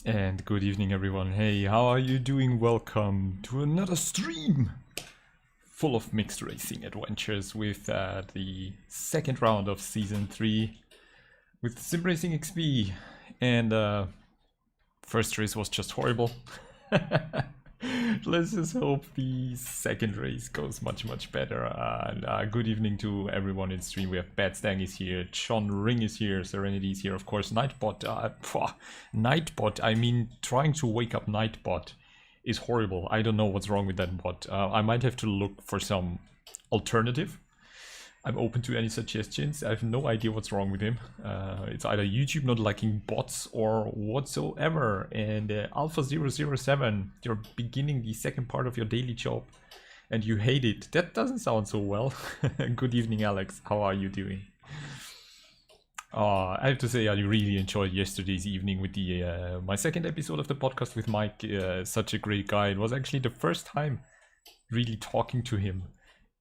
And good evening everyone. Hey, how are you doing? Welcome to another stream full of mixed racing adventures with the second round of season 3 with Simracing XP. And first race was just horrible. Let's just hope the second race goes much better. Good evening to everyone in stream. We have Bad Stang is here, John Ring is here, Serenity is here, of course. Nightbot, Nightbot. I mean, trying to wake up Nightbot is horrible. I don't know what's wrong with that bot. I might have to look for some alternative. I'm open to any suggestions. I have no idea what's wrong with him. It's either YouTube not liking bots or whatsoever. And Alpha007, you're beginning the second part of your daily job and you hate it. That doesn't sound so well. Good evening, Alex. How are you doing? I have to say I really enjoyed yesterday's evening with the my second episode of the podcast with Mike. Such a great guy. It was actually the first time really talking to him.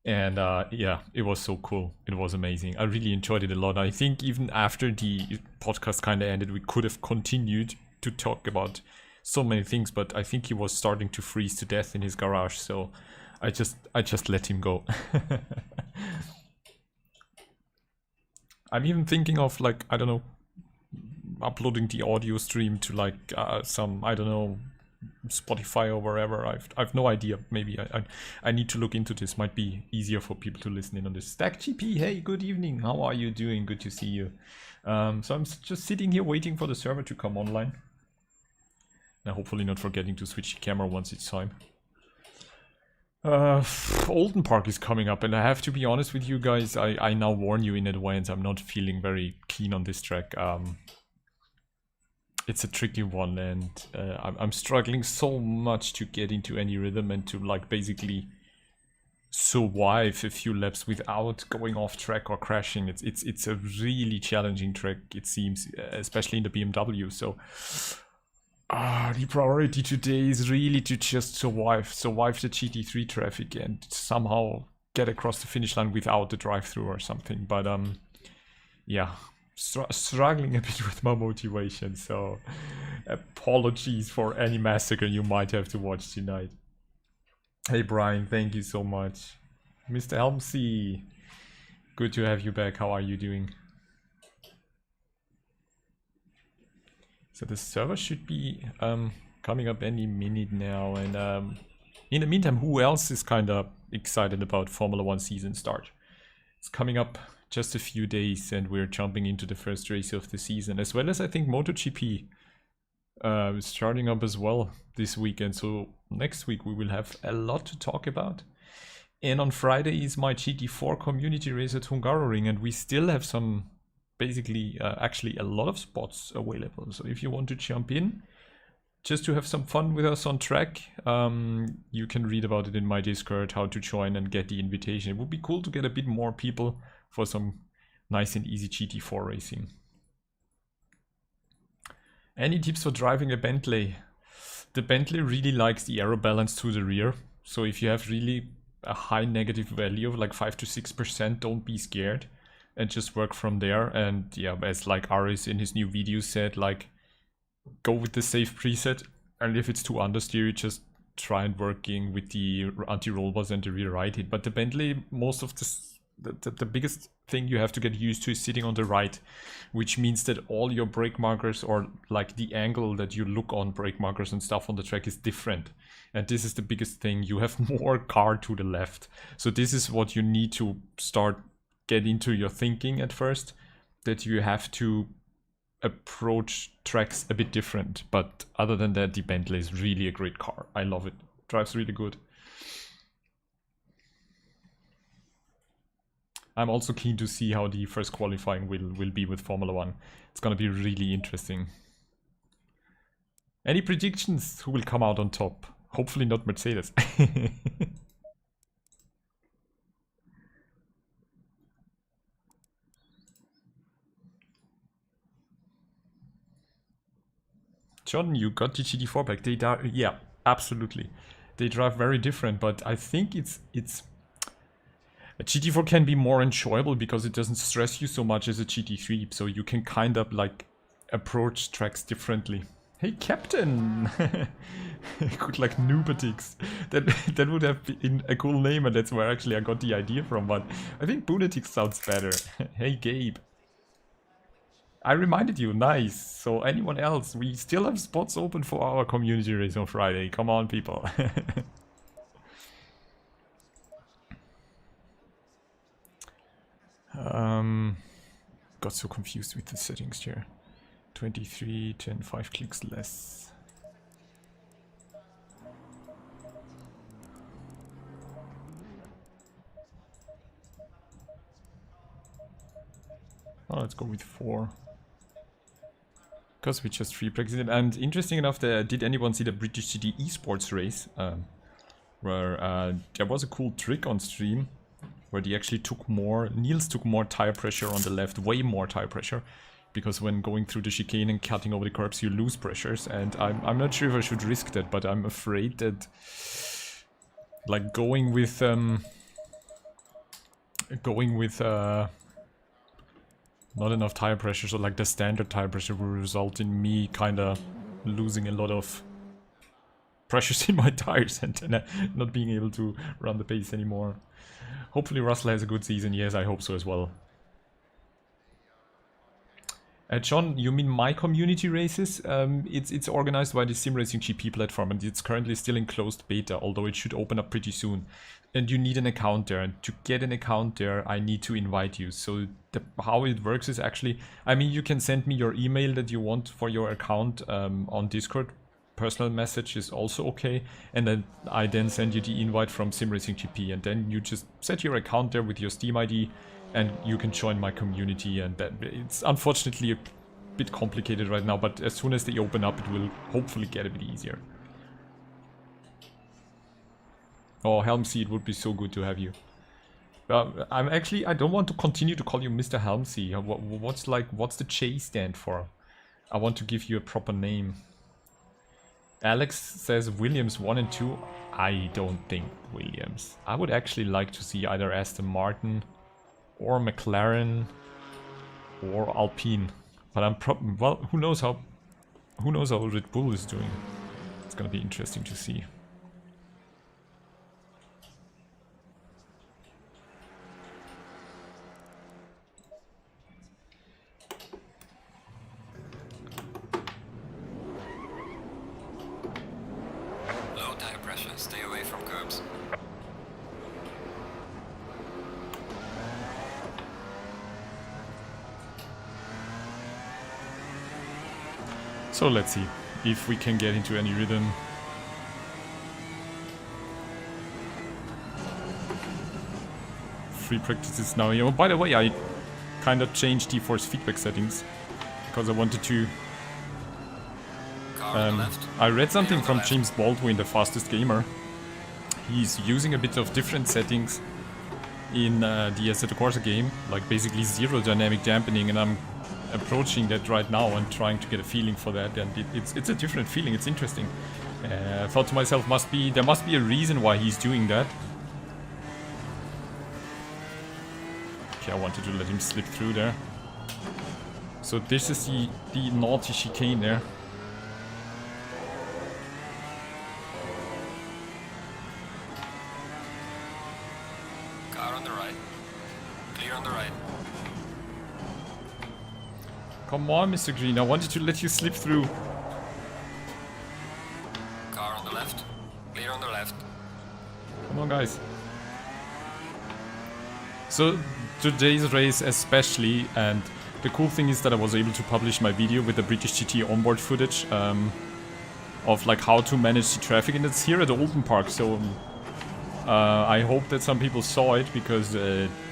And yeah, it was so cool. It was amazing. I really enjoyed it a lot. I think even after the podcast kind of ended, we could have continued to talk about so many things, but I think he was starting to freeze to death in his garage, so I just let him go. I'm even thinking of, like, I don't know, uploading the audio stream to like some, I don't know, Spotify or wherever. I've no idea. Maybe I need to look into this. Might be easier for people to listen in on this. Stack GP, hey, good evening. How are you doing? Good to see you. So I'm just sitting here waiting for the server to come online. And hopefully not forgetting to switch the camera once it's time. Oulton Park is coming up, and I have to be honest with you guys. I now warn you in advance. I'm not feeling very keen on this track. It's a tricky one, and I'm struggling so much to get into any rhythm and to like basically survive a few laps without going off track or crashing. It's a really challenging track, it seems, especially in the BMW. So the priority today is really to just survive the GT3 traffic and somehow get across the finish line without the drive-through or something. But yeah. Struggling a bit with my motivation, so apologies for any massacre you might have to watch tonight. Hey Brian, thank you so much. Mr. Helmsy, good to have you back. How are you doing? So the server should be coming up any minute now, and in the meantime, who else is kind of excited about Formula 1 season start? It's coming up just a few days and we're jumping into the first race of the season, as well as I think MotoGP starting up as well this weekend. So next week we will have a lot to talk about. And on Friday is my GT4 community race at Hungaroring, and we still have some, basically actually a lot of spots available. So if you want to jump in just to have some fun with us on track, you can read about it in my Discord, how to join and get the invitation. It would be cool to get a bit more people for some nice and easy GT4 racing. Any tips for driving a Bentley? The Bentley really likes the aero balance to the rear. So if you have really a high negative value of like 5 to 6%, don't be scared and just work from there. And yeah, as like Aris in his new video said, like, go with the safe preset, and if it's too understeer, just try and working with the anti-roll bars and the rear right hit. But the Bentley, most of the biggest thing you have to get used to is sitting on the right, which means that all your brake markers, or like the angle that you look on brake markers and stuff on the track, is different. And this is the biggest thing. You have more car to the left. So this is what you need to start get into your thinking at first, that you have to approach tracks a bit different. But other than that, the Bentley is really a great car. I love it. Drives really good. I'm also keen to see how the first qualifying will be with Formula 1. It's gonna be really interesting. Any predictions who will come out on top? Hopefully not Mercedes. John, you got the GT4 back. Yeah, absolutely. They drive very different, but I think it's a GT4 can be more enjoyable because it doesn't stress you so much as a GT3, so you can kind of like approach tracks differently. Hey, Captain! Good luck, Motedis. That would have been a cool name, and that's where actually I got the idea from, but I think Boonatix sounds better. Hey, Gabe. I reminded you, nice. So anyone else, we still have spots open for our community race on Friday. Come on, people. Got so confused with the settings here. 23, 10, 5 clicks less. Oh, let's go with 4. Because we just free practiced. And interesting enough, did anyone see the British GT esports race? Where there was a cool trick on stream where they actually took more, Niels took more tire pressure on the left, way more tire pressure. Because when going through the chicane and cutting over the curbs, you lose pressures. And I'm not sure if I should risk that, but I'm afraid that like going with not enough tire pressure, so like the standard tire pressure will result in me kinda losing a lot of pressures in my tires and not being able to run the pace anymore. Hopefully Russell has a good season. Yes, I hope so as well. John, you mean my community races? It's organized by the Simracing GP platform, and it's currently still in closed beta, although it should open up pretty soon. And you need an account there, and to get an account there, I need to invite you. So how it works is actually, I mean, you can send me your email that you want for your account on Discord. Personal message is also okay, and then I send you the invite from Simracing GP, and then you just set your account there with your Steam ID, and you can join my community. And that it's unfortunately a bit complicated right now, but as soon as they open up, it will hopefully get a bit easier. Oh, Helmsy, it would be so good to have you. I don't want to continue to call you Mr. Helmsy. What's the J stand for? I want to give you a proper name. Alex says Williams 1 and 2. I don't think Williams. I would actually like to see either Aston Martin or McLaren or Alpine. But well, who knows how Red Bull is doing. It's gonna be interesting to see. Stay away from curbs. So let's see if we can get into any rhythm. Free practices now. Oh, by the way, I kind of changed the force feedback settings because I wanted to. I read something from James Baldwin, the fastest gamer. He's using a bit of different settings in the Assetto Corsa game, like basically zero dynamic dampening, and I'm approaching that right now and trying to get a feeling for that, and it's a different feeling. It's interesting. I thought to myself, there must be a reason why he's doing that. Okay, I wanted to let him slip through there. So this is the naughty chicane there. Come on, Mr. Green, I wanted to let you slip through. Car on the left. Clear on the left. Come on, guys. So, today's race especially, and the cool thing is that I was able to publish my video with the British GT onboard footage of like how to manage the traffic, and it's here at Oulton Park, so I hope that some people saw it, because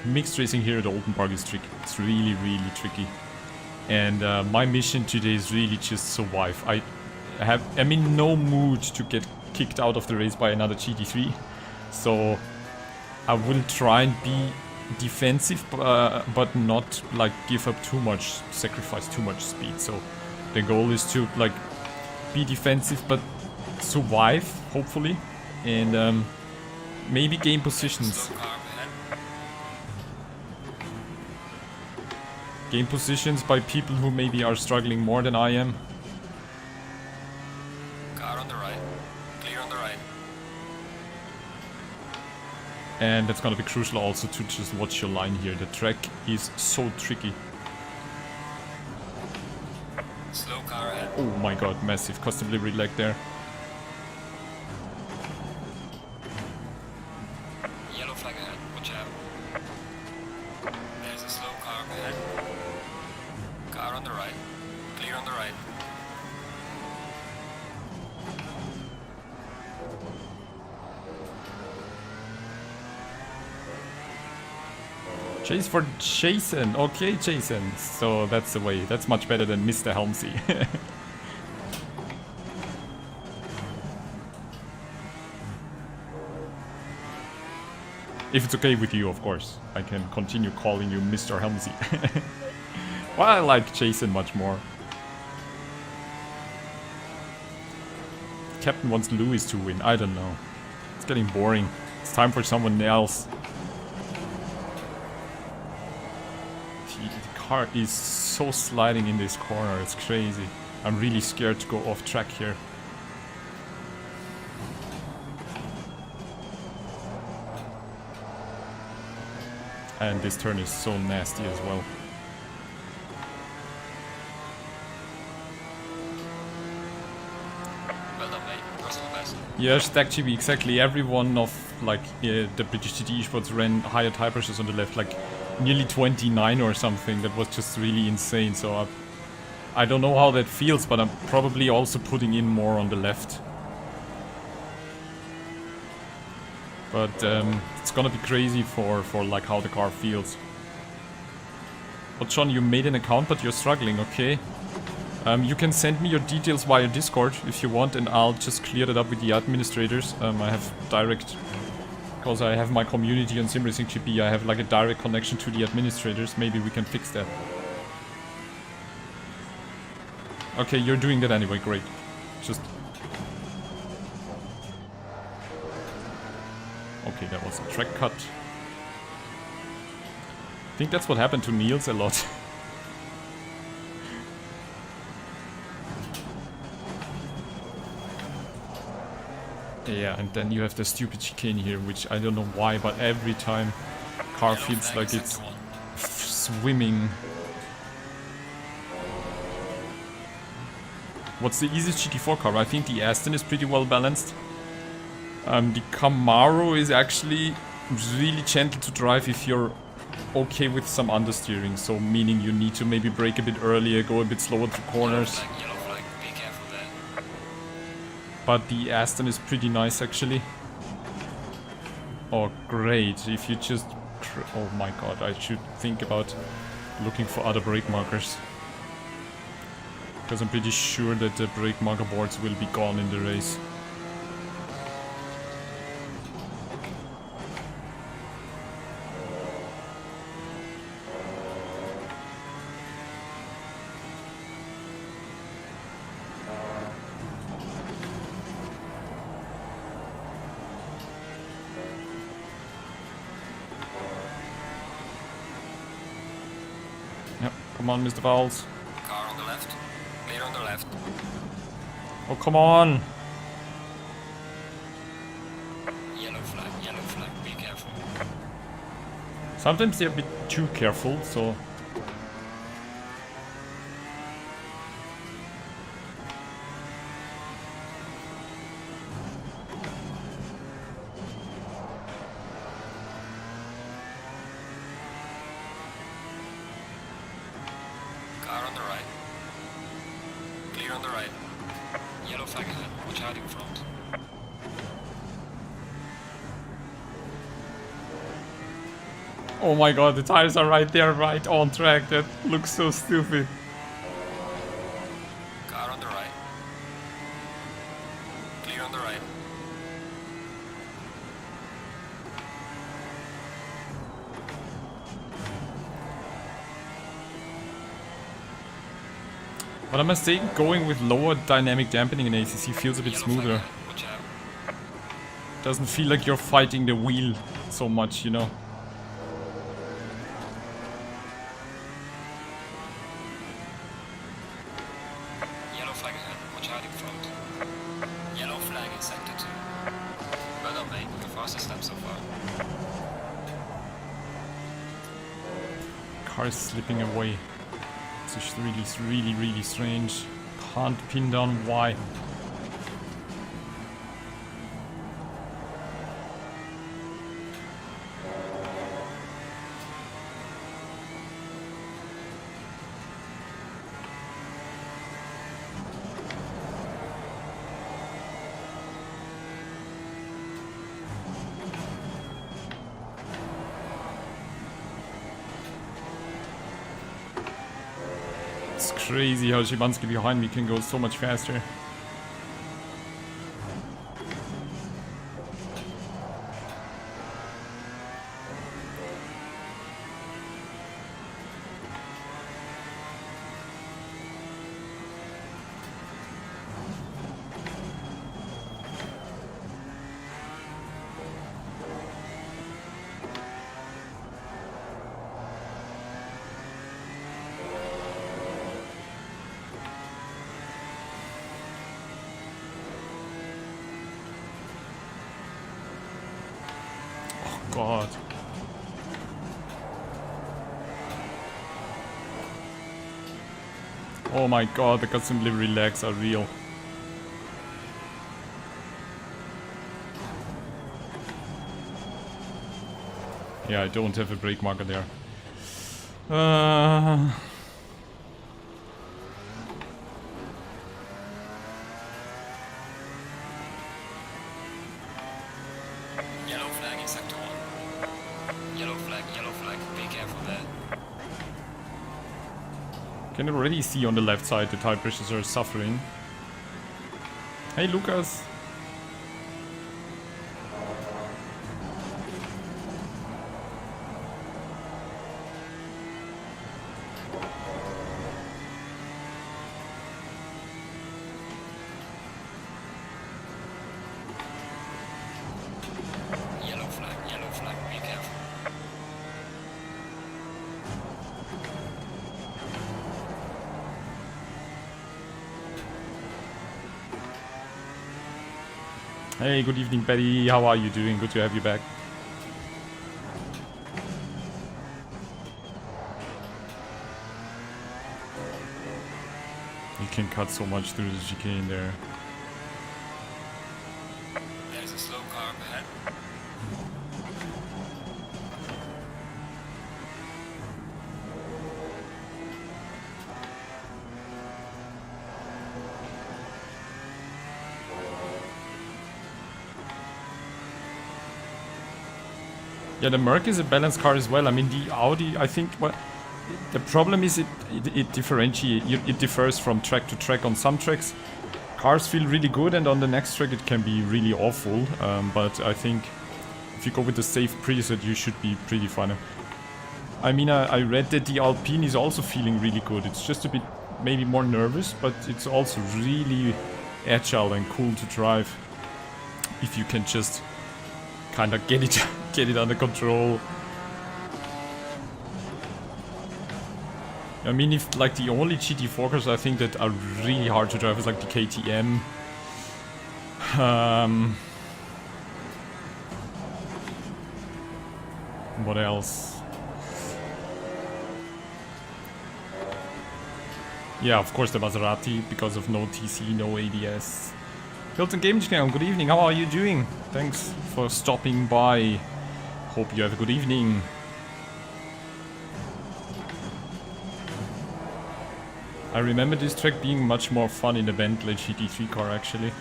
mixed racing here at Oulton Park is tricky. It's really, really tricky. And my mission today is really just survive. I'm in no mood to get kicked out of the race by another GT3. So I will try and be defensive, but not like give up too much, sacrifice too much speed. So the goal is to like be defensive but survive, hopefully, and maybe gain positions. Gain positions by people who maybe are struggling more than I am. And that's gonna be crucial also to just watch your line here. The track is so tricky. Slow car ahead. Oh my god, massive custom delivery lag there. Yellow flag ahead. Watch out. There's a slow car ahead. Car on the right. Clear on the right. Chase for Jason. Okay, Jason. So that's the way. That's much better than Mr. Helmsy. If it's okay with you, of course. I can continue calling you Mr. Helmsy. Well, I like Jason much more. Captain wants Lewis to win. I don't know. It's getting boring. It's time for someone else. The car is so sliding in this corner. It's crazy. I'm really scared to go off track here. And this turn is so nasty as well. Well done, mate. Personal best. Yeah, StackGB, exactly. Everyone of like the British GT esports ran higher tire pressures on the left, like nearly 29 or something. That was just really insane. So I don't know how that feels, but I'm probably also putting in more on the left. But it's gonna be crazy for like how the car feels. But John, you made an account, but you're struggling, okay? You can send me your details via Discord if you want, and I'll just clear that up with the administrators. I have direct, because I have my community on Simracing GP, I have like a direct connection to the administrators. Maybe we can fix that. Okay, you're doing that anyway, great. Just... Okay, that was a track cut. I think that's what happened to Niels a lot. Yeah, and then you have the stupid chicane here, which I don't know why, but every time car feels like it's swimming. What's the easiest GT4 car? I think the Aston is pretty well balanced. The Camaro is actually really gentle to drive if you're okay with some understeering, so meaning you need to maybe brake a bit earlier, go a bit slower through corners. Yellow flag. Be careful there. But the Aston is pretty nice actually. Oh great, if you just... Oh my god, I should think about looking for other brake markers. Because I'm pretty sure that the brake marker boards will be gone in the race. Yep, come on, Mr. Fowles. Car on the left. Clear on the left. Oh, come on! Yellow flag. Be careful. Sometimes they're a bit too careful, so... Car on the right. Clear on the right. Yellow flag ahead. Watch out in front. Oh my god, the tires are right there, right on track. That looks so stupid. Car on the right. Clear on the right. But I must say, going with lower dynamic dampening in ACC feels a bit Yellow flag smoother. ahead. Watch out. Doesn't feel like you're fighting the wheel so much, you know. Yellow flag ahead. Watch out in front. Yellow flag in sector 2. Well done, mate. The fastest lap so far. car is slipping away. It's just really strange. Can't pin down why. It's crazy how Szymanski behind me can go so much faster. God. Oh my god, the custom livery lags are real. Yeah, I don't have a brake marker there. Can already see on the left side the tire pressures are suffering. Hey Lucas! Yellow flag, be careful. Hey, good evening Betty, how are you doing? Good to have you back. You can cut so much through the chicane there. There's a slow car up ahead. Yeah, the Merc is a balanced car as well. I mean, the Audi, I think, well, the problem is it differs from track to track. On some tracks, cars feel really good, and on the next track it can be really awful. But I think if you go with the safe preset, you should be pretty fine. I mean, I read that the Alpine is also feeling really good. It's just a bit maybe more nervous, but it's also really agile and cool to drive if you can just kind of get it under control. I mean, if like the only GT4 cars I think that are really hard to drive is like the KTM. What else? Yeah, of course the Maserati, because of no TC, no ABS. Hilton Gaming Channel, good evening, how are you doing? Thanks for stopping by. Hope you have a good evening. I remember this track being much more fun in the Bentley GT3 car actually.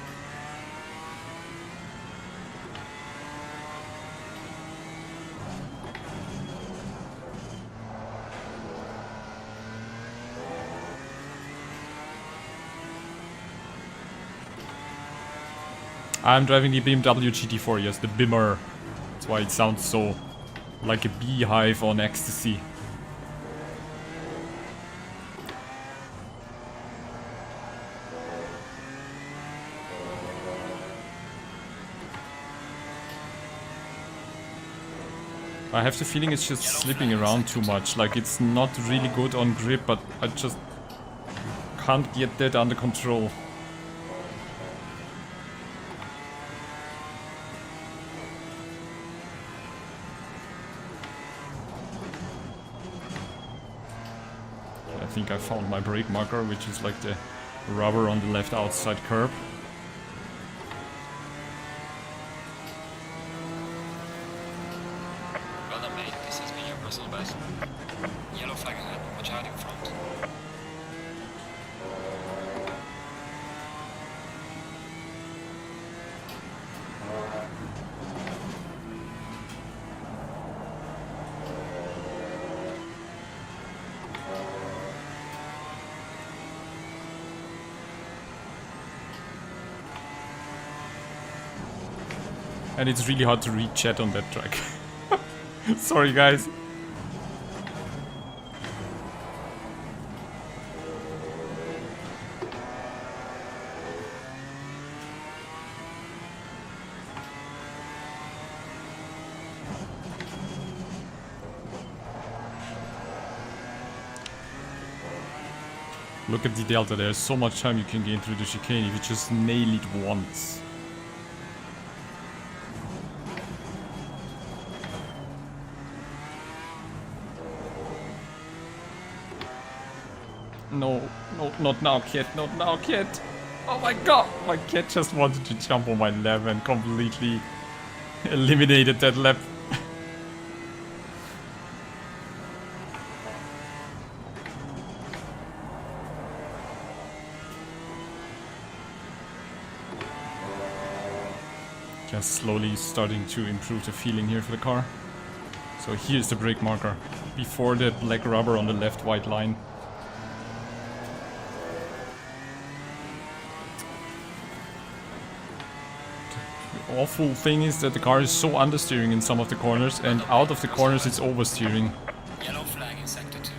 I'm driving the BMW GT4, yes, the Bimmer. That's why it sounds so like a beehive on ecstasy. I have the feeling it's just slipping around too much. Like, it's not really good on grip, but I just can't get that under control. think I found my brake marker, which is like the rubber on the left outside curb. Well done, mate. This has been your personal best. Yellow flag ahead. Watch out in front. And it's really hard to read chat on that track. Sorry guys. Look at the delta, there's so much time you can gain through the chicane if you just nail it once. No, no, not now, kid, not now, kid. Oh my god, my cat just wanted to jump on my lap and completely eliminated that lap. Just slowly starting to improve the feeling here for the car. So here's the brake marker, before the black rubber on the left white line. The awful thing is that the car is so understeering in some of the corners, and out of the corners it's oversteering. Yellow flag in sector 2.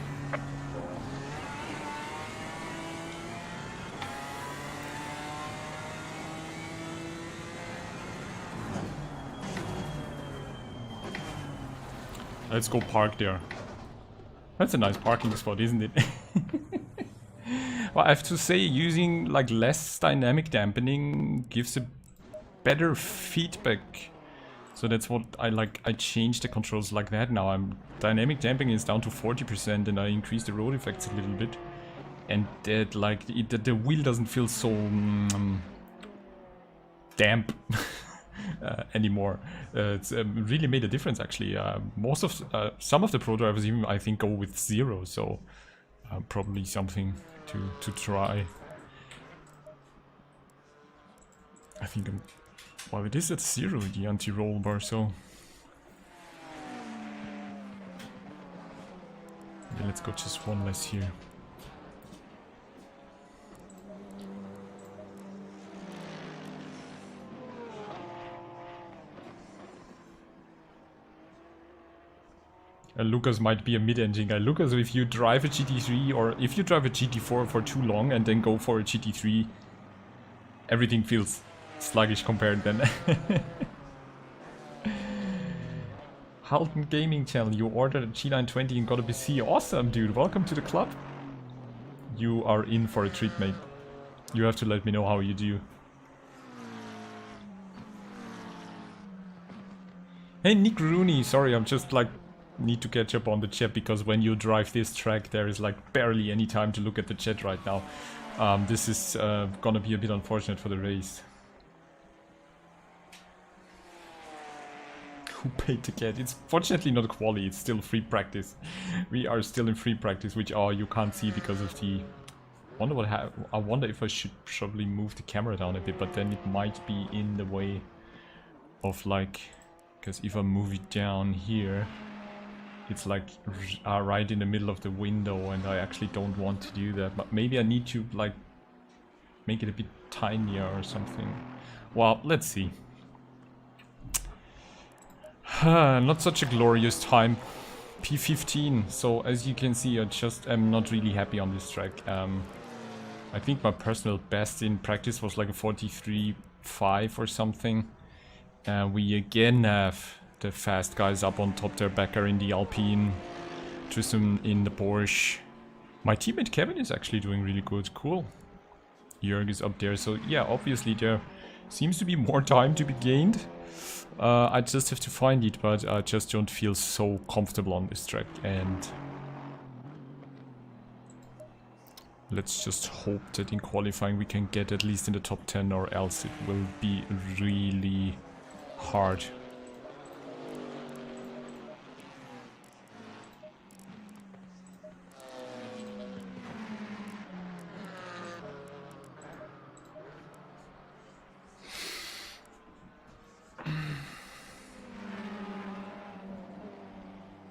Let's go park there. That's a nice parking spot, isn't it? Well, I have to say, using like less dynamic dampening gives a better feedback. So that's what I like. I changed the controls like that now. Dynamic damping is down to 40% and I increased the road effects a little bit. And that like the wheel doesn't feel so damp anymore. It's really made a difference actually. Some of the pro drivers even I think go with 0, so probably something to try. I think well, it is at 0 the anti-roll bar, so yeah, let's go just one less here. Lucas might be a mid-engine guy. Lucas, if you drive a GT3 or if you drive a GT4 for too long and then go for a GT3, everything feels sluggish compared then. Oulton Gaming Channel, you ordered a G920 and got a PC. Awesome, dude. Welcome to the club. You are in for a treat, mate. You have to let me know how you do. Hey, Nick Rooney. Sorry, I'm just like need to catch up on the chat because when you drive this track there is like barely any time to look at the chat right now. This is gonna be a bit unfortunate for the race. Who paid to get? It's fortunately not quali, it's still free practice. We are still in free practice, which you can't see because of the... I wonder if I should probably move the camera down a bit, but then it might be in the way of like... Because if I move it down here, it's like right in the middle of the window and I actually don't want to do that. But maybe I need to like make it a bit tinier or something. Well, let's see. Not such a glorious time. P15. So as you can see, I just am not really happy on this track. I think my personal best in practice was like a 43.5 or something. We again have the fast guys up on top there. Becker in the Alpine, Tristan in the Porsche. My teammate Kevin is actually doing really good. Cool. Jörg is up there. So yeah, obviously there seems to be more time to be gained. I just have to find it, but I just don't feel so comfortable on this track. And Let's just hope that in qualifying we can get at least in the top 10, or else it will be really hard.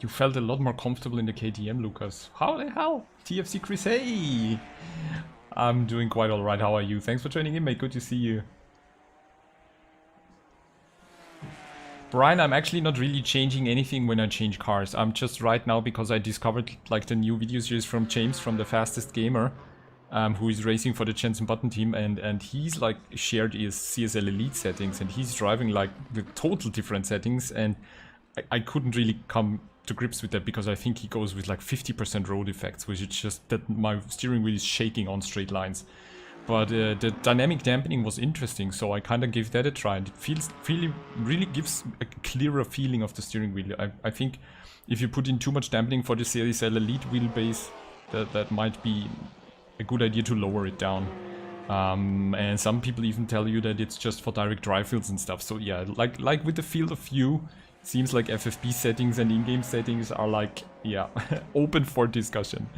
You felt a lot more comfortable in the KTM, Lucas. How the hell? TFC Chris, hey! I'm doing quite alright, how are you? Thanks for joining in, mate, good to see you. Brian, I'm actually not really changing anything when I change cars. I'm just right now, because I discovered like the new video series from James, from the Fastest Gamer, who is racing for the Jensen Button team, and he's like shared his CSL Elite settings, and he's driving like the total different settings, and I couldn't really come to grips with that, because I think he goes with like 50% road effects, which is just that my steering wheel is shaking on straight lines. But the dynamic dampening was interesting, so I kind of gave that a try, and it really gives a clearer feeling of the steering wheel. I think if you put in too much dampening for the CSL Elite wheelbase, that might be a good idea to lower it down. And some people even tell you that it's just for direct drive fields and stuff. So yeah, like with the field of view, seems like FFP settings and in-game settings are like, yeah, open for discussion.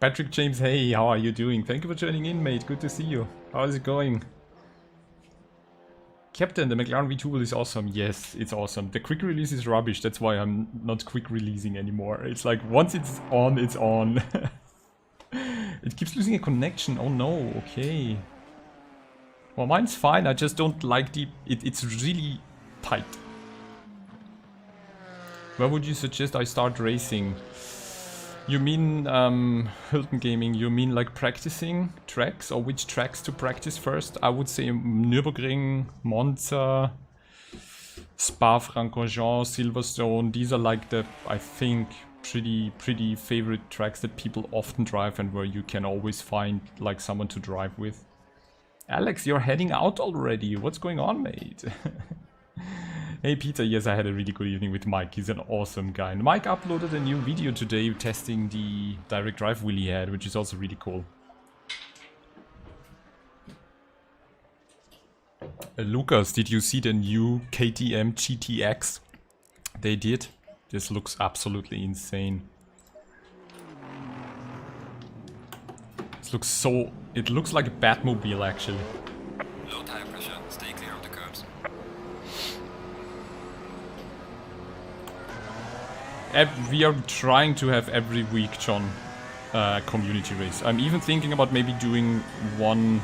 Patrick James, hey, how are you doing? Thank you for joining in, mate. Good to see you. How is it going? Captain, the McLaren V2 is awesome. Yes, it's awesome. The quick release is rubbish. That's why I'm not quick releasing anymore. It's like, once it's on, it's on. It keeps losing a connection. Oh no, okay. Well, mine's fine, I just don't like it's really tight. Where would you suggest I start racing? You mean, Oulton Gaming, you mean like practicing tracks, or which tracks to practice first? I would say Nürburgring, Monza, Spa-Francorchamps, Silverstone. These are like the, I think, pretty favorite tracks that people often drive, and where you can always find like someone to drive with. Alex, you're heading out already. What's going on, mate? Hey, Peter. Yes, I had a really good evening with Mike. He's an awesome guy. And Mike uploaded a new video today testing the direct drive wheel he had, which is also really cool. Lucas, did you see the new KTM GTX? They did. This looks absolutely insane. It looks like a Batmobile, actually. Low tire pressure, stay clear of the curbs. We are trying to have every week, John, community race. I'm even thinking about maybe doing one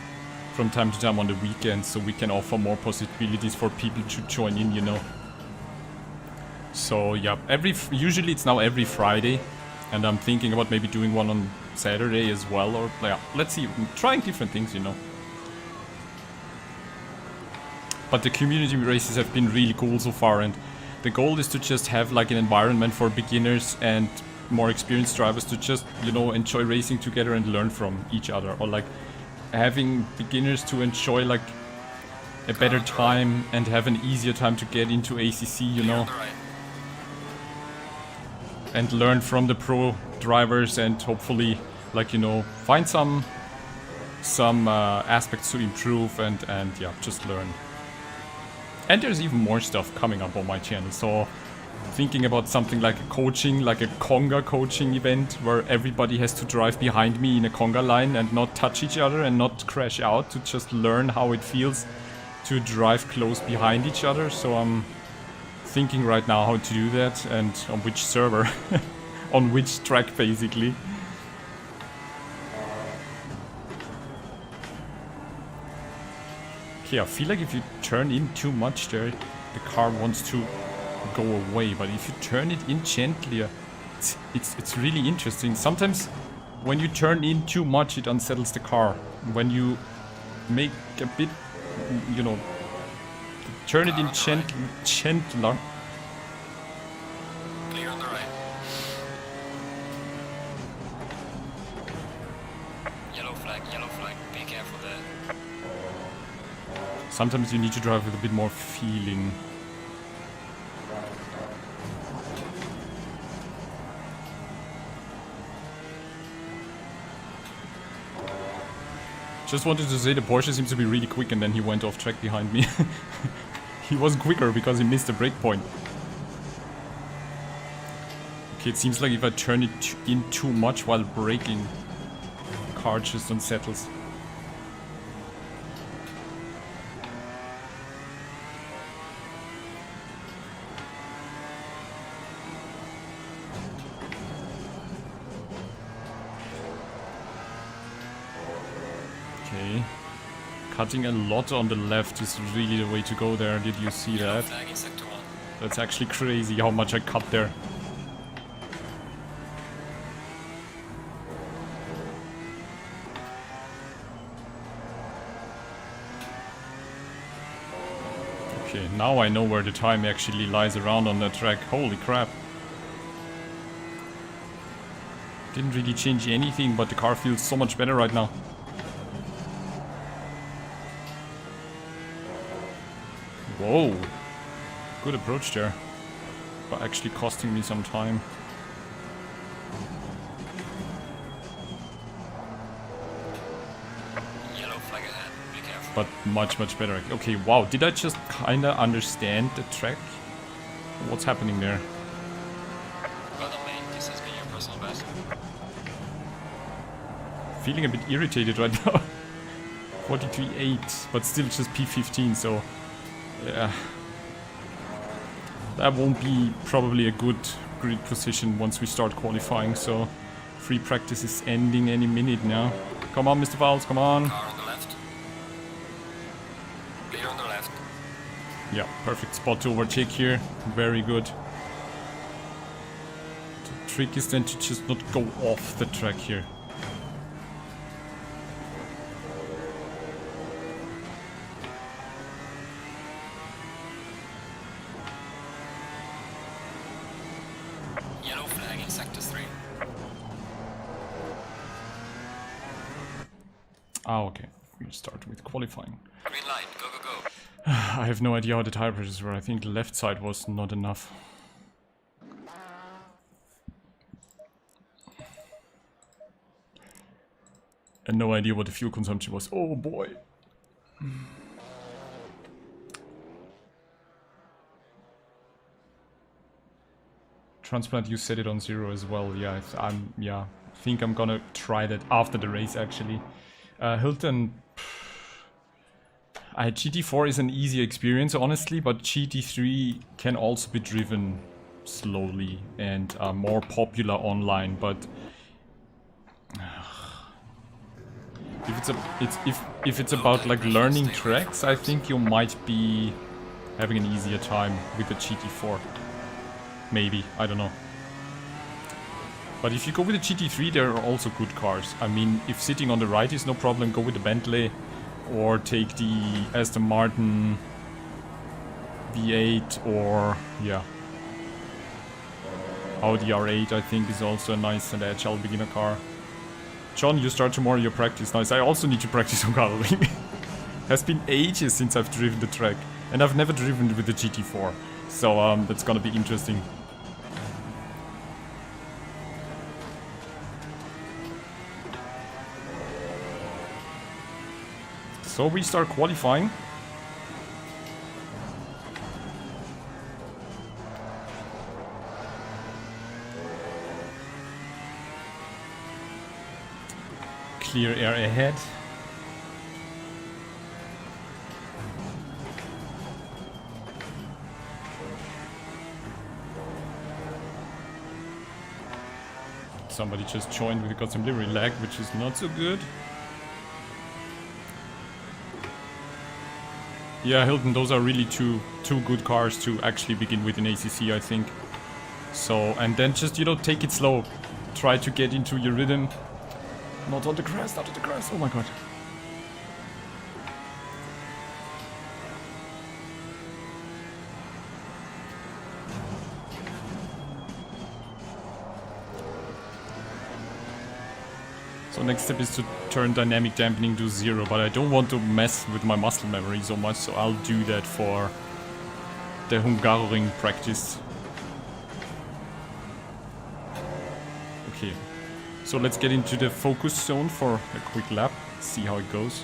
from time to time on the weekends, so we can offer more possibilities for people to join in, you know. So yeah, usually it's now every Friday, and I'm thinking about maybe doing one on Saturday as well, or yeah, let's see, I'm trying different things, you know. But the community races have been really cool so far, and the goal is to just have like an environment for beginners and more experienced drivers to just, you know, enjoy racing together and learn from each other, or like having beginners to enjoy like a better time and have an easier time to get into ACC, you know. And learn from the pro drivers, and hopefully, like, you know, find some aspects to improve, and yeah, just learn. And there's even more stuff coming up on my channel, so thinking about something like a coaching, like a conga coaching event, where everybody has to drive behind me in a conga line and not touch each other and not crash out, to just learn how it feels to drive close behind each other. So I'm thinking right now how to do that, and on which server, on which track basically. Okay, I feel like if you turn in too much there, the car wants to go away, but if you turn it in gently, it's really interesting. Sometimes when you turn in too much, it unsettles the car. When you make a bit, you know, turn it in gentler. Clear on the right. Yellow flag, be careful there. Sometimes you need to drive with a bit more feeling. Just wanted to say the Porsche seems to be really quick, and then he went off track behind me. He was quicker because he missed the brake point. Okay, it seems like if I turn it in too much while braking, the car just unsettles. Okay. Cutting a lot on the left is really the way to go there. Did you see that? That's actually crazy how much I cut there. Okay, now I know where the time actually lies around on that track. Holy crap. Didn't really change anything, but the car feels so much better right now. Whoa, good approach there, but actually costing me some time. Yellow flag ahead, be careful. But much better. Okay, wow, did I just kinda understand the track? What's happening there? Well done, mate. This has been your personal best. Feeling a bit irritated right now. 43.8, but still just P15, so yeah. That won't be probably a good grid position once we start qualifying, so free practice is ending any minute now. Come on, Mr. Fowles, come on. Car on the left. Clear on the left. Yeah, perfect spot to overtake here. Very good. The trick is then to just not go off the track here. Yellow flag in sector 3. Ah, okay. We'll start with qualifying. Green light, go, go, go. I have no idea how the tire pressures were. I think the left side was not enough. And no idea what the fuel consumption was. Oh boy. Transplant, you set it on 0 as well. Yeah, I think I'm gonna try that after the race actually. Hilton, GT4 is an easy experience honestly, but GT3 can also be driven slowly and more popular online. But if it's about like learning tracks, I think you might be having an easier time with the GT4. Maybe, I don't know. But if you go with the GT3, there are also good cars. I mean, if sitting on the right is no problem, go with the Bentley or take the Aston Martin V8 or, yeah. Audi R8 I think is also a nice and agile beginner car. John, you start tomorrow your practice. Nice. I also need to practice on coloring. Has been ages since I've driven the track. And I've never driven with the GT4. So that's gonna be interesting. So we start qualifying. Clear air ahead. Somebody just joined, we got some livery lag, which is not so good. Yeah, Hilton, those are really two good cars to actually begin with in ACC, I think. So, and then just, you know, take it slow. Try to get into your rhythm. Not on the grass, not on the grass, oh my god. So next step is to turn dynamic dampening to 0, but I don't want to mess with my muscle memory so much, so I'll do that for the Hungaroring practice. Okay, So let's get into the focus zone for a quick lap, see how it goes.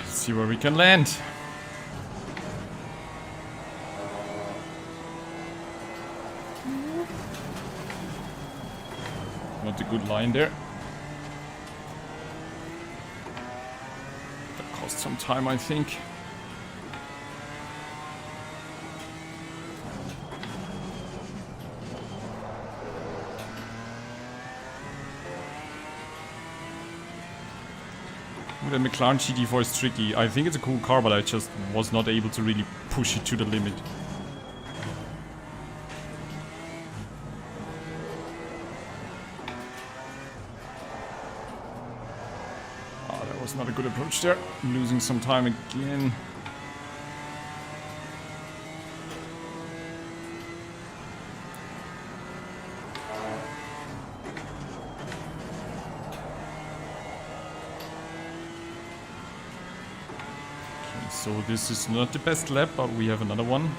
See where we can land. Not a good line there. That cost some time, I think. The McLaren GT4 is tricky. I think it's a cool car, but I just was not able to really push it to the limit. Oh, that was not a good approach there. I'm losing some time again. So this is not the best lap, but we have another one.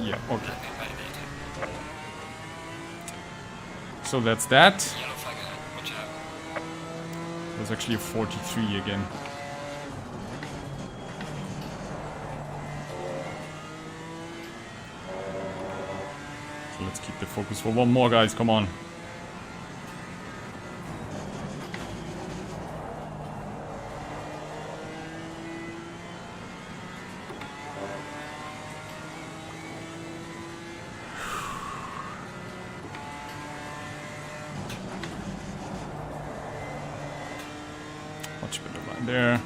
Yeah, okay. So that's that. Yellow flag ahead. Watch out. It was actually a 43 again. So let's keep the focus for one more, guys. Come on. Much better line there.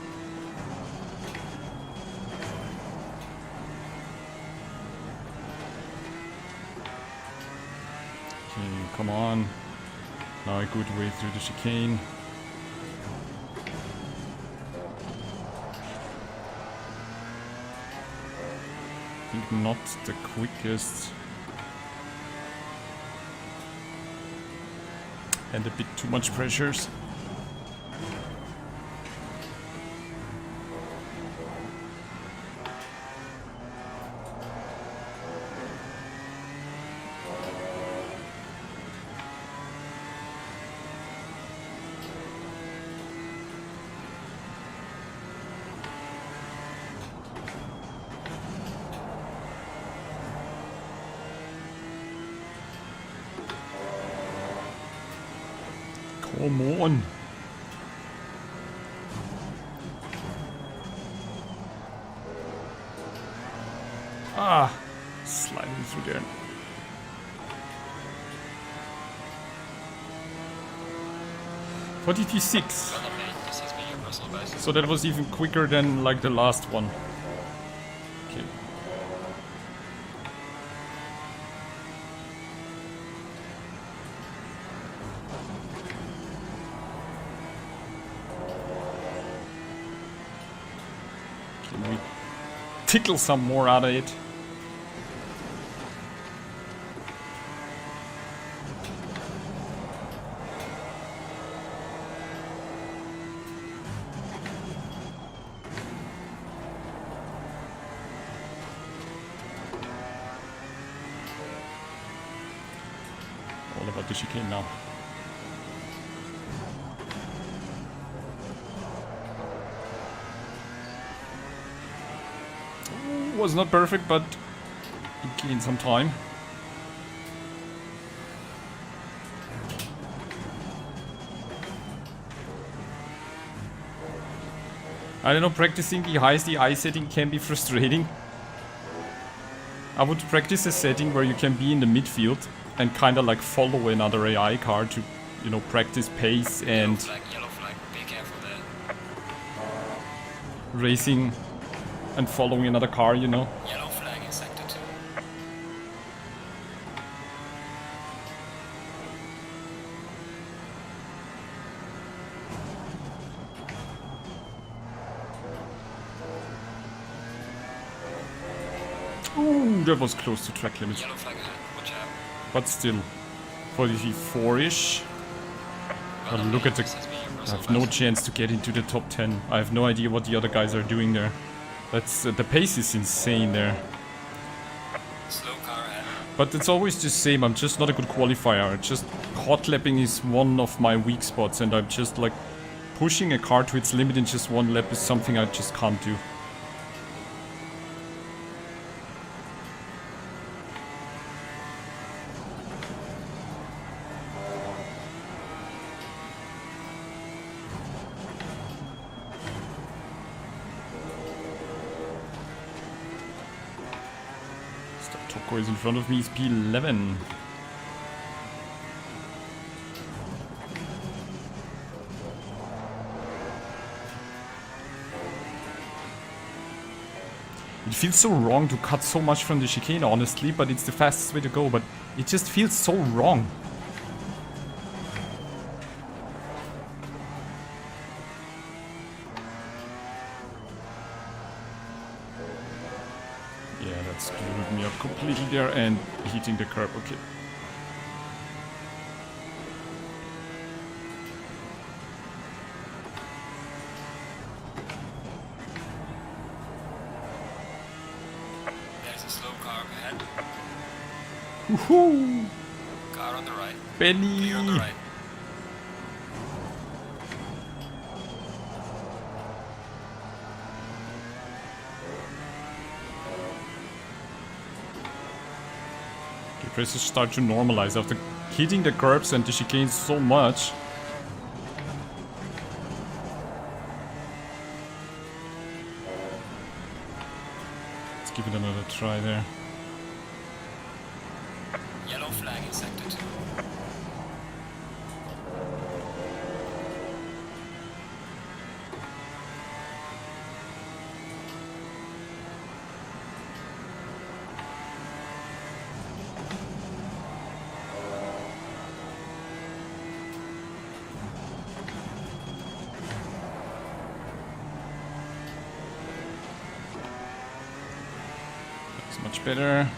Okay, come on. Now a good way through the chicane. I think not the quickest. And a bit too much pressures. Come on. Ah, sliding through there. What did he 6? So that was even quicker than like the last one. Okay. Can we tickle some more out of it? All about the chicane now. Was not perfect, but it gained some time. I don't know, practicing the highest DI setting can be frustrating. I would practice a setting where you can be in the midfield and kind of like follow another AI car to, you know, practice pace and Yellow flag, be careful there. racing and following another car, you know. Yellow flag in sector 2. Ooh, that was close to track limit. Yellow flag ahead. Watch out. But still, 44-ish. But look at the... I have no chance to get into the top 10. I have no idea what the other guys are doing there. That's the pace is insane there. Slow car ahead. But it's always the same. I'm just not a good qualifier. Just hot lapping is one of my weak spots, and I'm just like pushing a car to its limit in just one lap is something I just can't do. Toko is in front of me, is P11. It feels so wrong to cut so much from the chicane, honestly, but it's the fastest way to go, but it just feels so wrong. Yeah, that screwed me up completely there and hitting the curb, okay. There's a slow car up ahead. Woohoo! Car on the right. Benny! Clear on the right. Races start to normalize after hitting the curbs and the chicanes so much. Let's give it another try there. Yellow flag in sector 2. That's much better.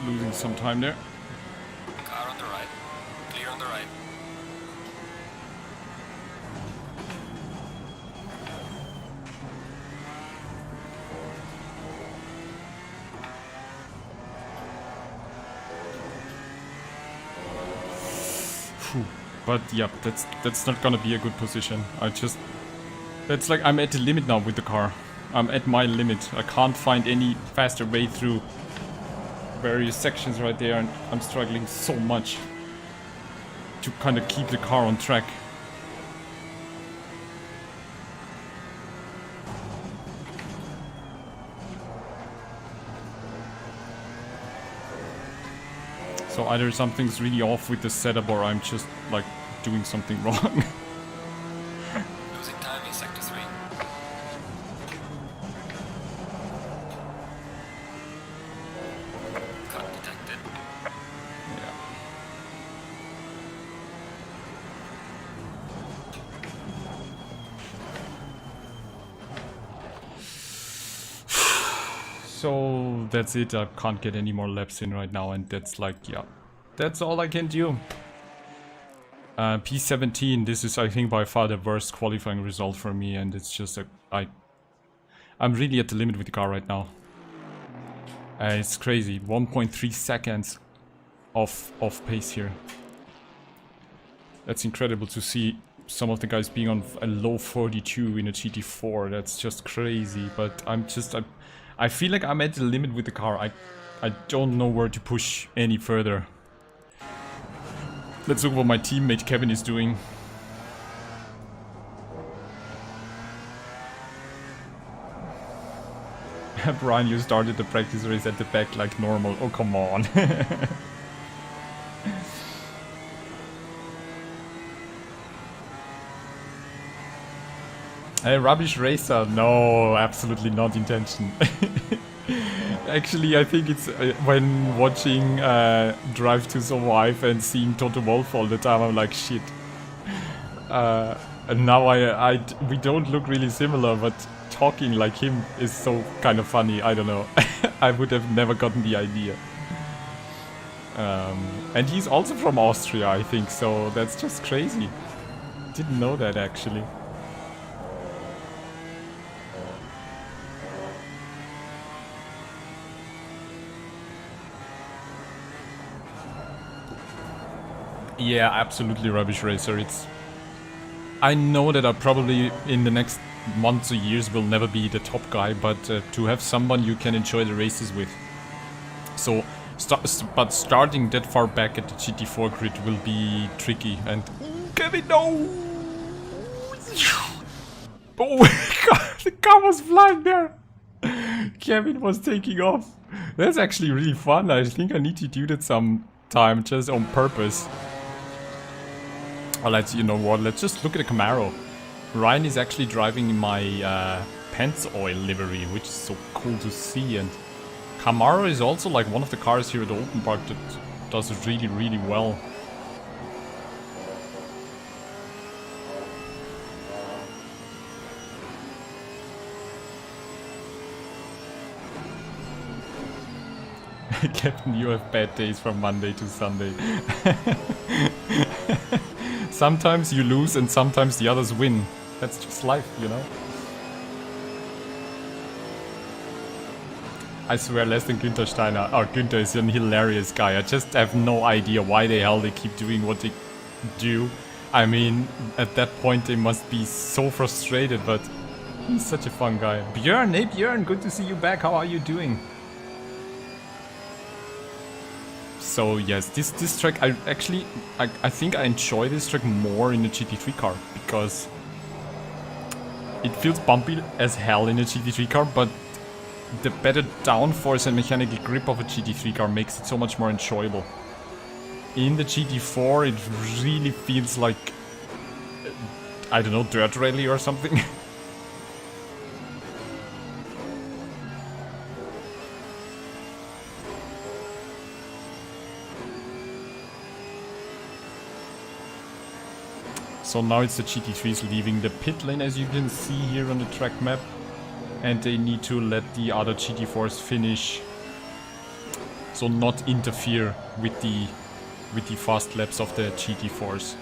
Losing some time there. Car on the right. Clear on the right. Phew. But yeah, that's not gonna be a good position. That's like I'm at the limit now with the car. I'm at my limit. I can't find any faster way through various sections right there, and I'm struggling so much to kind of keep the car on track. So either something's really off with the setup or I'm just like doing something wrong. Losing time in sector 3. Cut detected. Yeah. So that's it. I can't get any more laps in right now, and that's like, yeah, that's all I can do. P17, this is I think by far the worst qualifying result for me, and it's just I'm really at the limit with the car right now. It's crazy, 1.3 seconds off pace here. That's incredible to see some of the guys being on a low 42 in a GT4. That's just crazy, but I feel like I'm at the limit with the car. I don't know where to push any further. Let's look what my teammate Kevin is doing. Brian, you started the practice race at the back like normal. Oh, come on. Hey, rubbish racer. No, absolutely not intention. Actually, I think it's when watching Drive to Survive and seeing Toto Wolff all the time, I'm like, shit. And now we don't look really similar, but talking like him is so kind of funny. I don't know. I would have never gotten the idea. And he's also from Austria, I think, so that's just crazy. Didn't know that actually. Yeah, absolutely rubbish racer. I know that I probably in the next months or years will never be the top guy, but to have someone you can enjoy the races with. So, but starting that far back at the GT4 grid will be tricky. And Kevin, no! Oh my god, the car was flying there. Kevin was taking off. That's actually really fun. I think I need to do that sometime just on purpose. Oh, you know what, let's just look at the Camaro. Ryan is actually driving in my Pants Oil livery, which is so cool to see. And Camaro is also like one of the cars here at Oulton Park that does it really, really well. Captain, you have bad days from Monday to Sunday. Sometimes you lose and sometimes the others win. That's just life, you know? I swear less than Günther Steiner. Oh, Günther is an hilarious guy. I just have no idea why the hell they keep doing what they do. I mean, at that point they must be so frustrated, but he's such a fun guy. Björn, hey Björn, good to see you back. How are you doing? So yes, this track, I think I enjoy this track more in a GT3 car, because it feels bumpy as hell in a GT3 car, but the better downforce and mechanical grip of a GT3 car makes it so much more enjoyable. In the GT4 it really feels like, I don't know, dirt rally or something. So now it's the GT3s leaving the pit lane, as you can see here on the track map. And they need to let the other GT4s finish. So not interfere with the fast laps of the GT4s.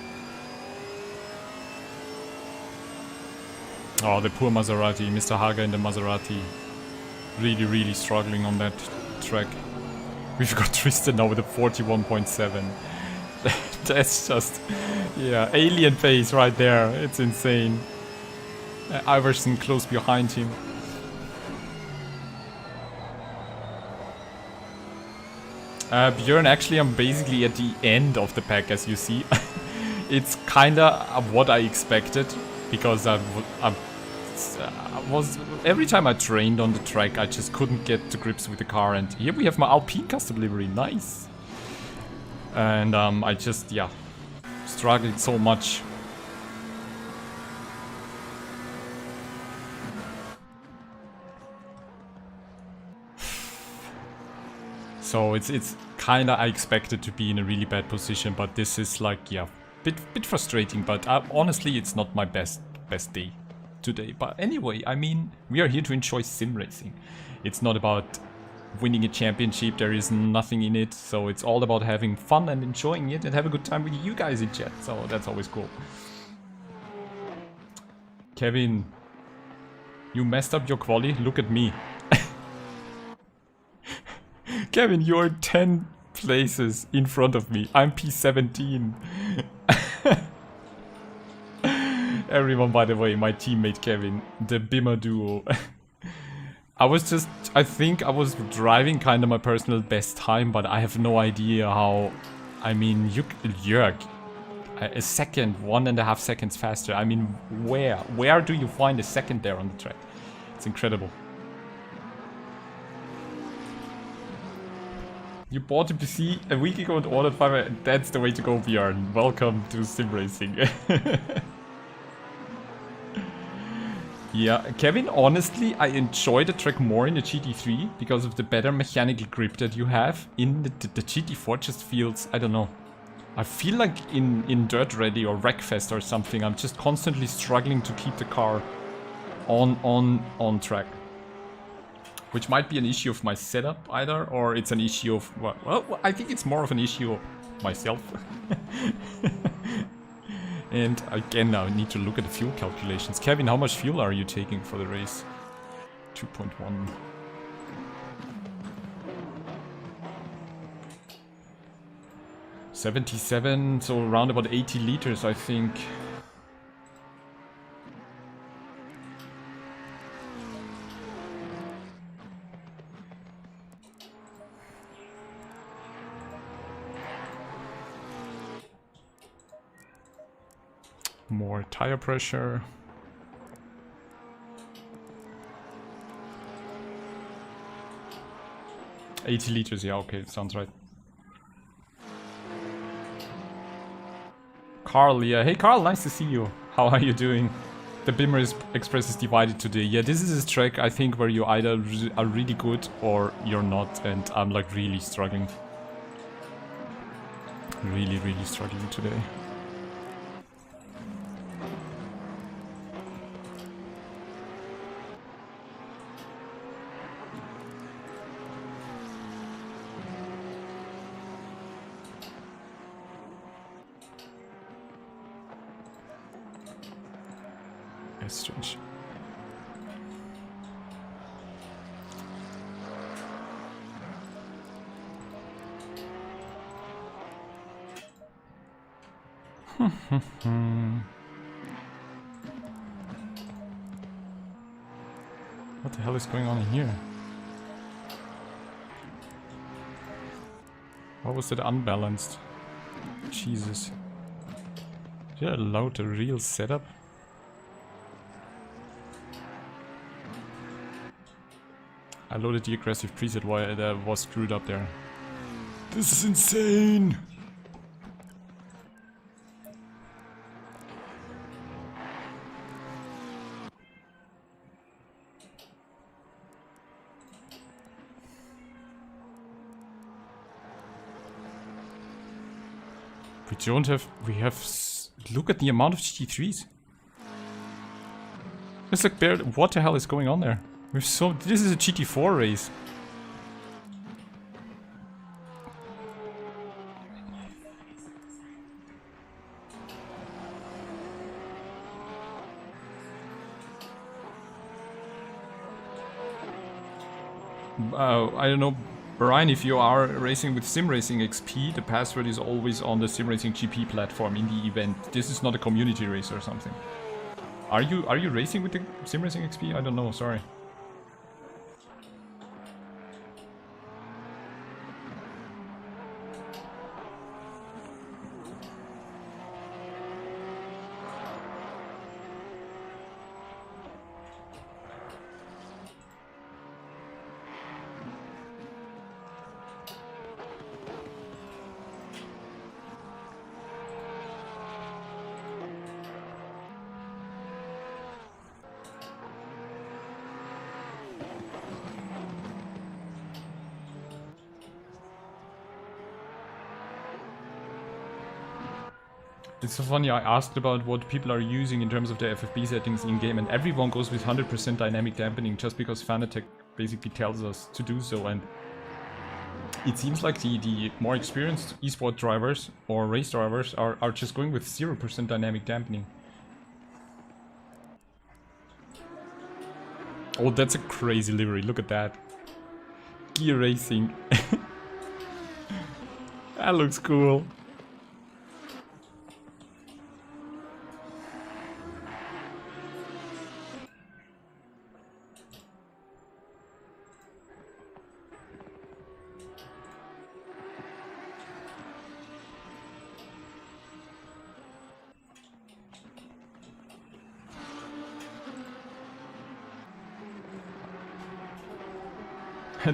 Oh, the poor Maserati, Mr. Haga in the Maserati. Really, really struggling on that track. We've got Tristan now with a 41.7. That's just, yeah, alien pace right there. It's insane. Iverson close behind him. Björn, actually I'm basically at the end of the pack, as you see. It's kinda what I expected, because every time I trained on the track I just couldn't get to grips with the car, and here we have my Alpine custom livery, nice. And I just, yeah, struggled so much. So it's kinda, I expected to be in a really bad position, but this is like, yeah, bit frustrating, but honestly it's not my best day today. But anyway, I mean, we are here to enjoy sim racing. It's not about winning a championship, there is nothing in it, so it's all about having fun and enjoying it and have a good time with you guys in chat, so that's always cool. Kevin, you messed up your quali, look at me. Kevin, you're 10 places in front of me, I'm P17. Everyone, by the way, my teammate Kevin, the Bimmer duo. I think I was driving kind of my personal best time, but I have no idea how. I mean, Jörg, a second, 1.5 seconds faster. I mean, where do you find a second there on the track? It's incredible. You bought a PC a week ago and ordered 5. That's the way to go, Björn. Welcome to sim racing. Yeah, Kevin, honestly, I enjoy the track more in the GT3 because of the better mechanical grip that you have. In the GT4 just feels, I don't know. I feel like in Dirt Rally or Wreckfest or something, I'm just constantly struggling to keep the car on track. Which might be an issue of my setup either, or it's an issue of, well, I think it's more of an issue of myself. And again, now I need to look at the fuel calculations. Kevin, how much fuel are you taking for the race? 2.1. $77, so around about 80 liters, I think. More tire pressure. $80 liters, yeah, okay, sounds right. Carl, yeah. Hey Carl, nice to see you. How are you doing? The Bimmer Express is divided today. Yeah, this is a track, I think, where you either are really good or you're not, and I'm like really struggling. Really struggling today. That's strange. What the hell is going on in here? Why was it unbalanced? Jesus. Did I load a real setup? I loaded the aggressive preset while that was screwed up there. This is insane! We have, look at the amount of GT3s. It's like, what the hell is going on there? This is a GT4 race. I don't know, Brian, if you are racing with Simracing XP, the password is always on the Simracing GP platform in the event. This is not a community race or something. Are you racing with the Simracing XP? I don't know, sorry. It's so funny, I asked about what people are using in terms of their FFB settings in-game, and everyone goes with 100% dynamic dampening just because Fanatec basically tells us to do so, and it seems like the more experienced esport drivers or race drivers are just going with 0% dynamic dampening. Oh, that's a crazy livery, look at that. Gear racing. That looks cool.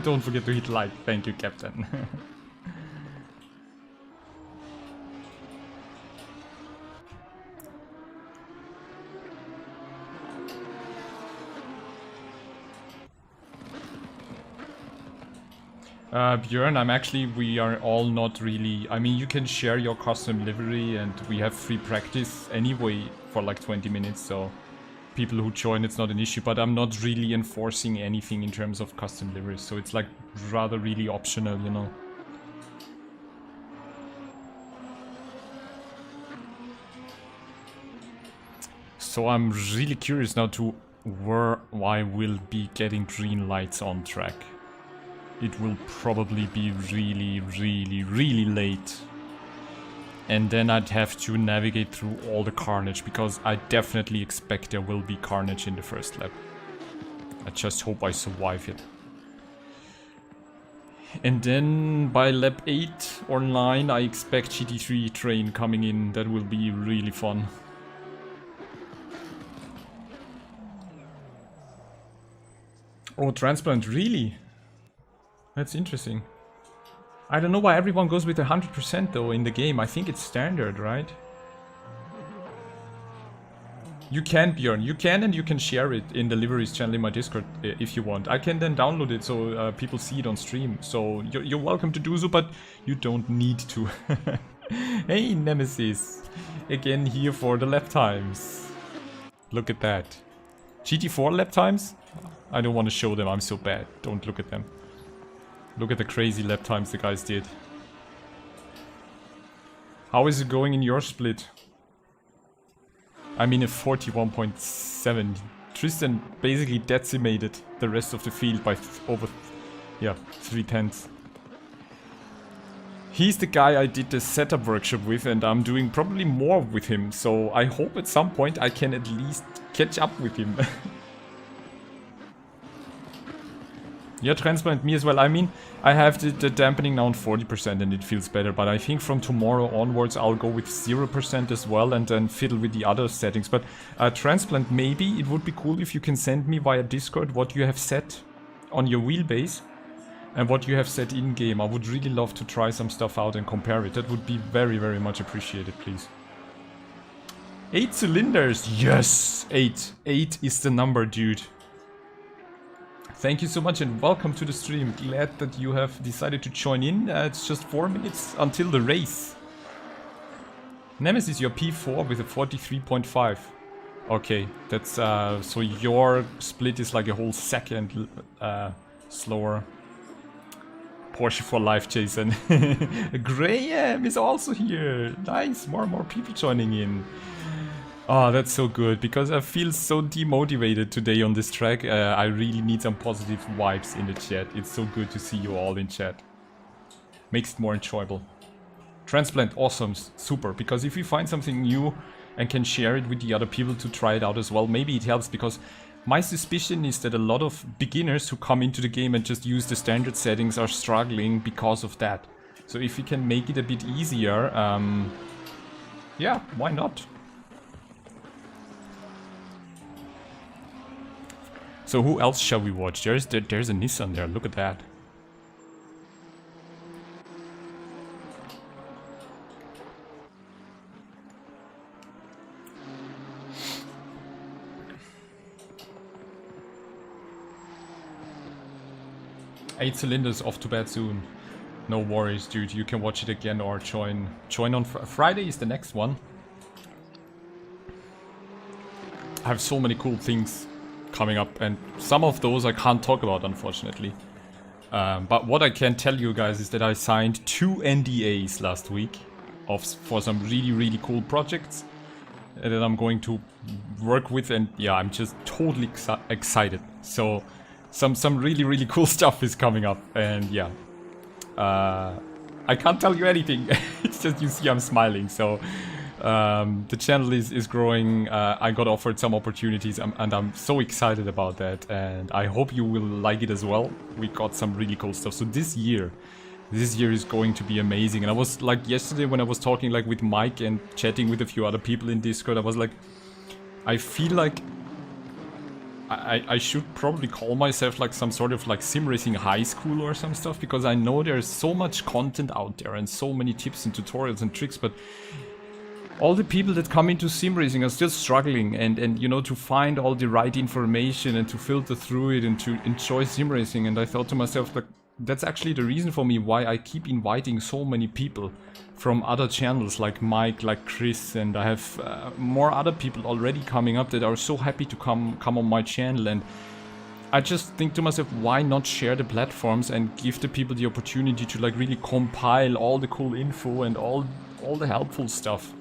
Don't forget to hit like. Thank you, Captain. Björn, we are all not really... I mean, you can share your custom livery and we have free practice anyway for like 20 minutes, so people who join, it's not an issue, but I'm not really enforcing anything in terms of custom liveries, so it's like rather really optional, you know. So I'm really curious now to where I will be getting green lights on track. It will probably be really late. And then I'd have to navigate through all the carnage, because I definitely expect there will be carnage in the first lap. I just hope I survive it. And then by lap 8 or 9 I expect GT3 train coming in. That will be really fun. Oh, transplant, really? That's interesting. I don't know why everyone goes with 100% though in the game. I think it's standard, right? You can, Björn. You can, and you can share it in the liveries channel in my Discord if you want. I can then download it so people see it on stream. So you're welcome to do so, but you don't need to. Hey, Nemesis. Again here for the lap times. Look at that. GT4 lap times? I don't want to show them, I'm so bad. Don't look at them. Look at the crazy lap times the guys did. How is it going in your split? I'm in a 41.7. Tristan basically decimated the rest of the field by over, yeah, 3/10. He's the guy I did the setup workshop with, and I'm doing probably more with him. So I hope at some point I can at least catch up with him. Yeah, transplant me as well. I mean, I have the dampening now on 40% and it feels better, but I think from tomorrow onwards I'll go with 0% as well and then fiddle with the other settings. But transplant, maybe it would be cool if you can send me via Discord what you have set on your wheelbase and what you have set in-game. I would really love to try some stuff out and compare it. That would be very much appreciated, please. 8 cylinders! Yes! 8. 8 is the number, dude. Thank you so much and welcome to the stream. Glad that you have decided to join in. It's just 4 minutes until the race. Nemesis, your P4 with a 43.5. Okay, that's so your split is like a whole second slower. Porsche for life, Jason. Graham is also here. Nice, more and more people joining in. Oh, that's so good, because I feel so demotivated today on this track. I really need some positive vibes in the chat. It's so good to see you all in chat. Makes it more enjoyable. Transplant, awesome, super, because if you find something new and can share it with the other people to try it out as well, maybe it helps, because my suspicion is that a lot of beginners who come into the game and just use the standard settings are struggling because of that. So if you can make it a bit easier, yeah, why not? So who else shall we watch? There's a Nissan there, look at that. Eight cylinders off to bed soon. No worries, dude. You can watch it again or join on Friday is the next one. I have so many cool things coming up, and some of those I can't talk about, unfortunately. But what I can tell you guys is that I signed 2 NDAs last week for some really cool projects that I'm going to work with, and yeah, I'm just totally excited. So some really cool stuff is coming up, and yeah, I can't tell you anything. It's just you see I'm smiling. So the channel is growing. I got offered some opportunities, and I'm so excited about that, and I hope you will like it as well. We got some really cool stuff. So this year is going to be amazing. And I was like, yesterday when I was talking like with Mike and chatting with a few other people in Discord, I was like, I feel like I should probably call myself like some sort of like Simracing high school or some stuff, because I know there's so much content out there and so many tips and tutorials and tricks, but all the people that come into Simracing are still struggling, and you know, to find all the right information and to filter through it and to enjoy Simracing. And I thought to myself, like, that's actually the reason for me why I keep inviting so many people from other channels like Mike, like Chris, and I have more other people already coming up that are so happy to come on my channel. And I just think to myself, why not share the platforms and give the people the opportunity to like really compile all the cool info and all the helpful stuff.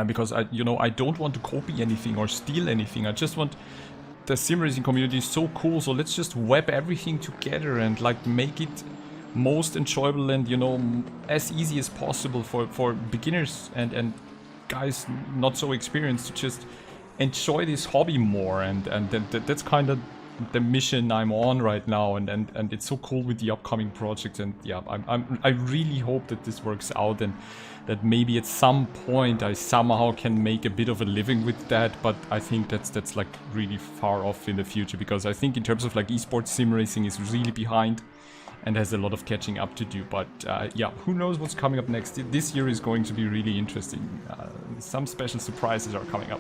Because I don't want to copy anything or steal anything. I just want the sim racing community is so cool, so let's just web everything together and like make it most enjoyable and as easy as possible for beginners and guys not so experienced to just enjoy this hobby more. And that's kind of the mission I'm on right now, and it's so cool with the upcoming projects. And yeah, I really hope that this works out and that maybe at some point I somehow can make a bit of a living with that, but I think that's like really far off in the future, because I think in terms of like esports, sim racing is really behind and has a lot of catching up to do. But yeah, who knows what's coming up next. This year is going to be really interesting. Some special surprises are coming up.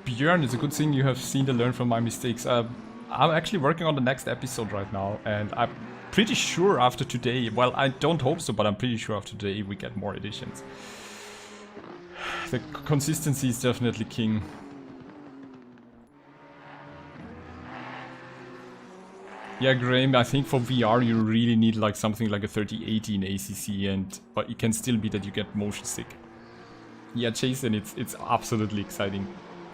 Björn, it's a good thing you have seen to learn from my mistakes. I'm actually working on the next episode right now, and I'm pretty sure after today, well, I don't hope so, but I'm pretty sure after today we get more editions. The consistency is definitely king. Yeah, Graham, I think for VR you really need like something like a 3080 in ACC, but it can still be that you get motion sick. Yeah, Jason, it's absolutely exciting.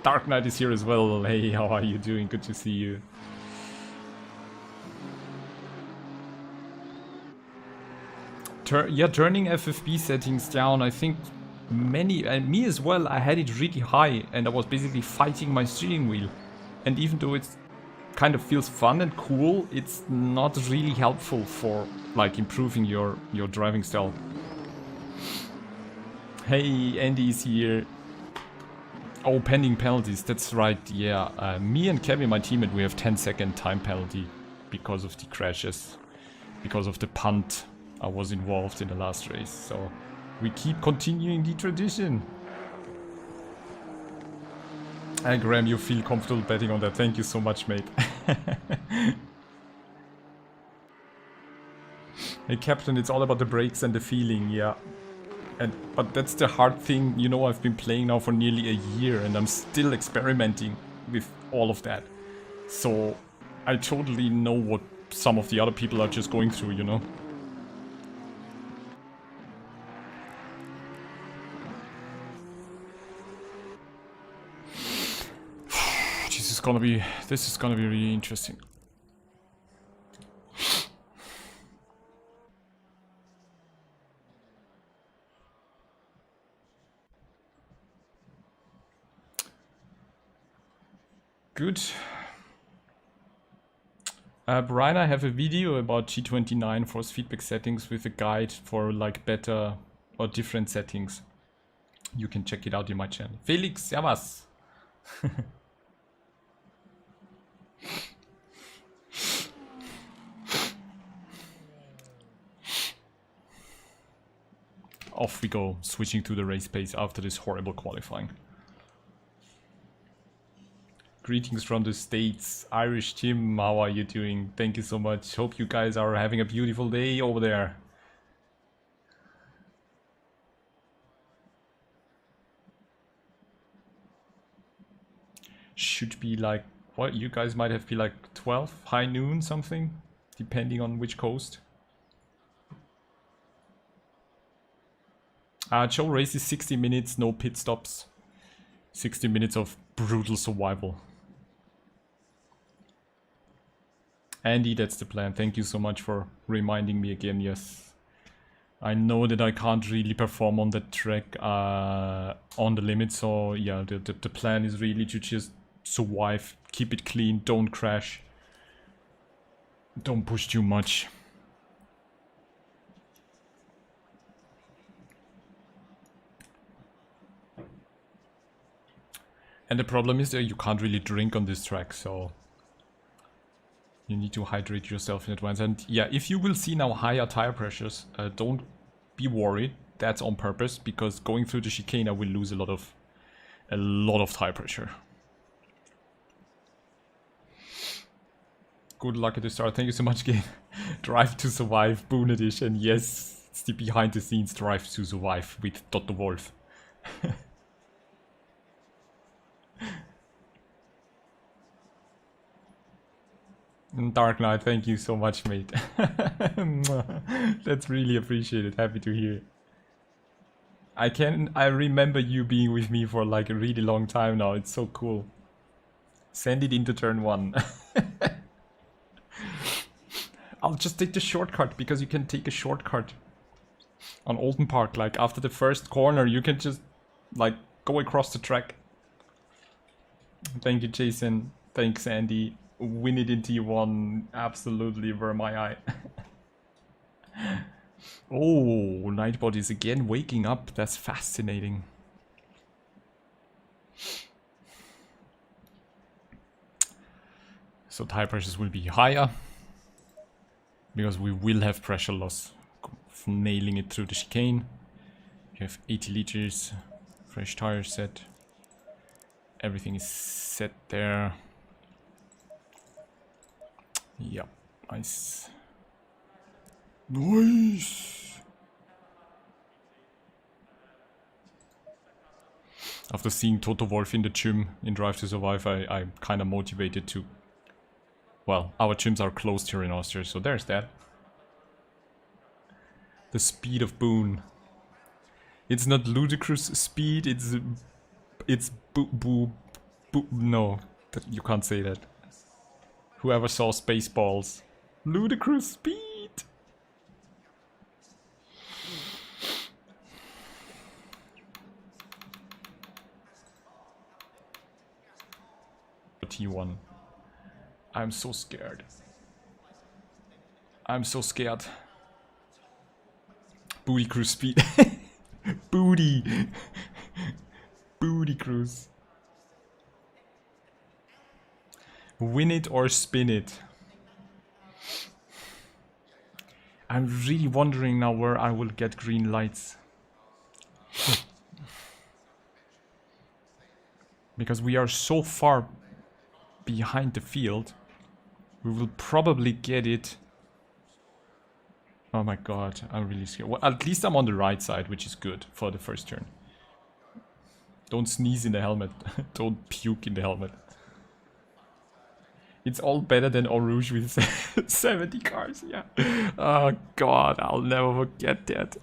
Dark Knight is here as well. Hey, how are you doing? Good to see you. Yeah, turning FFP settings down, I think many, and me as well, I had it really high and I was basically fighting my steering wheel. And even though it kind of feels fun and cool, it's not really helpful for like improving your driving style. Hey, Andy is here. Oh, pending penalties, that's right, yeah. Me and Kevin, my teammate, we have 10-second time penalty because of the crashes, because of the punt I was involved in the last race. So we keep continuing the tradition. And Graham, you feel comfortable betting on that. Thank you so much, mate. Hey, Captain, it's all about the brakes and the feeling, yeah. But that's the hard thing, I've been playing now for nearly a year and I'm still experimenting with all of that. So I totally know what some of the other people are just going through, This is gonna be really interesting. Good. Brian, I have a video about G29 force feedback settings with a guide for like better or different settings. You can check it out in my channel. Felix, servus. Off we go, switching to the race pace after this horrible qualifying. Greetings from the States. Irish Tim, how are you doing? Thank you so much. Hope you guys are having a beautiful day over there. Should be like, what, you guys might have been like 12, high noon something, depending on which coast. Joe race is 60 minutes, no pit stops. 60 minutes of brutal survival. Andy, that's the plan. Thank you so much for reminding me again, yes. I know that I can't really perform on that track on the limit, so yeah, the plan is really to just survive, keep it clean, don't crash, don't push too much. And the problem is that you can't really drink on this track, so you need to hydrate yourself in advance. And yeah, if you will see now higher tire pressures, don't be worried. That's on purpose, because going through the chicane I will lose a lot of tire pressure. Good luck at the start. Thank you so much, game. Drive to Survive, Boonatix, and yes, it's the behind the scenes Drive to Survive with Dr. Wolf. Dark Knight, thank you so much, mate. That's really appreciated. Happy to hear. I remember you being with me for like a really long time now. It's so cool. Send it into turn 1. I'll just take the shortcut because you can take a shortcut on Oulton Park. Like after the first corner, you can just like go across the track. Thank you, Jason. Thanks, Andy. Win it in T1. Absolutely were my eye. Oh, Nightbot is again waking up. That's fascinating. So tire pressures will be higher because we will have pressure loss. Nailing it through the chicane. You have 80 liters, fresh tire set. Everything is set there. Yep, nice. Nice! After seeing Toto Wolf in the gym in Drive to Survive, I'm kind of motivated to... Well, our gyms are closed here in Austria, so there's that. The speed of Boon. It's not ludicrous speed, it's no, you can't say that. Whoever saw Spaceballs. Ludicrous speed! T1. I'm so scared. I'm so scared. Booty cruise speed. Booty. Booty cruise. Win it or spin it. I'm really wondering now where I will get green lights. Because we are so far behind the field. We will probably get it. Oh my god, I'm really scared. Well, at least I'm on the right side, which is good for the first turn. Don't sneeze in the helmet. Don't puke in the helmet. It's all better than Eau Rouge with 70 cars, yeah. Oh god, I'll never forget that.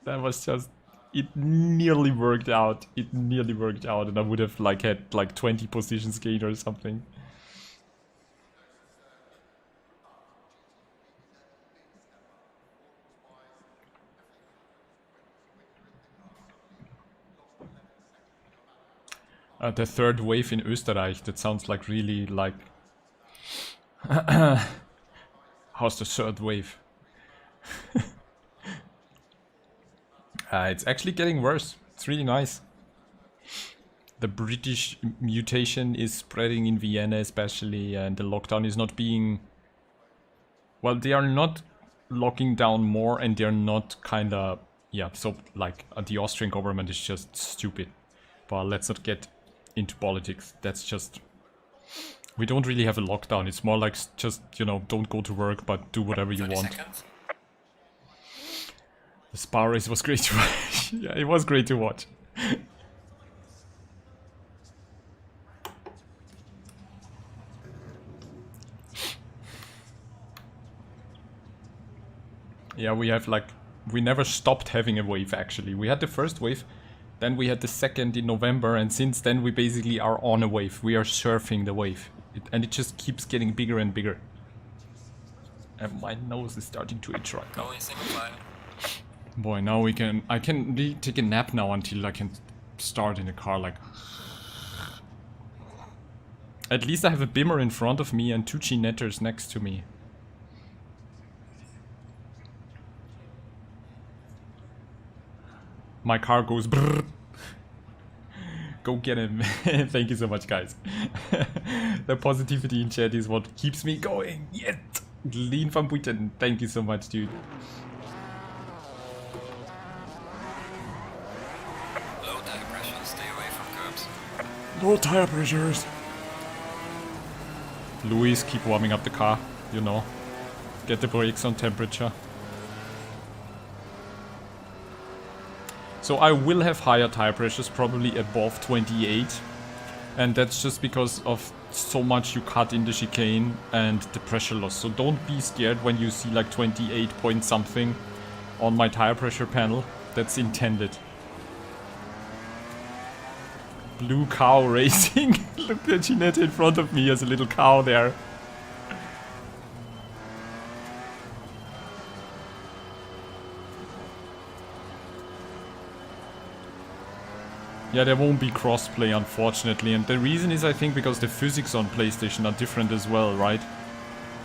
That was just... It nearly worked out. It nearly worked out and I would have like had like 20 positions gained or something. The third wave in Österreich, that sounds like really like... How's the third wave? It's actually getting worse. It's really nice. The British mutation is spreading in Vienna especially, and the lockdown is not being... Well, they are not locking down more and they're not kinda... Yeah, so like the Austrian government is just stupid. But let's not get into politics. That's just... We don't really have a lockdown. It's more like just, you know, don't go to work but do whatever you want. Seconds. The Spa race was great to watch. Yeah, it was great to watch. Yeah, we have like... We never stopped having a wave actually. We had the first wave, then we had the second in November, and since then we basically are on a wave. We are surfing the wave. And it just keeps getting bigger and bigger. And my nose is starting to itch right now. Going single file. Boy, now we can... I can really take a nap now until I can start in the car, like... At least I have a Bimmer in front of me and two Ginetters next to me. My car goes brrrr. Go get him. Thank you so much, guys. The positivity in chat is what keeps me going. Yes! Lean van Buiten. Thank you so much, dude. Low tire pressure, stay away from curbs. Low tire pressures. Luis, keep warming up the car, you know. Get the brakes on temperature. So I will have higher tire pressures, probably above 28. And that's just because of so much you cut in the chicane and the pressure loss. So don't be scared when you see like 28 point something on my tire pressure panel. That's intended. Blue cow racing. Look at Ginette in front of me as a little cow there. Yeah, there won't be crossplay, unfortunately, and the reason is, I think, because the physics on PlayStation are different as well, right?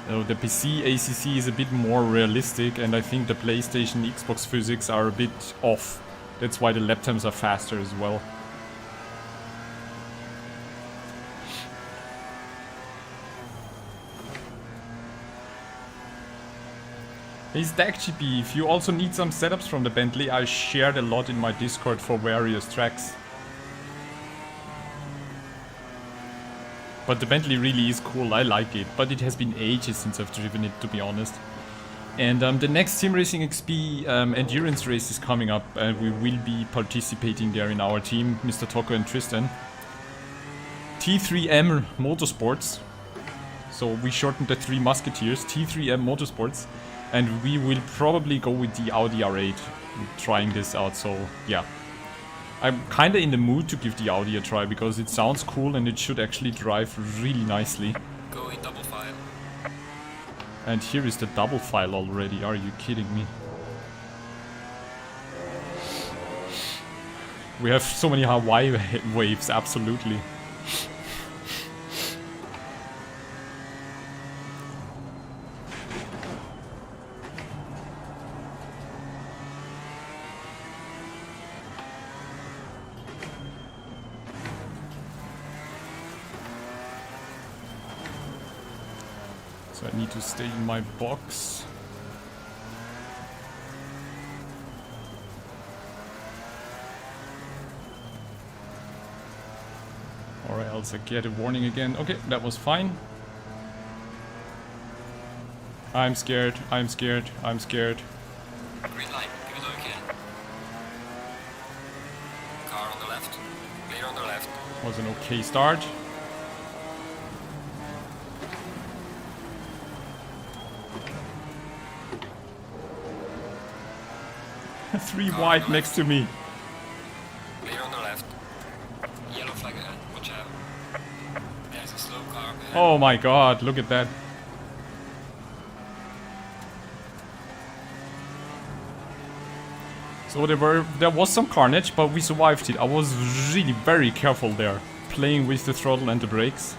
The PC ACC is a bit more realistic, and I think the PlayStation Xbox physics are a bit off. That's why the lap times are faster as well. Hey StackGP, if you also need some setups from the Bentley, I shared a lot in my Discord for various tracks. But the Bentley really is cool, I like it, but it has been ages since I've driven it, to be honest. And the next Simracing XP endurance race is coming up, and we will be participating there in our team, Mr. Toko and Tristan. T3M Motorsports, so we shortened the Three Musketeers, T3M Motorsports, and we will probably go with the Audi R8, trying this out, so yeah. I'm kinda in the mood to give the Audi a try because it sounds cool and it should actually drive really nicely. Going double file. And here is the double file already, are you kidding me? We have so many Hawaii waves, absolutely. So I need to stay in my box. Or else I get a warning again. Okay, that was fine. I'm scared, I'm scared, I'm scared. Green light, give it okay. Car on the left. Clear on the left. Was an okay start. Three wide next to me. Clear on the left. Yellow flag ahead, watch out. There's a slow car ahead. Oh my god, look at that. So there was some carnage, but we survived it. I was really very careful there, playing with the throttle and the brakes.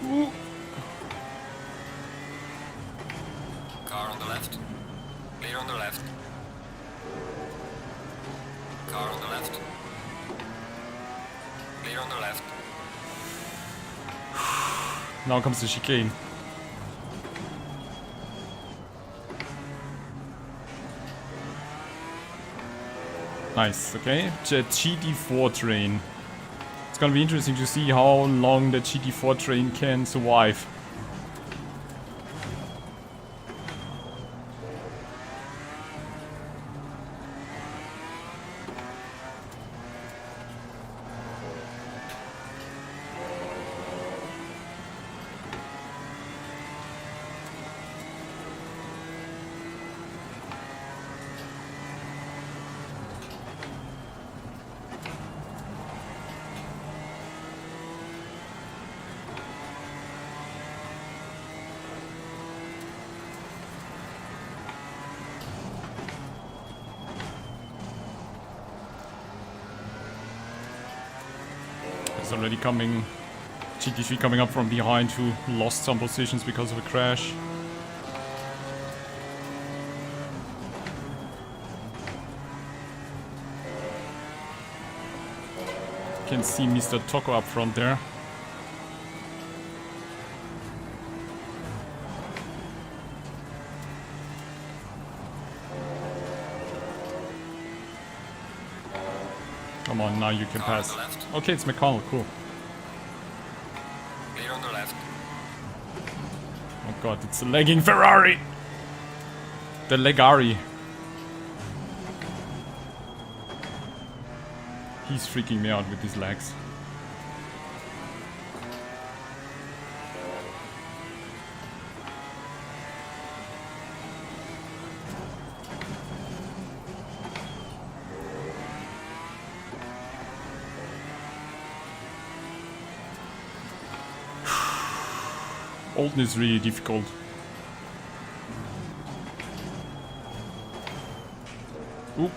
Ooh. Car on the left. Clear on the left. Car on the left. Clear on the left. Now comes the chicane. Nice, okay. The GT4 train. It's gonna be interesting to see how long the GT4 train can survive. It's already coming. GT3 coming up from behind, who lost some positions because of a crash. Can see Mr. Toko up front there. Come on, now you can Car on pass. the left. Okay, it's McConnell, cool. Clear on the left. Oh god, it's a lagging Ferrari! The Legari. He's freaking me out with his legs. Oulton is really difficult. Oop.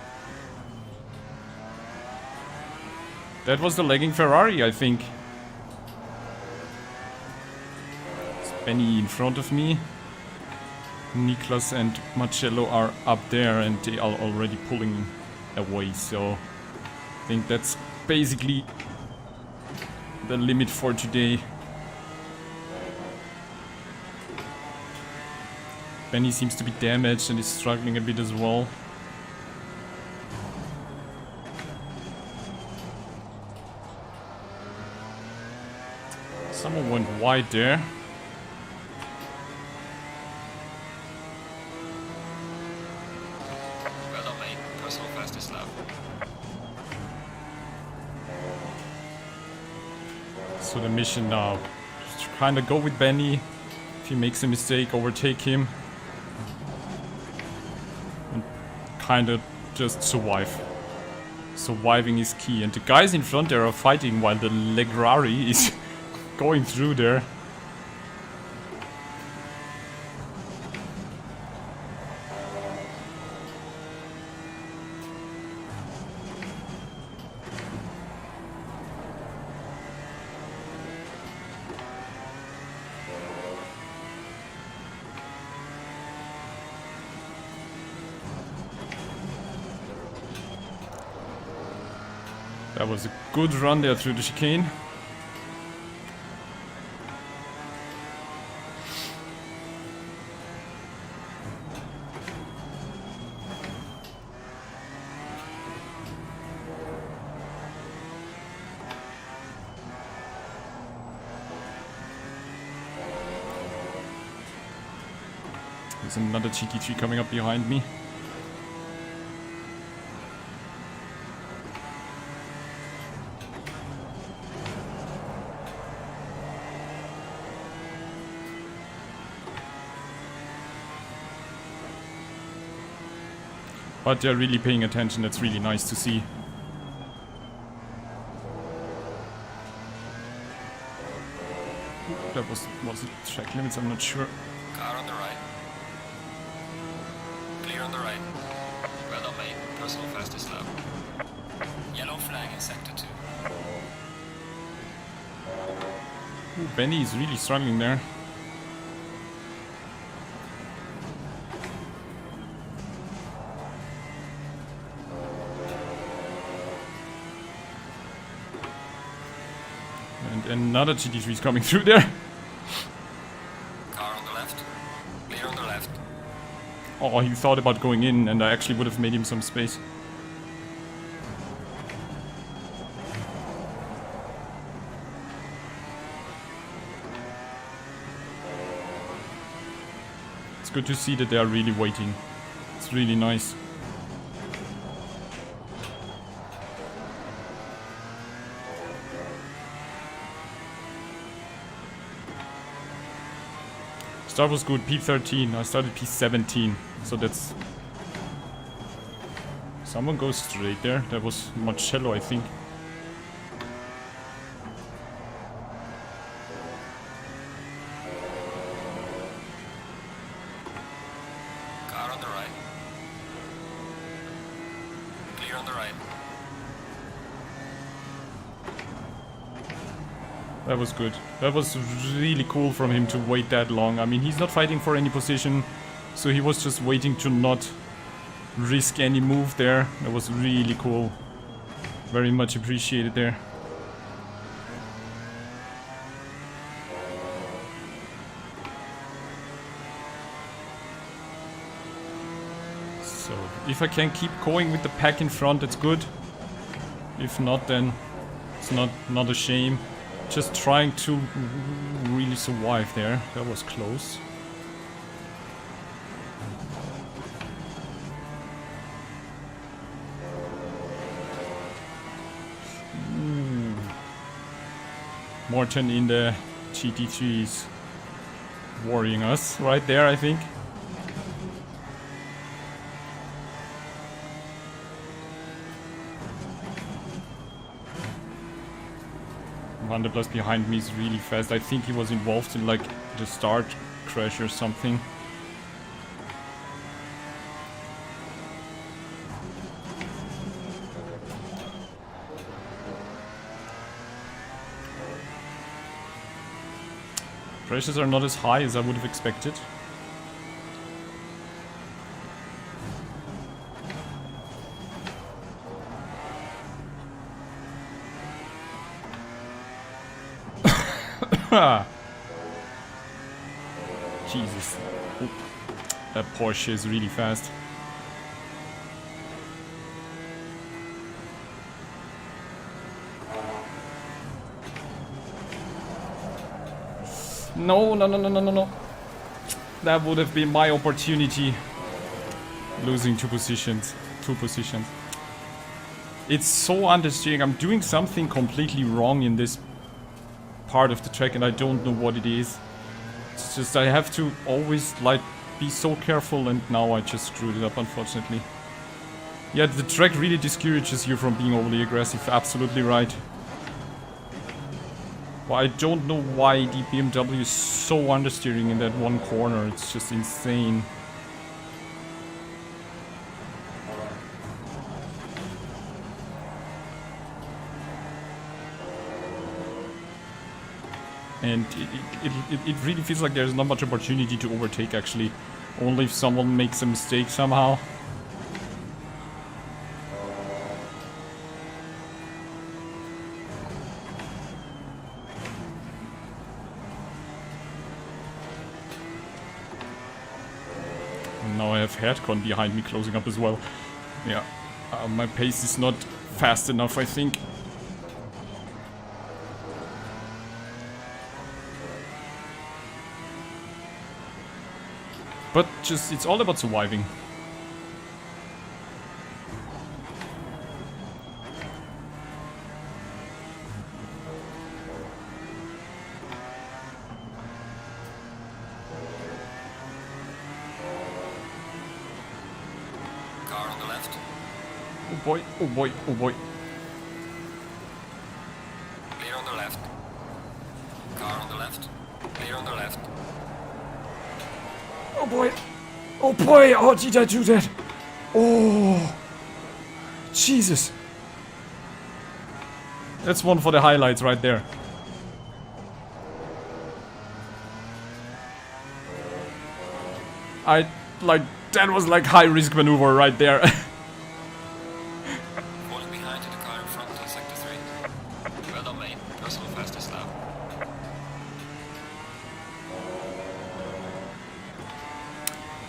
That was the lagging Ferrari, I think. It's Benny in front of me. Niklas and Marcello are up there and they are already pulling away, so I think that's basically the limit for today. Benny seems to be damaged and is struggling a bit as well. Someone went wide there. Well done, mate. Personal fastest lap. So the mission now is to kind of go with Benny. If he makes a mistake, overtake him. And kind of just survive. Surviving is key. And the guys in front there are fighting while the Legrari is going through there. That was a good run there through the chicane. There's another GT3 coming up behind me. But they're really paying attention, that's really nice to see. That was it track limits, I'm not sure. Car on the right. Clear on the right. Well done, mate. Personal fastest lap. Yellow flag in sector 2. Ooh, Benny is really struggling there. And another GT3 is coming through there. Car on the left. Clear on the left. Oh, he thought about going in and I actually would have made him some space. It's good to see that they are really waiting. It's really nice. Start was good, P13. I started P17, so that's... Someone goes straight there. That was Marcello, I think. Car on the right. Clear on the right. That was good. That was really cool from him to wait that long. I mean, he's not fighting for any position, so he was just waiting to not risk any move there. That was really cool. Very much appreciated there. So, if I can keep going with the pack in front, that's good. If not, then it's not a shame. Just trying to really survive there. That was close. Morton in the GT3 is worrying us right there, I think. Van der Plas behind me is really fast. I think he was involved in like the start crash or something. Pressures are not as high as I would have expected. Jesus. Oh, that Porsche is really fast. No. That would have been my opportunity. Losing two positions. It's so understeering. I'm doing something completely wrong in this part of the track and I don't know what it is. It's just I have to always like be so careful, and now I just screwed it up, unfortunately. Yeah, the track really discourages you from being overly aggressive. Absolutely right. Well, I don't know why the BMW is so understeering in that one corner. It's just insane. And it really feels like there's not much opportunity to overtake, actually. Only if someone makes a mistake somehow. And now I have Herdcon behind me closing up as well. Yeah, my pace is not fast enough, I think. But just, it's all about surviving. Car on the left. Oh boy, oh boy, oh boy. Clear on the left. Car on the left. Clear on the left. Oh boy! Oh boy! Oh, did I do that? Oh! Jesus! That's one for the highlights right there. That was like high risk maneuver right there. Falling behind to the car in front in sector 3. Well done, mate. Personal fastest lap.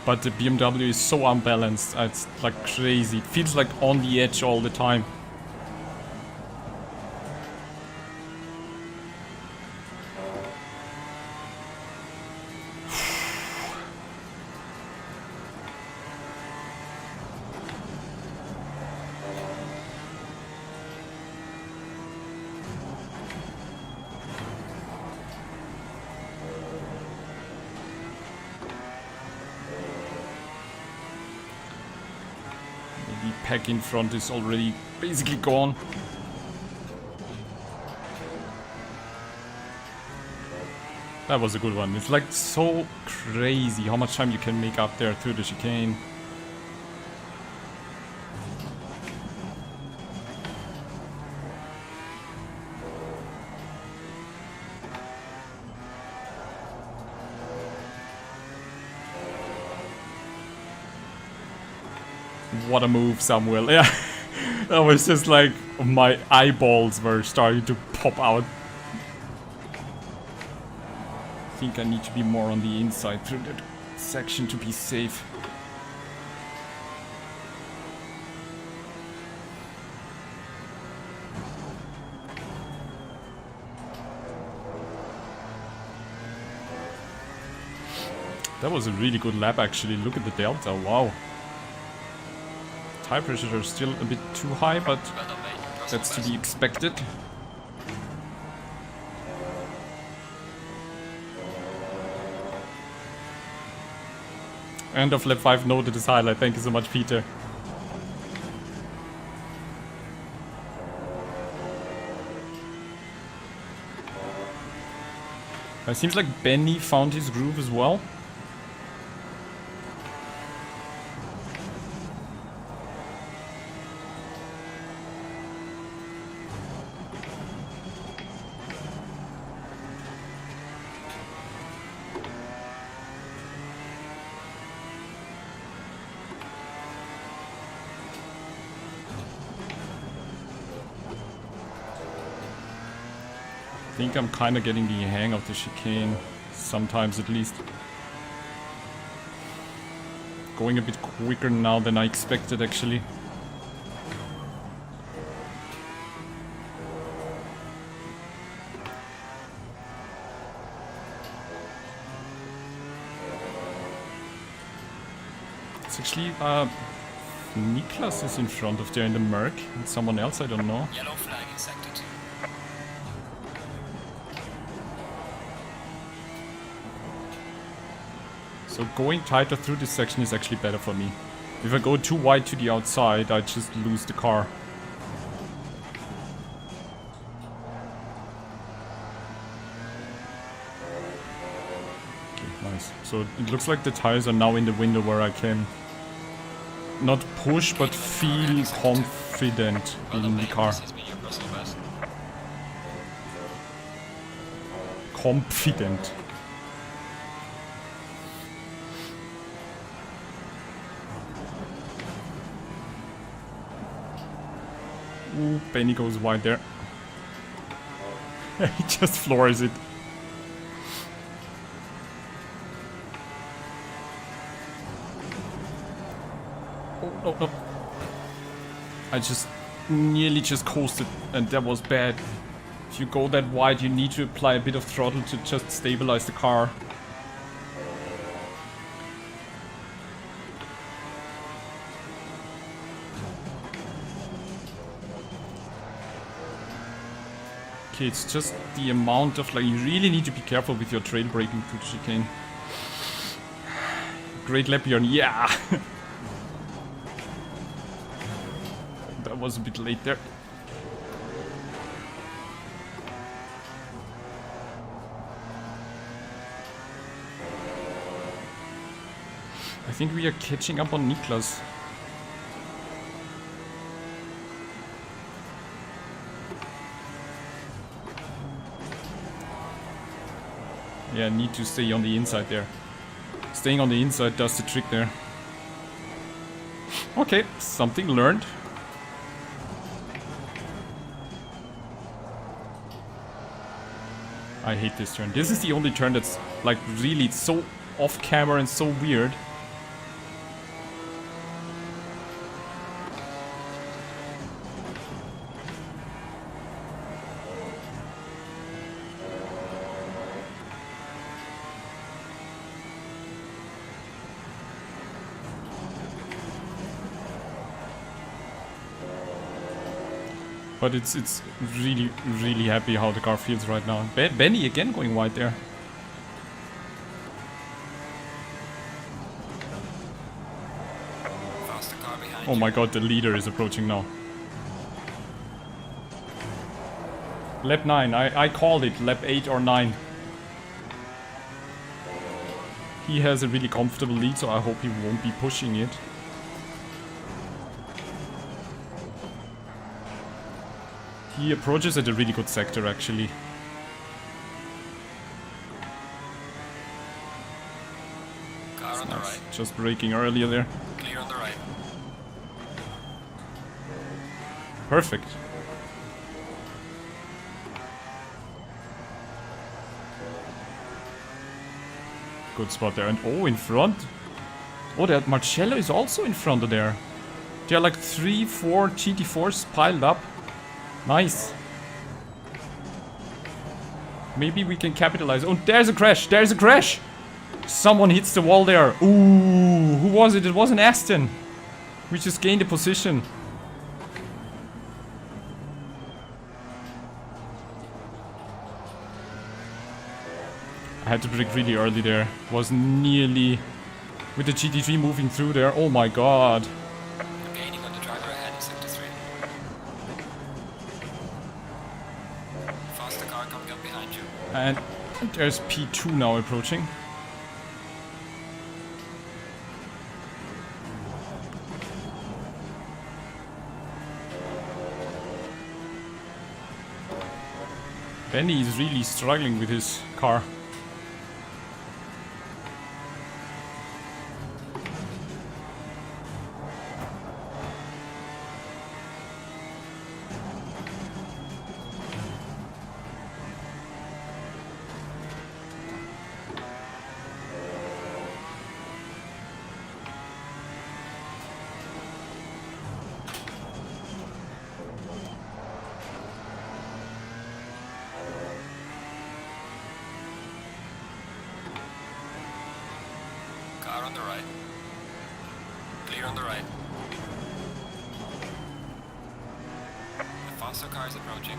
But the BMW is so unbalanced, it's like crazy. It feels like on the edge all the time. Pack in front is already basically gone. That was a good one. It's like so crazy how much time you can make up there through the chicane. What a move, Samuel. Yeah, that was just like my eyeballs were starting to pop out. I think I need to be more on the inside through that section to be safe. That was a really good lap actually. Look at the delta, wow. Tire pressures are still a bit too high, but Well done, mate. Cross that's the to best. be expected. End of lap 5 noted as highlight. Thank you so much, Peter. It seems like Benny found his groove as well. I think I'm kind of getting the hang of the chicane, sometimes at least. Going a bit quicker now than I expected actually. It's actually, Niklas is in front of there in the Merc, and someone else I don't know. Yellow flag in sector 2. So going tighter through this section is actually better for me. If I go too wide to the outside, I just lose the car. Okay, nice. So it looks like the tires are now in the window where I can not push but feel confident Well done, in the mate. car. This is me. You're crossing the best. Confident. Ooh, Benny goes wide there. He just floors it. Oh, no, no. I just nearly just coasted, and that was bad. If you go that wide, you need to apply a bit of throttle to just stabilize the car. Okay, it's just the amount of, like, you really need to be careful with your trail braking through the chicane. Great lap, Bjorn, yeah! That was a bit late there. I think we are catching up on Niklas. Yeah, need to stay on the inside there. Staying on the inside does the trick there. Okay, something learned. I hate this turn. This is the only turn that's like really so off camera and so weird. But it's really, really happy how the car feels right now. Benny again going wide there. Faster car behind Oh you. my god, the leader is approaching now. Lap 9, I called it, lap 8 or 9. He has a really comfortable lead, so I hope he won't be pushing it. He approaches at a really good sector, actually. Car on the right. Just braking earlier there. Clear on the right. Perfect. Good spot there. And oh, in front. Oh, that Marcello is also in front of there. There are like 3-4 GT4s piled up. Nice. Maybe we can capitalize. Oh, there's a crash. There's a crash. Someone hits the wall there. Ooh, who was it? It was an Aston. We just gained a position. I had to brake really early there. Was nearly with the GT3 moving through there. Oh my god. Gaining on the driver ahead in sector 3. Faster car coming up behind you. And there's P2 now approaching. Benny is really struggling with his car. Car on the right. Clear on the right. The faster car is approaching.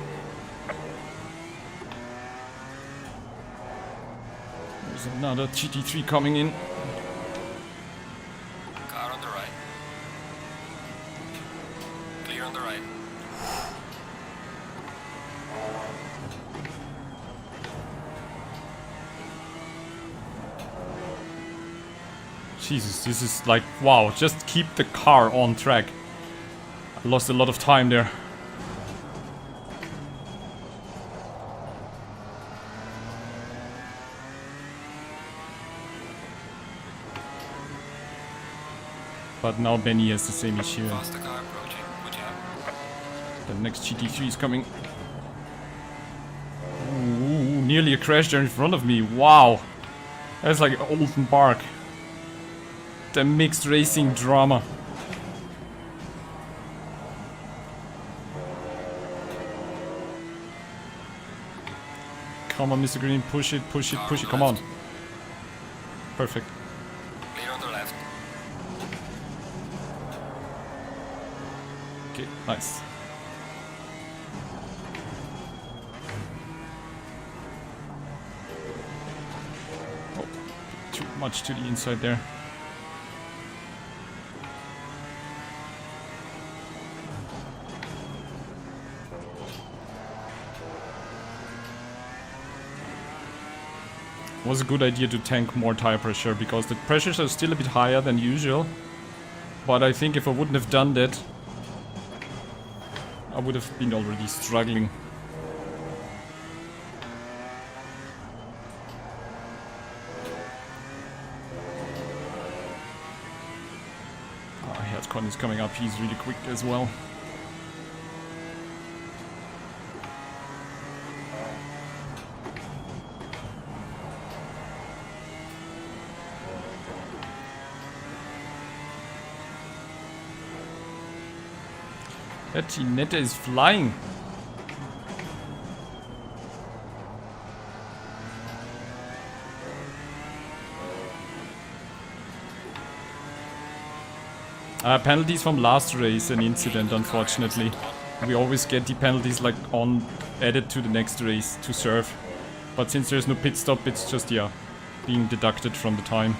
There's another GT3 coming in. Car on the right. Clear on the right. Jesus, this is like, wow, just keep the car on track. I lost a lot of time there. But now Benny has the same issue. Faster car approaching. Watch out. The next GT3 is coming. Ooh, nearly a crash there in front of me. Wow. That's like Oulton Park. The mixed racing drama. Come on, Mr. Green, push it, push it, push it, come on. Perfect. Clear on the left. Okay, nice. Oh, too much to the inside there. Was a good idea to tank more tire pressure because the pressures are still a bit higher than usual. But I think if I wouldn't have done that, I would have been already struggling. Oh, Herzcon is coming up, he's really quick as well. That Tinette is flying. Penalties from last race, an incident, unfortunately. We always get the penalties like added to the next race to serve. But since there's no pit stop, it's just, yeah, being deducted from the time.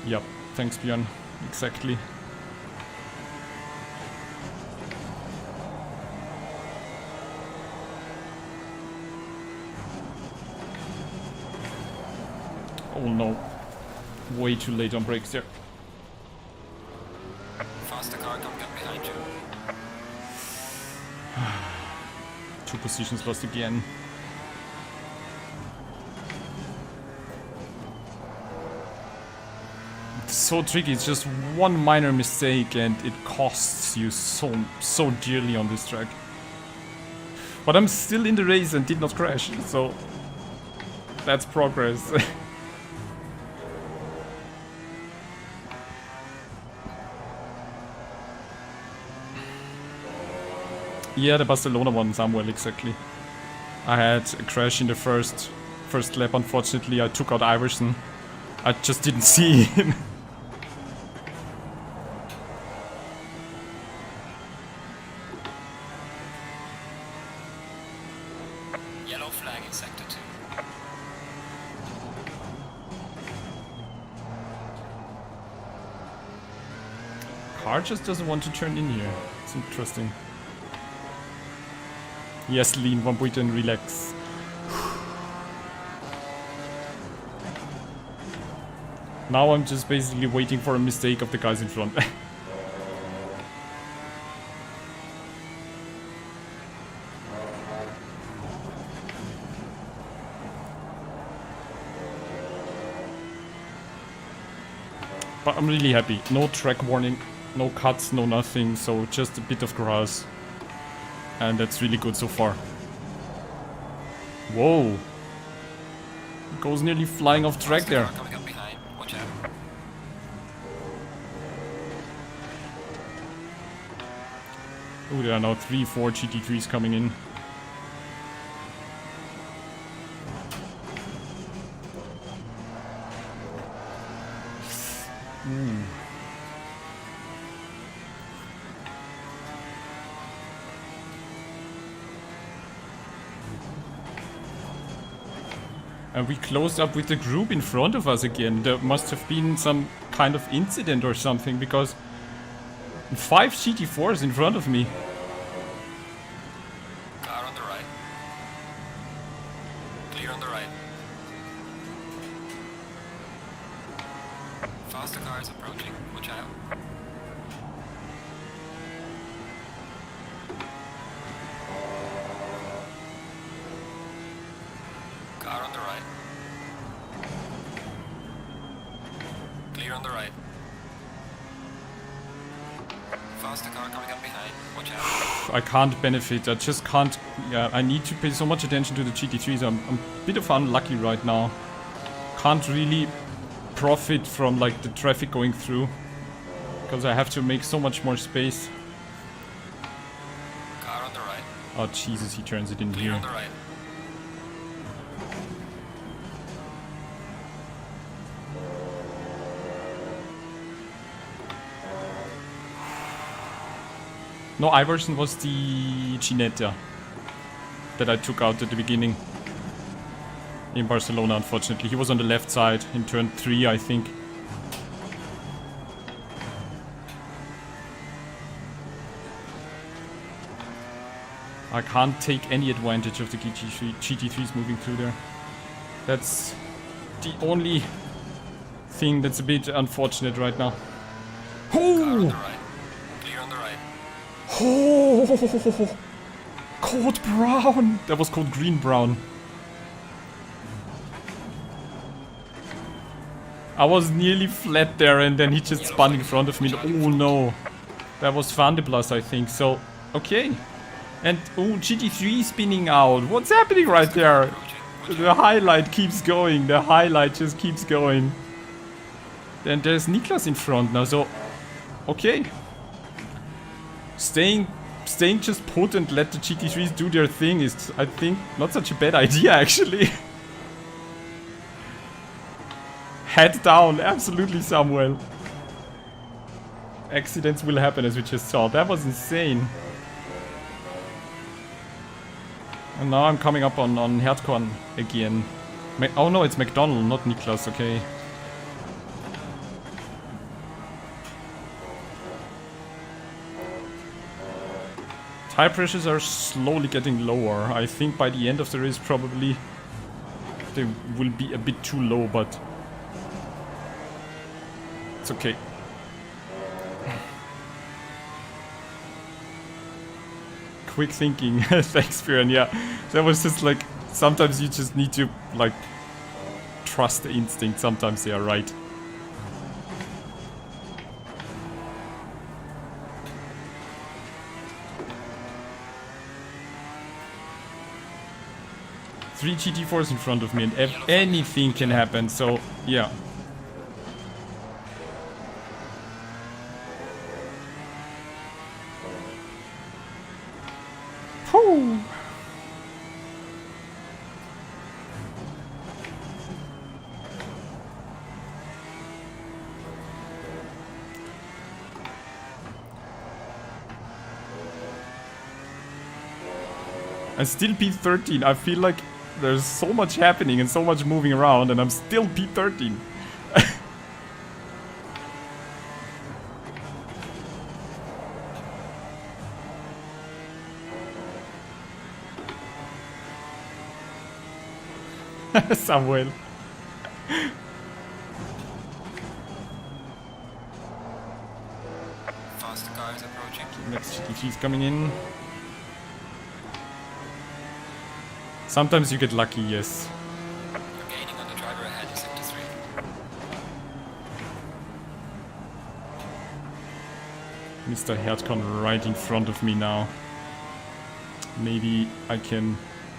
Yep, thanks Björn, exactly. Oh no, way too late on brakes there. Faster car coming up behind you. 2 positions lost again. So tricky, it's just one minor mistake and it costs you so dearly on this track. But I'm still in the race and did not crash, so that's progress. Yeah, the Barcelona one, Samuel, exactly. I had a crash in the first lap, unfortunately. I took out Iverson. I just didn't see him. Yellow flag in sector 2. Car just doesn't want to turn in here. It's interesting. Yes, lean 1 and relax. Now I'm just basically waiting for a mistake of the guys in front. But I'm really happy. No track warning, no cuts, no nothing, so just a bit of grass. And that's really good so far. Whoa. Goes nearly flying off track there. Coming up behind. Watch out. Oh, there are now 3-4 GT3s coming in. And we closed up with the group in front of us again. There must have been some kind of incident or something, because 5 GT4s in front of me. Car on the right. Clear on the right. Faster cars approaching. Watch out. Car on the right. Clear on the right. Faster car coming up behind. Watch out. I can't benefit. I just can't. Yeah, I need to pay so much attention to the GT3s. I'm a bit of unlucky right now. Can't really profit from like the traffic going through, because I have to make so much more space. Car on the right. Oh Jesus, he turns it in Clear here. on the right. No, Iverson was the Ginetta that I took out at the beginning in Barcelona, unfortunately. He was on the left side in turn 3, I think. I can't take any advantage of the GT3s moving through there. That's the only thing that's a bit unfortunate right now. Car on the Oh! right. Clear on the right. Oh! Code brown! That was called green brown. I was nearly flat there and then he just spun in front of me. Oh no. That was Van de Plas, I think. So, okay. And, oh, GT3 spinning out. What's happening right there? Approaching. Watch The highlight keeps going. The highlight just keeps going. Then there's Niklas in front now, so... Okay. Staying just put and let the GT3s do their thing is, I think, not such a bad idea, actually. Head down, absolutely, Samuel. Accidents will happen, as we just saw. That was insane. And now I'm coming up on Herdkorn again. Oh no, it's McDonald, not Niklas, okay. Tire pressures are slowly getting lower. I think by the end of the race probably they will be a bit too low, but it's okay. Quick thinking. Thanks, Björn. Yeah, that was just like, sometimes you just need to like trust the instinct. Sometimes they are right. Three GT4s in front of me and anything can happen, so yeah. Whew. I still P13. I feel like there's so much happening and so much moving around, and I'm still P13. Samuel. Faster car is approaching. Next GTG's coming in. Sometimes you get lucky, yes. You're gaining on the driver ahead in sector 3. Mr. Herdcon right in front of me now. Maybe I can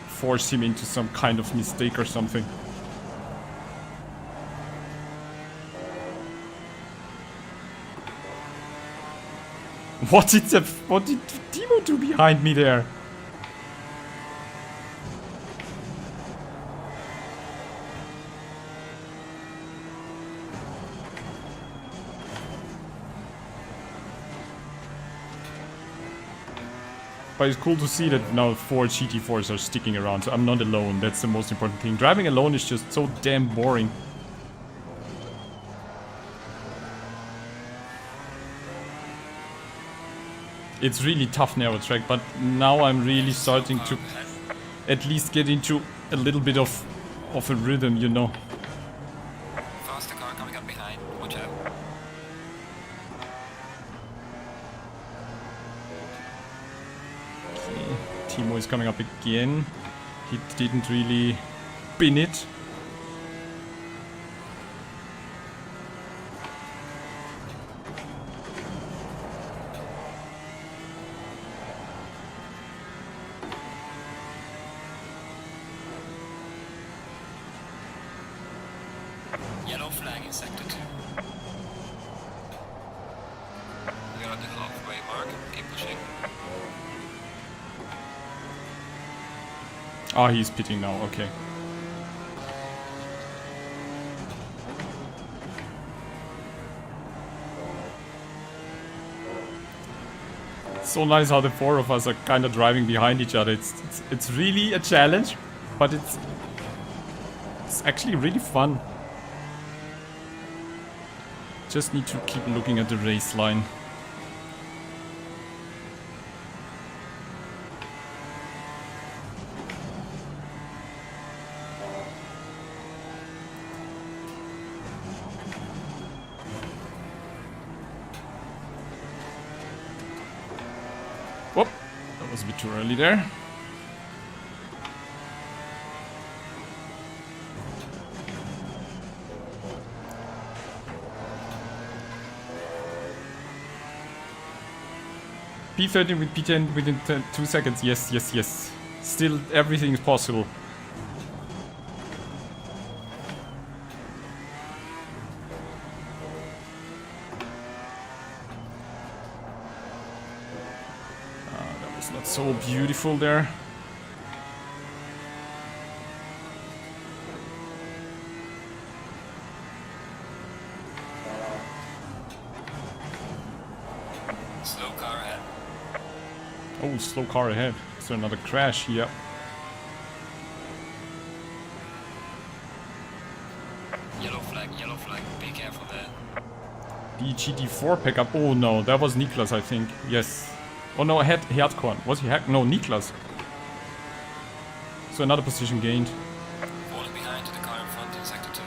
force him into some kind of mistake or something. What did Timo do behind me there? But it's cool to see that now 4 GT4s are sticking around, so I'm not alone. That's the most important thing. Driving alone is just so damn boring. It's really tough narrow track, but now I'm really starting to at least get into a little bit of a rhythm, you know. Faster car coming up behind. Watch out. Okay. Timo is coming up again. He didn't really pin it. Yellow flag in sector 2. You're at the halfway mark. Keep pushing. Ah, he's pitting now, okay. So nice how the 4 of us are kind of driving behind each other. It's really a challenge, but it's actually really fun. Just need to keep looking at the race line. Whoop! That was a bit too early there. P13 with P10 within 2 seconds. Yes, yes, yes. Still, everything is possible. That was not so beautiful there. Slow car ahead. Oh, slow car ahead. Is there another crash? Yeah. Yellow flag, be careful there. The GT4 pickup. Oh no, that was Niklas, I think. Yes. Oh no, I had Herdkorn. Was he No, Niklas. So another position gained. Falling behind to the car in front in sector 2.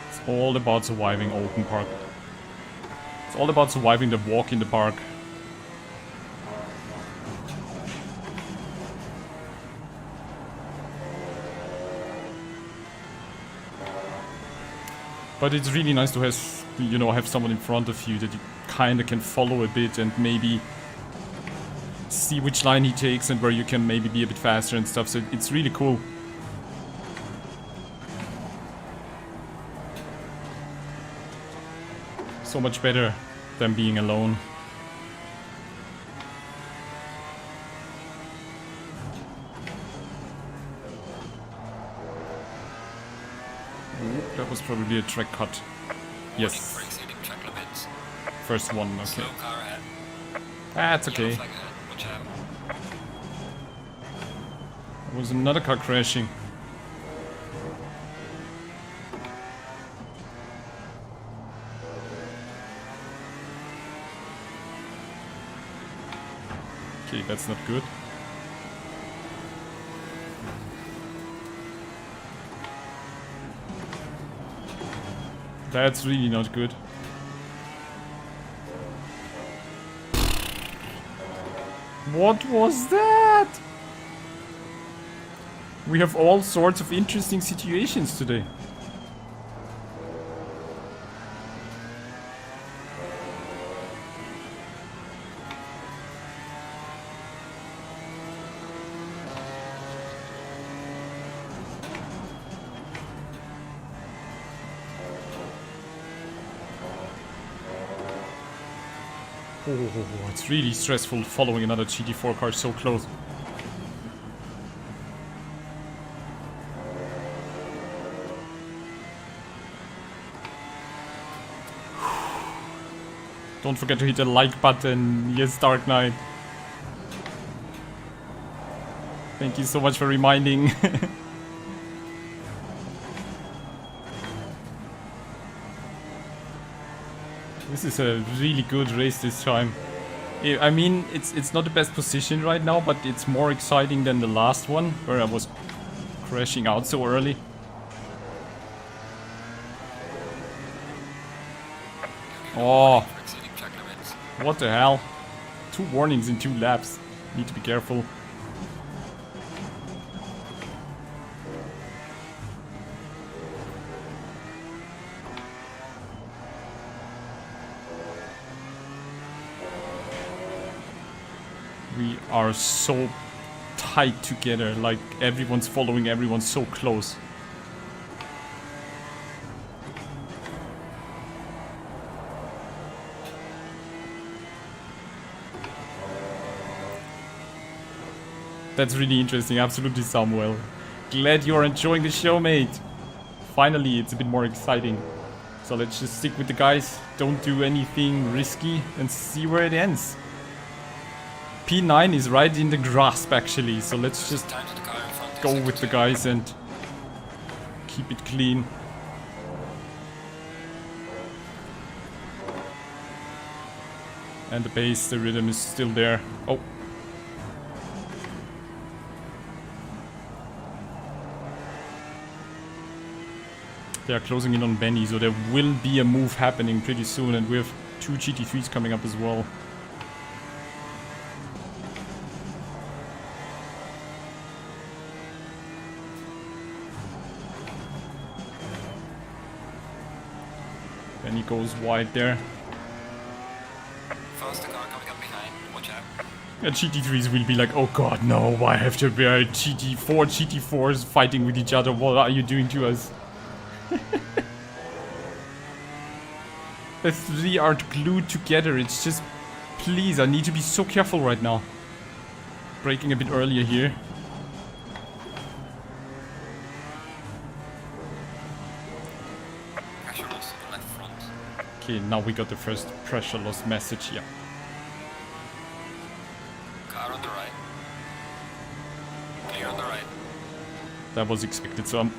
It's all about surviving Oulton Park. It's all about surviving the walk in the park. But it's really nice to have someone in front of you that you kind of can follow a bit and maybe see which line he takes and where you can maybe be a bit faster and stuff. So it's really cool. So much better than being alone. was probably a track cut. Warning Yes. for exceeding track limits. First one, okay. Slow car ahead. That's Yellow okay. flag ahead. Watch out. There was another car crashing. Okay, that's not good. That's really not good. What was that? We have all sorts of interesting situations today. Oh, it's really stressful following another GT4 car so close. Don't forget to hit the like button. Yes, Dark Knight. Thank you so much for reminding. This is a really good race this time. I mean, it's not the best position right now, but it's more exciting than the last one, where I was crashing out so early. Oh, what the hell? 2 warnings in 2 laps. Need to be careful. We are so tight together, like everyone's following everyone so close. That's really interesting, absolutely Samuel. Glad you're enjoying the show, mate. Finally, it's a bit more exciting. So let's just stick with the guys, don't do anything risky and see where it ends. P9 is right in the grasp actually, so let's just go with the guys and keep it clean. And the bass, the rhythm is still there. Oh. They are closing in on Benny, so there will be a move happening pretty soon, and we have 2 GT3s coming up as well. Benny goes wide there. Faster car coming up behind. Watch out. And GT3s will be like, oh god, no, why have to be GT4s fighting with each other? What are you doing to us? The 3 are glued together. It's just, please, I need to be so careful right now. Braking a bit earlier here. Pressure loss on left front. Okay, now we got the first pressure loss message here. Car on the right. Clear on the right. That was expected, so I'm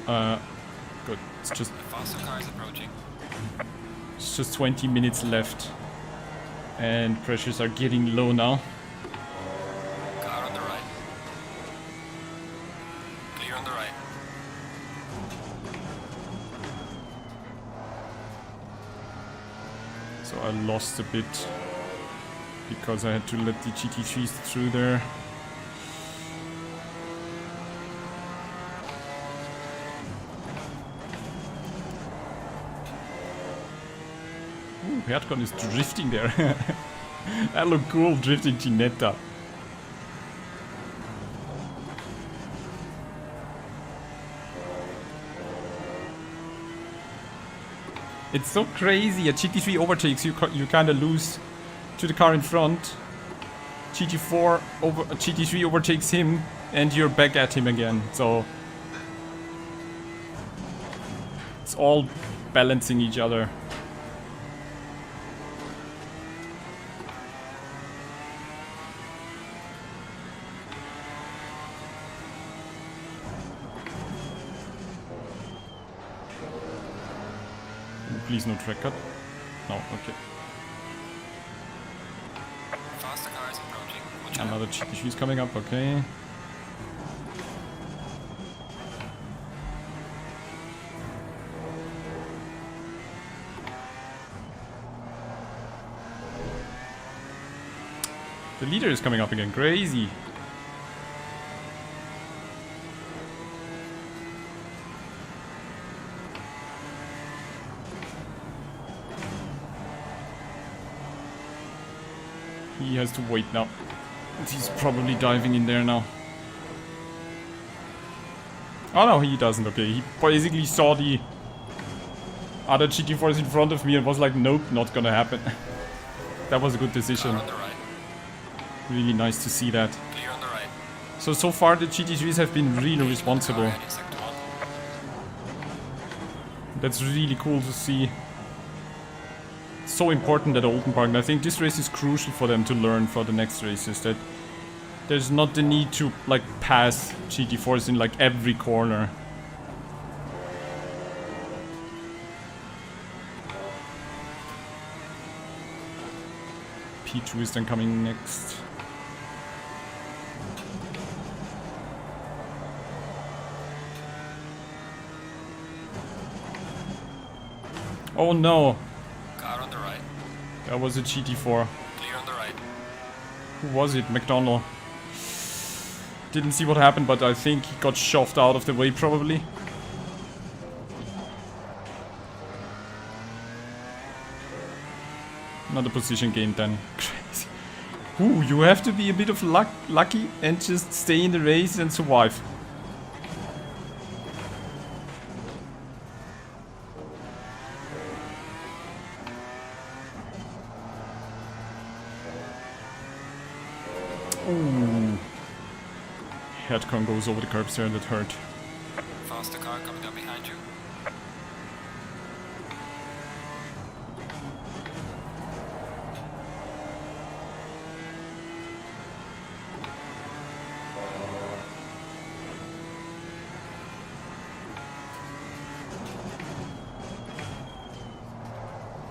good. It's just The faster car is approaching. It's just 20 minutes left. And pressures are getting low now. Car on the right. Clear on the right. So I lost a bit because I had to let the GT3s through there. Ooh, Herdcon is drifting there. That looked cool, drifting Ginetta. It's so crazy. A GT3 overtakes you kind of lose to the car in front. GT3 overtakes him, and you're back at him again. So It's all balancing each other. Please no track cut. No, okay. Faster car is approaching. Watch out. Another GT3 is coming up, okay. The leader is coming up again, crazy. He has to wait now. He's probably diving in there now. Oh no, he doesn't, okay. He basically saw the other GT4s in front of me and was like, nope, not gonna happen. That was a good decision. Car on the right. Really nice to see that. Clear on the right. So far the GT3s have been really Car responsible. heading sector 1. That's really cool to see. So important at Oulton Park, and I think this race is crucial for them to learn for the next races, that there's not the need to like pass GT4s in like every corner. P2 is then coming next. Oh no! Car on the right. That was a GT4. Clear on the right. Who was it? McDonald. Didn't see what happened, but I think he got shoved out of the way probably. Another position gain then. Crazy. Ooh, you have to be a bit of lucky and just stay in the race and survive. Ooh. Headcon goes over the curbs there, that hurt. Faster car coming up behind you.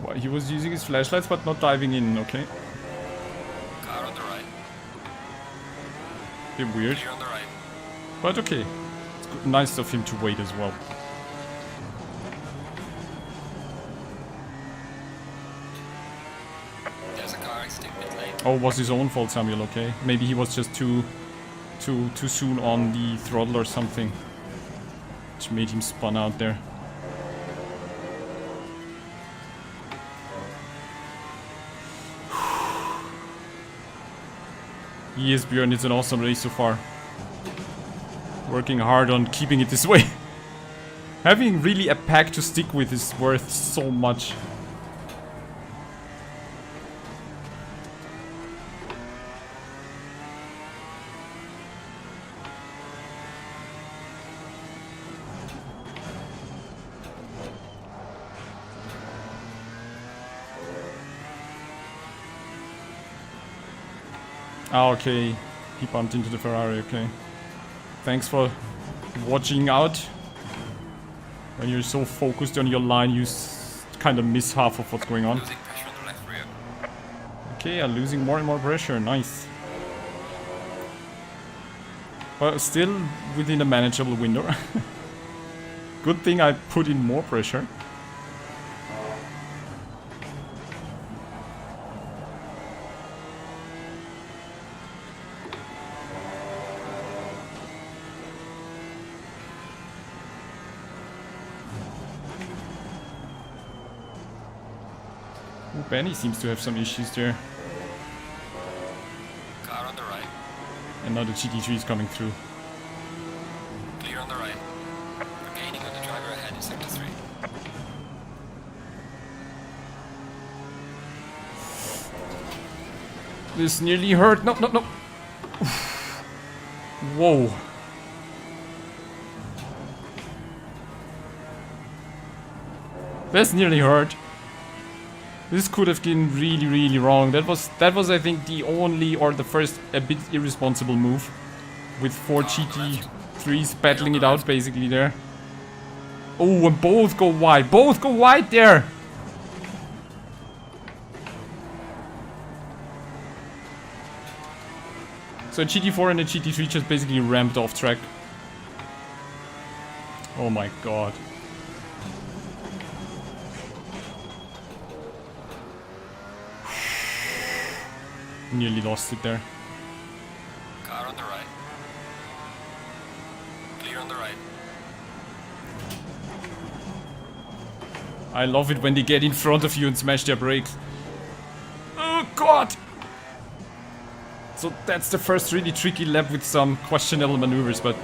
Well, he was using his flashlights but not diving in, okay. Car on the right. Bit weird, Clear on the right. but okay. It's good, nice of him to wait as well. There's a car exiting pit lane. Oh, it was his own fault, Samuel, okay. Maybe he was just too soon on the throttle or something, which made him spun out there. Yes, Björn, it's an awesome race so far. Working hard on keeping it this way. Having really a pack to stick with is worth so much. Ah, okay. He bumped into the Ferrari, okay. Thanks for watching out. When you're so focused on your line, you kind of miss half of what's going on. Losing pressure on the left rear. Okay, I'm losing more and more pressure, nice. But still within a manageable window. Good thing I put in more pressure. Ooh, Benny seems to have some issues there. Car on the right. And now the GT3 is coming through. Clear on the right. Gaining on the driver ahead in sector 3. This nearly hurt. No, no, no. Whoa. That's nearly hurt. This could have been really, really wrong. That was I think the only or the first a bit irresponsible move. With 4 GT3s battling it out basically there. Oh, and both go wide. Both go wide there. So a GT4 and a GT3 just basically ramped off track. Oh my god. Nearly lost it there. Car on the right. Clear on the right. I love it when they get in front of you and smash their brakes. Oh god! So that's the first really tricky lap with some questionable maneuvers, but...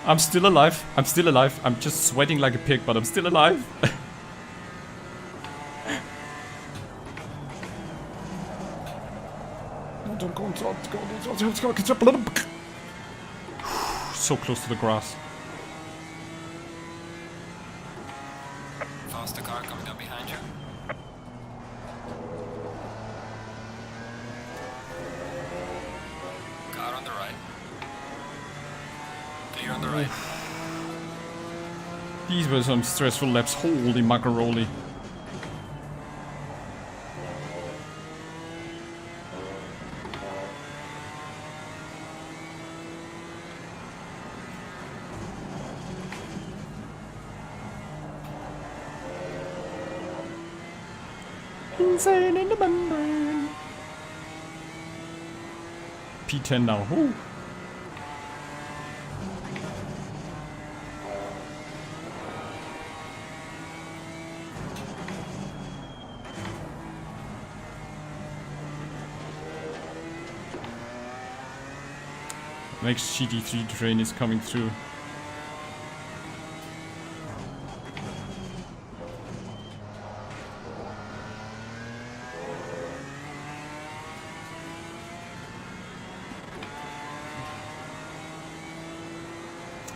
I'm still alive. I'm still alive. I'm just sweating like a pig, but I'm still alive. So close to the grass. Faster car coming up behind you. Car on the right. Clear on the right. These were some stressful laps. Holy macaroni. Insane in the membrane. P10 now. Ooh. Next GT3 train is coming through.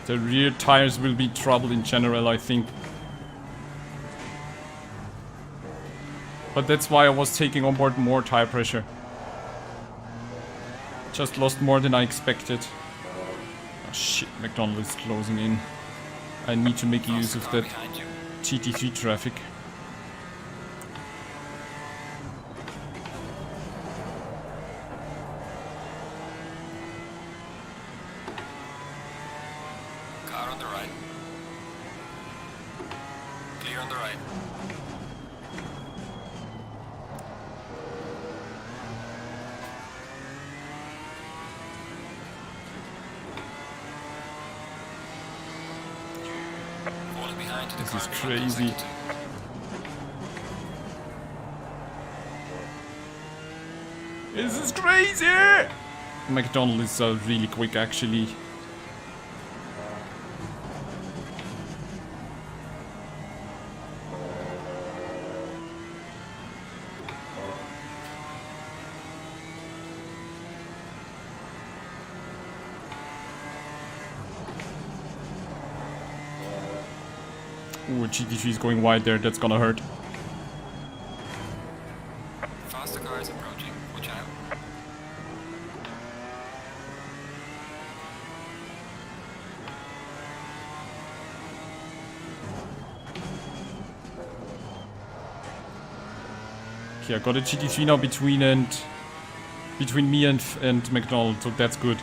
The rear tires will be trouble in general, I think. But that's why I was taking on board more tire pressure. Just lost more than I expected. Oh shit, McDonald is closing in. I need to make use of that GT3 traffic. Car on the right. Clear on the right. Falling behind to the This car is behind crazy. sector two. This is crazy! McDonald is really quick actually. Ooh, GT3 is going wide there, that's gonna hurt. Faster car is approaching. Watch out. Okay, I got a GT3 now between me and McDonald, so that's good.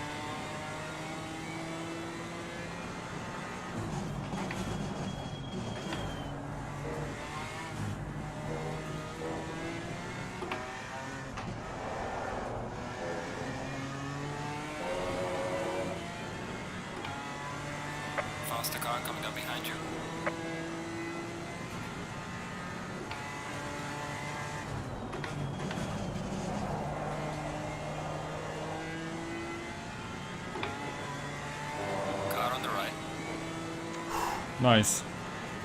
Faster car coming up behind you. Car on the right. Nice.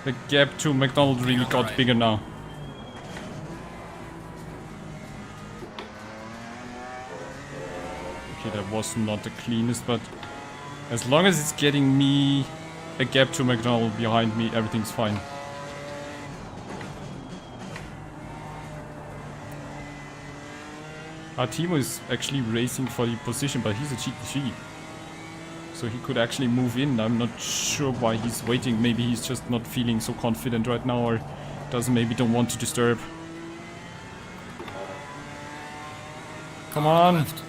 The gap to McDonald really got bigger now. Okay, that was not the cleanest, but as long as it's getting me a gap to McDonald behind me. Everything's fine. Our Timo is actually racing for the position, but he's a GT3. So he could actually move in. I'm not sure why he's waiting. Maybe he's just not feeling so confident right now, or maybe don't want to disturb. Come on. Left.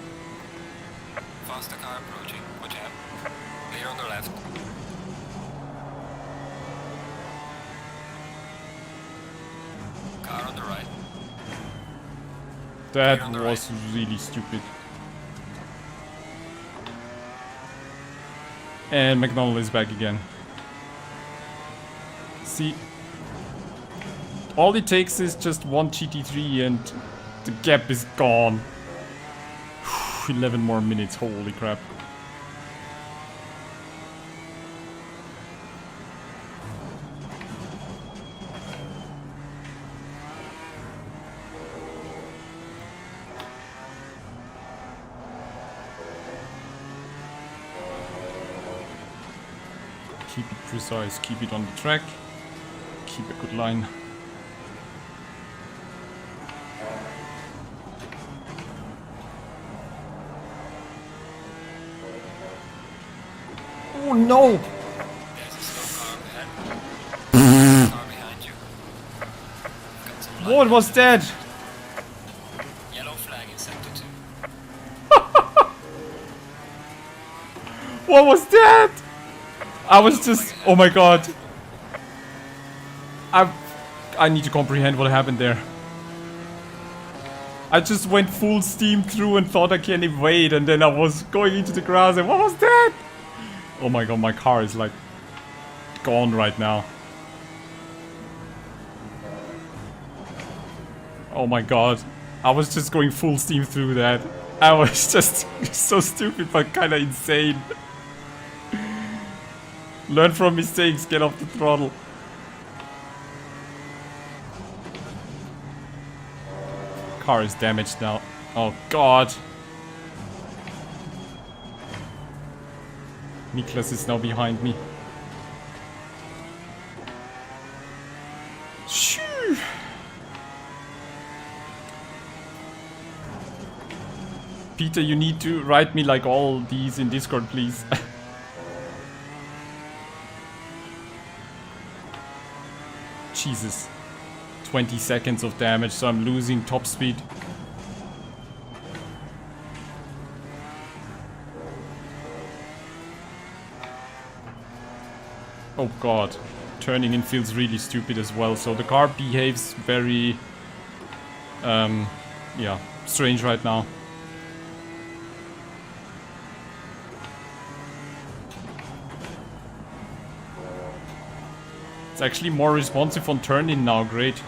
Faster car approaching. Watch out. Clear on the left. Car on the right. That on the was really stupid. And McDonald is back again. See, all it takes is just one GT3 and the gap is gone. 11 more minutes, holy crap. Keep it precise, keep it on the track, keep a good line. Oh no! There's a slow car ahead. Car behind you. Got some light. What was that? Yellow flag in sector 2. What was that? I was just, oh my god. I need to comprehend what happened there. I just went full steam through and thought I can't evade, and then I was going into the grass and what was that? Oh my god, my car is like gone right now. Oh my god. I was just going full steam through that. I was just so stupid but kinda insane. Learn from mistakes, get off the throttle. Car is damaged now. Oh god. Niklas is now behind me. Shoo. Peter, you need to write me like all these in Discord, please. Jesus. 20 seconds of damage, so I'm losing top speed. Oh god. Turning in feels really stupid as well, so the car behaves very... yeah, strange right now. It's actually more responsive on turn-in now, great.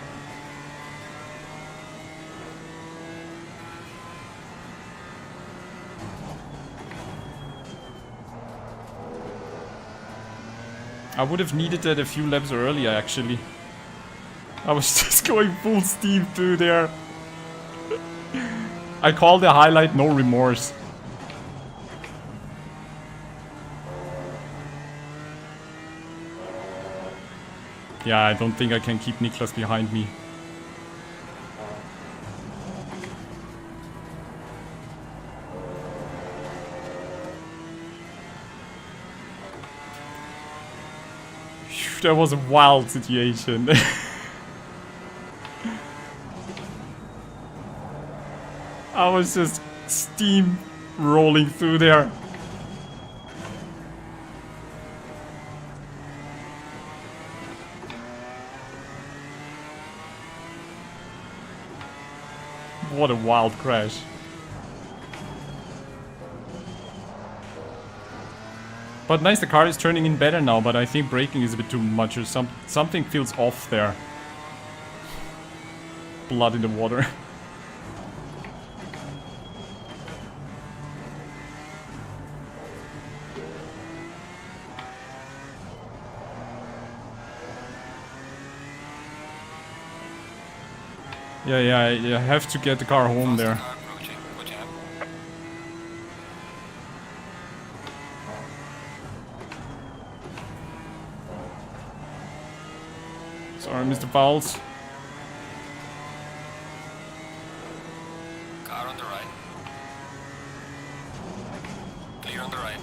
I would have needed that a few laps earlier, actually. I was just going full steam through there. I call the highlight no remorse. Yeah, I don't think I can keep Niklas behind me. Phew, that was a wild situation. I was just steam rolling through there. What a wild crash. But nice, the car is turning in better now, but I think braking is a bit too much or something feels off there. Blood in the water. Yeah, I have to get the car home there. the fouls. Car on the right. Clear on the right.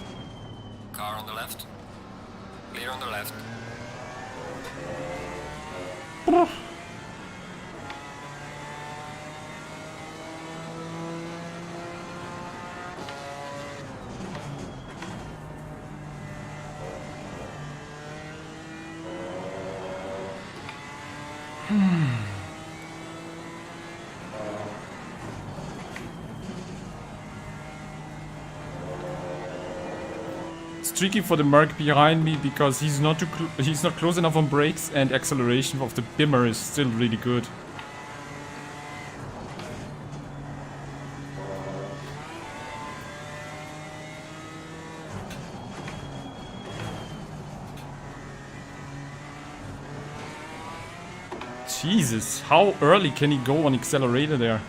Car on the left. Clear on the left. It's tricky for the Merc behind me because he's not close enough on brakes, and acceleration of the Bimmer is still really good. Jesus, how early can he go on accelerator there?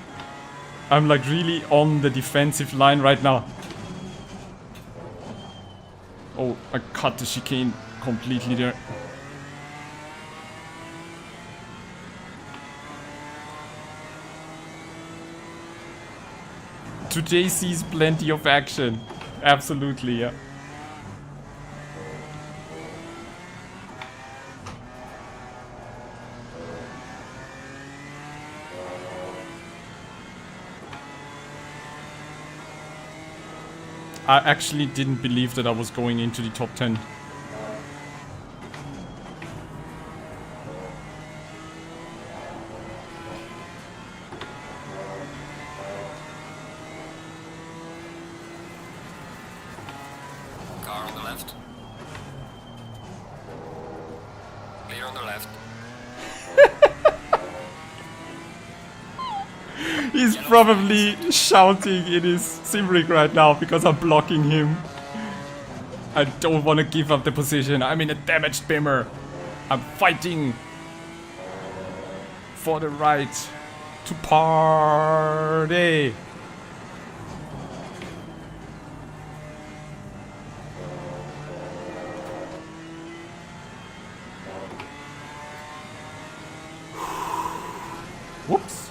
I'm like really on the defensive line right now. Oh, I cut the chicane completely there. Today sees plenty of action. Absolutely, yeah. I actually didn't believe that I was going into the top 10. Car on the left. Clear on the left. He's probably shouting in his Simric right now because I'm blocking him. I don't want to give up the position. I'm in a damaged Bimmer. I'm fighting for the right to party. Whoops.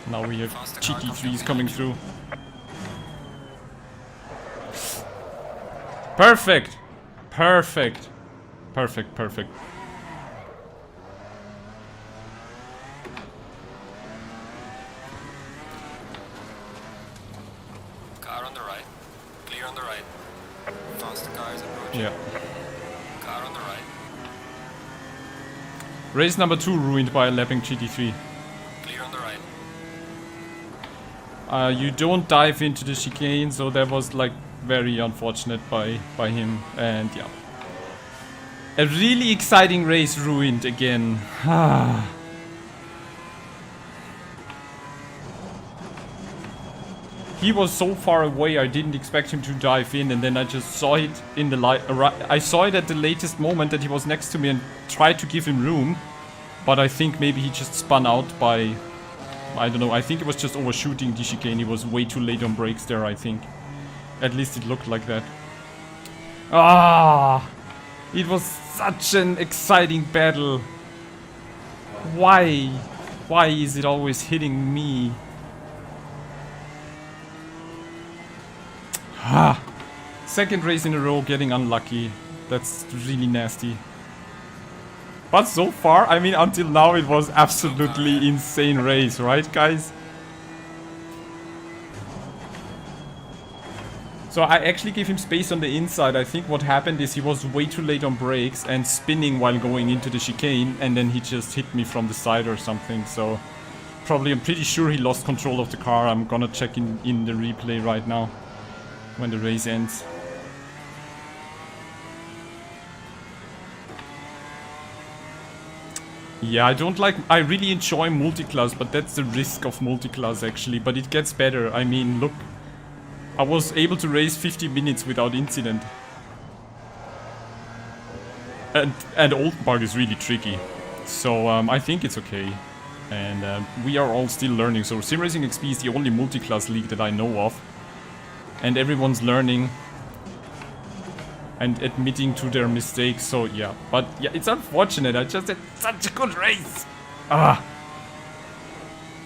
Now we have GT3s coming through. Perfect! Perfect! Perfect, perfect. Car on the right. Clear on the right. Faster cars approaching. Yeah. Car on the right. Race number 2 ruined by a lapping GT3. Clear on the right. You don't dive into the chicane, so that was like very unfortunate by him, and yeah. A really exciting race ruined again. He was so far away, I didn't expect him to dive in, and then I just saw it in the light. I saw it at the latest moment that he was next to me and tried to give him room, but I think maybe he just spun out by, I don't know, I think it was just overshooting the chicane. He was way too late on brakes there, I think. At least it looked like that. Ah! It was such an exciting battle. Why? Why is it always hitting me? Ah! Second race in a row getting unlucky. That's really nasty. But so far, I mean, until now it was absolutely insane race, right, guys? So I actually gave him space on the inside. I think what happened is he was way too late on brakes and spinning while going into the chicane, and then he just hit me from the side or something. So probably, I'm pretty sure he lost control of the car. I'm gonna check in the replay right now when the race ends. Yeah, I don't like... I really enjoy multi-class, but that's the risk of multi-class actually. But it gets better. I mean, look. I was able to race 50 minutes without incident. And Oulton Park is really tricky. So I think it's okay. And we are all still learning. So Simracing XP is the only multi-class league that I know of. And everyone's learning. And admitting to their mistakes, so yeah. But yeah, it's unfortunate. I just had such a good race. Ah,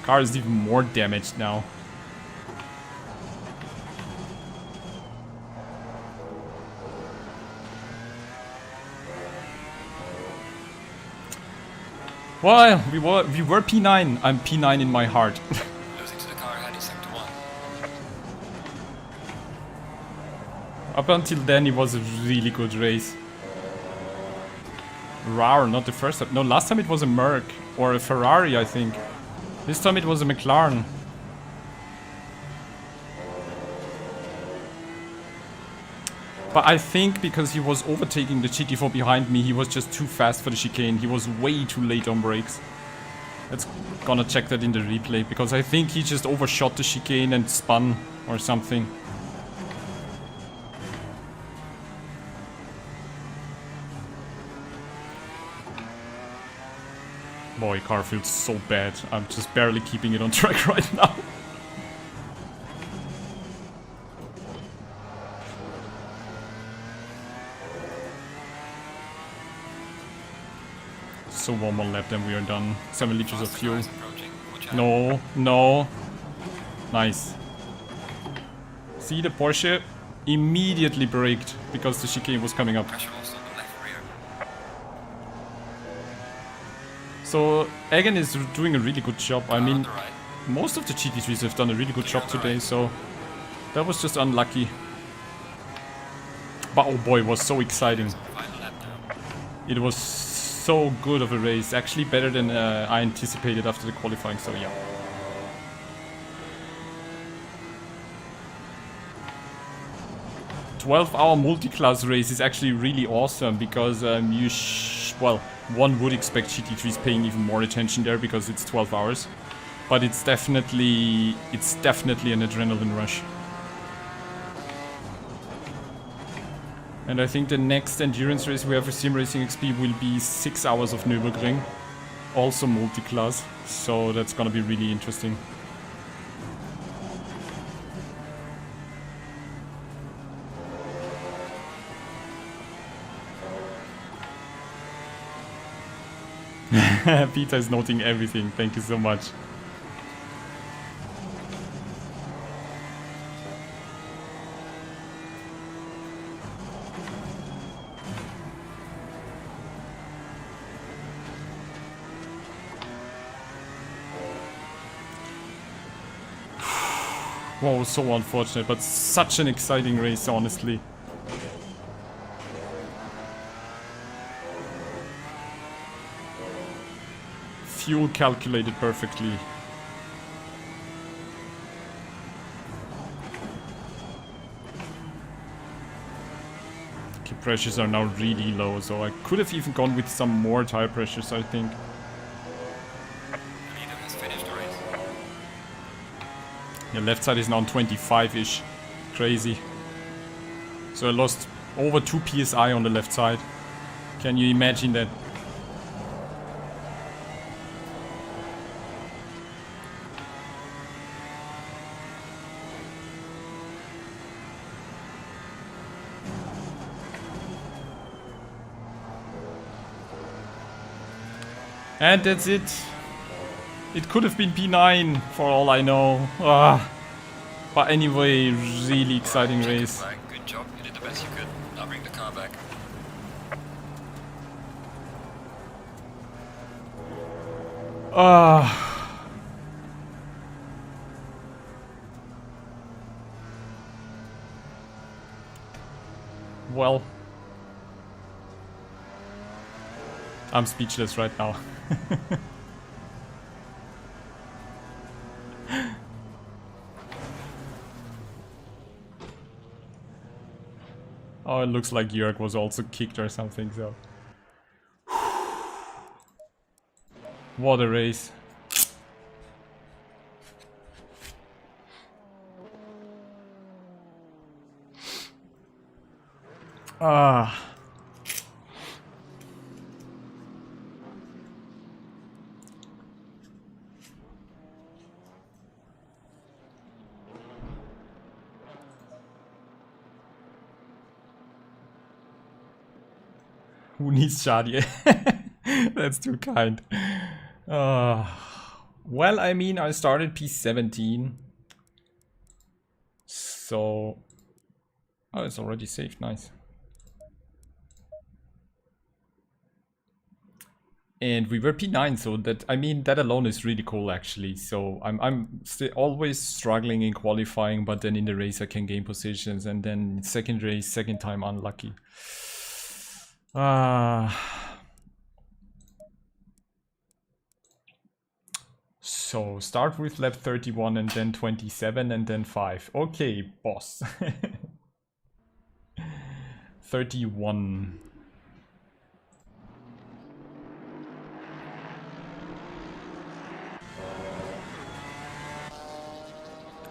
car is even more damaged now. Well, we were P9. I'm P9 in my heart. Losing to the car ahead is 7-1. Up until then, it was a really good race. Rar, not the first time. No, last time it was a Merc or a Ferrari, I think. This time it was a McLaren. But I think because he was overtaking the GT4 behind me, he was just too fast for the chicane. He was way too late on brakes. Let's gonna check that in the replay, because I think he just overshot the chicane and spun or something. Boy, car feels so bad. I'm just barely keeping it on track right now. So one more lap, then we are done. 7 liters of fuel. No, no. Nice. See the Porsche? Immediately braked because the chicane was coming up. So Egan is doing a really good job. I mean, most of the GT3s have done a really good job today, so that was just unlucky. But oh boy, it was so exciting. It was so good of a race, actually better than I anticipated after the qualifying, so yeah. "12-hour multi-class race is actually really awesome because well, one would expect GT3s paying even more attention there because it's 12 hours, but it's definitely an adrenaline rush. And I think the next endurance race we have for Simracing XP will be 6 hours of Nürburgring, also multi-class, so that's gonna be really interesting. Peter is noting everything, thank you so much. Wow, so unfortunate, but such an exciting race, honestly. Fuel calculated perfectly. Okay, pressures are now really low, so I could have even gone with some more tire pressures, I think. The left side is now on 25-ish. Crazy. So I lost over 2 PSI on the left side. Can you imagine that? And that's it. It could have been P9 for all I know. But anyway, really exciting race. Good job, you did the best you could. Now bring the car back. Well, I'm speechless right now. Oh, it looks like Jörg was also kicked or something, so... What a race. Ah. Who needs Shadi? That's too kind. Well, I mean, I started P17. So... Oh, it's already saved. Nice. And we were P9, so that, I mean, that alone is really cool, actually. So I'm still always struggling in qualifying, but then in the race I can gain positions, and then second race, second time unlucky. So start with lap 31 and then 27 and then 5. Okay, boss. 31.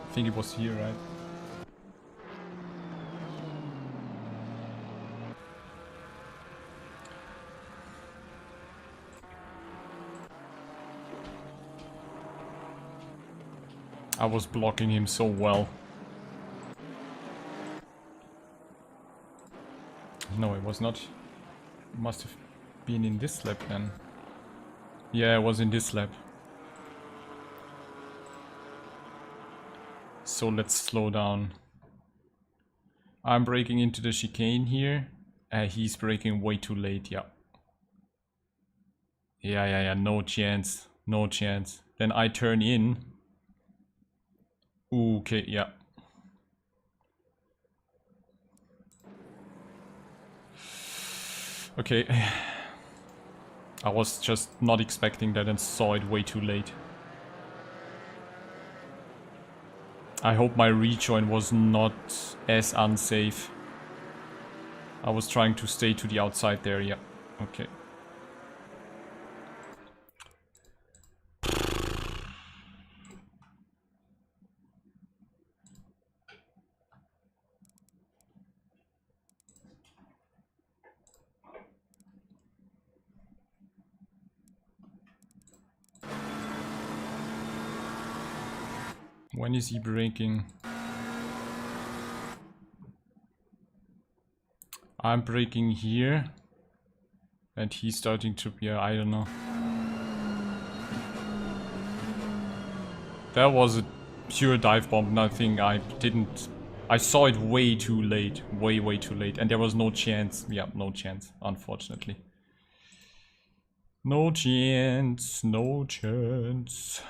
I think it was here, right? I was blocking him so well. No, it was not. It must have been in this lap then. Yeah, it was in this lap. So let's slow down. I'm braking into the chicane here. He's braking way too late, yeah. Yeah, no chance. No chance. Then I turn in. Ooh, okay, yeah. Okay. I was just not expecting that and saw it way too late. I hope my rejoin was not as unsafe. I was trying to stay to the outside there, yeah. Okay. When is he braking? I'm braking here. And he's starting to... yeah, I don't know. That was a pure dive bomb. Nothing. I didn't... I saw it way too late. Way too late. And there was no chance. Yeah, no chance. Unfortunately. No chance. No chance.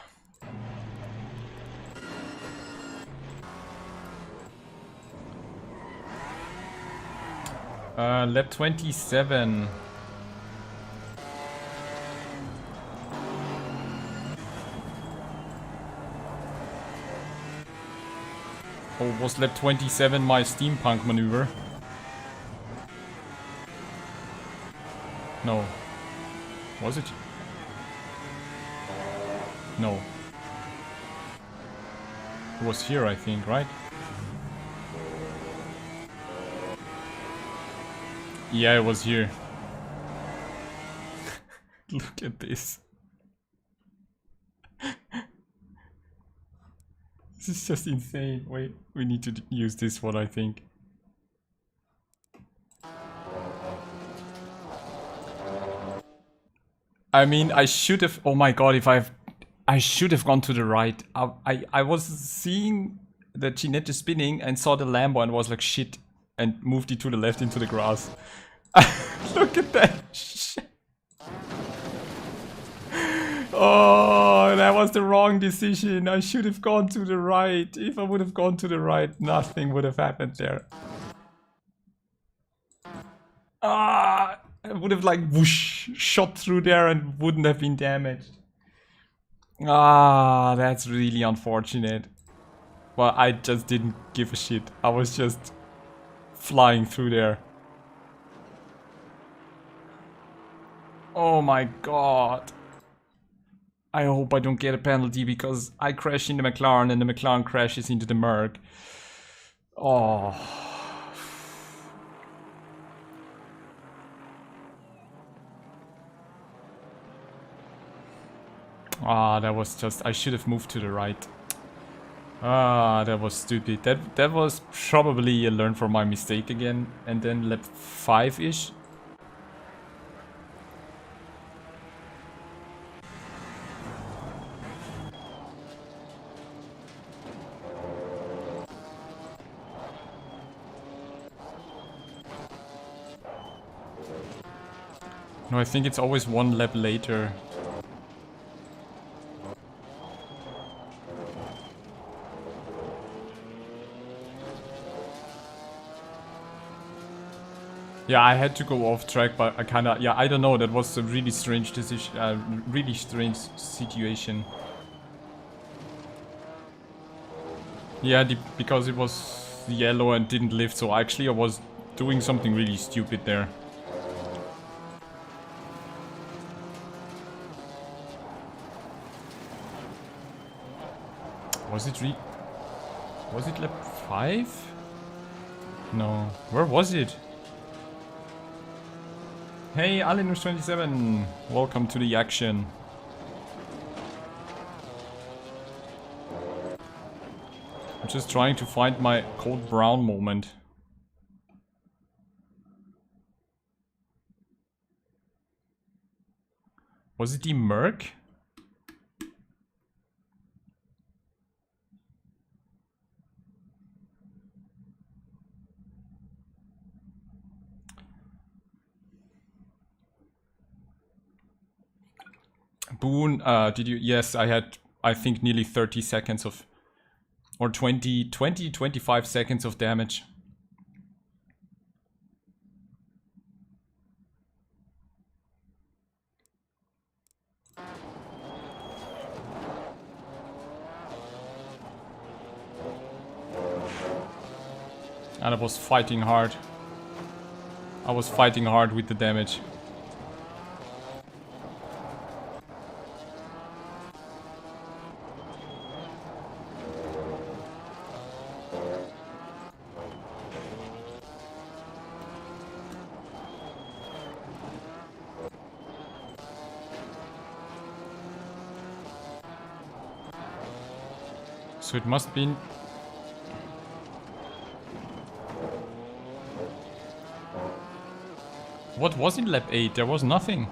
Lap 27. Oh, was lap 27 my steampunk maneuver? No. Was it? No. It was here, I think, right? Yeah, it was here. Look at this. This is just insane. Wait, we need to use this one, I think. I mean, I should have... oh my god, I should have gone to the right. I was seeing the Ginette spinning and saw the Lambo and was like, shit. And moved it to the left into the grass. Look at that shit. Oh, that was the wrong decision. I should have gone to the right. If I would have gone to the right, nothing would have happened there. Ah, I would have like whoosh, shot through there and wouldn't have been damaged. Ah, that's really unfortunate. Well, I just didn't give a shit. I was just flying through there. Oh my god. I hope I don't get a penalty because I crashed into McLaren and the McLaren crashes into the Merc. Oh. Ah, that was just... I should have moved to the right. Ah, that was stupid. That was probably a learn from my mistake again. And then lap 5-ish. No, I think it's always one lap later. Yeah, I had to go off track, but I kinda... Yeah, I don't know, that was a really strange decision, really strange situation. Yeah, because it was yellow and didn't lift, so actually I was doing something really stupid there. Was it lap 5? No. Where was it? Hey, Alinus27! Welcome to the action. I'm just trying to find my cold brown moment. Was it the Merc? Boon, did you? Yes, I had, I think, nearly 30 seconds of, or 25 seconds of damage. And I was fighting hard. I was fighting hard with the damage. So it must be... What was in lap 8? There was nothing.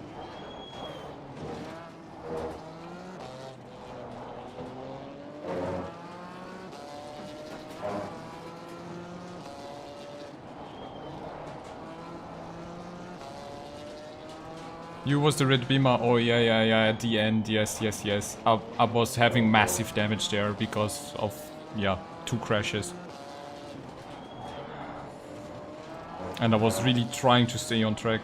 You was the red beamer. Oh yeah, at the end. Yes. I was having massive damage there because of, yeah, 2 crashes. And I was really trying to stay on track.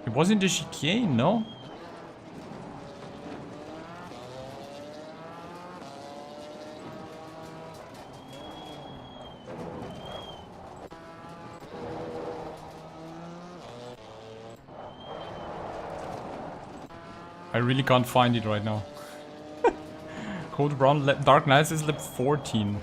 It was in the chicane, no? I really can't find it right now. Cold Brown Dark Knights is lap 14.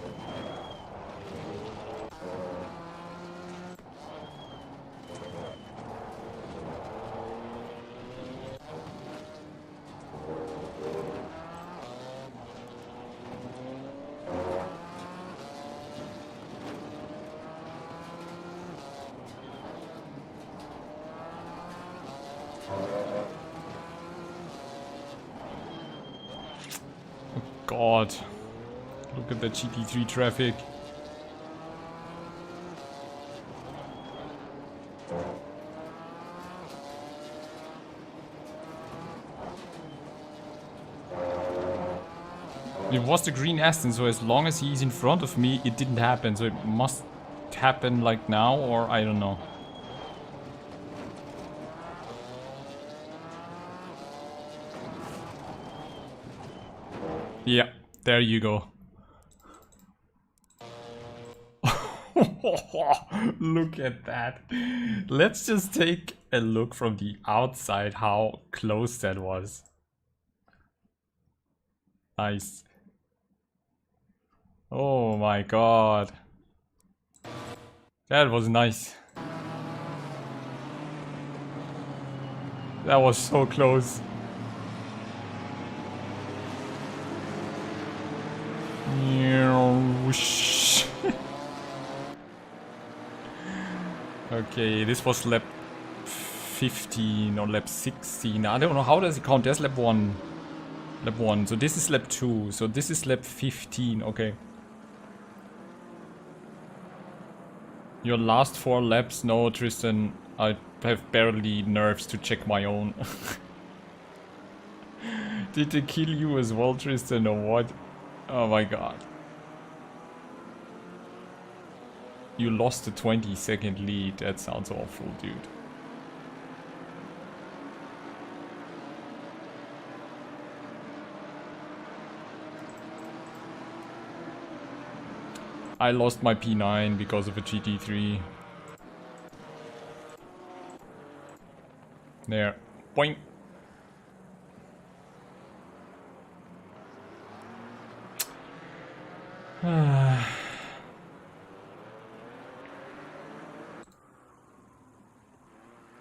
God, look at the GT3 traffic. It was the green Aston, so as long as he's in front of me, it didn't happen. So it must happen like now, or I don't know. Yeah, there you go. Look at that. Let's just take a look from the outside how close that was. Nice. Oh my god. That was nice. That was so close. Okay, this was lap 15 or lap 16. I don't know, how does it count? There's lap 1. Lap 1. So this is lap 2. So this is lap 15. Okay. Your last 4 laps? No, Tristan. I have barely nerves to check my own. Did they kill you as well, Tristan, or what? Oh my god. You lost a 20-second lead. That sounds awful, dude. I lost my P9 because of a GT3. There. Boing.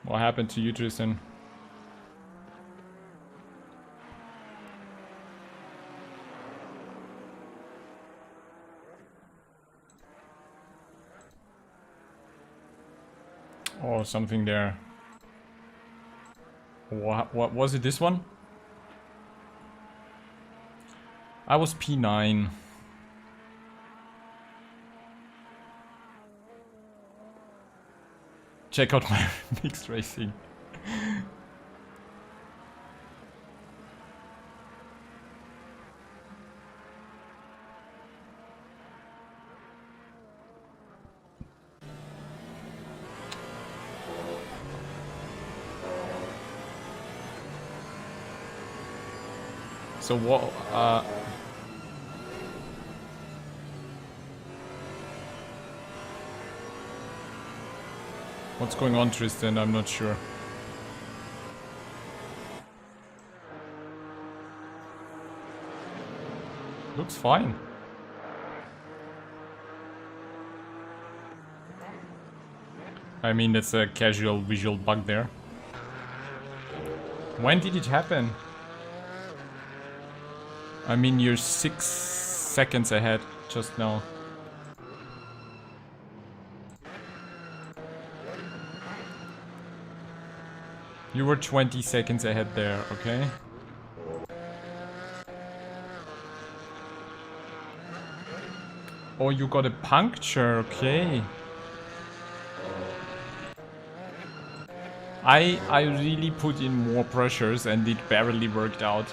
What happened to you, Tristan? Oh, something there. What was it, this one? I was P9. Check out my mixed racing. So what, what's going on, Tristan? I'm not sure. Looks fine. I mean, that's a casual visual bug there. When did it happen? I mean, you're 6 seconds ahead just now. You were 20 seconds ahead there, okay? Oh, you got a puncture, okay. I really put in more pressures and it barely worked out.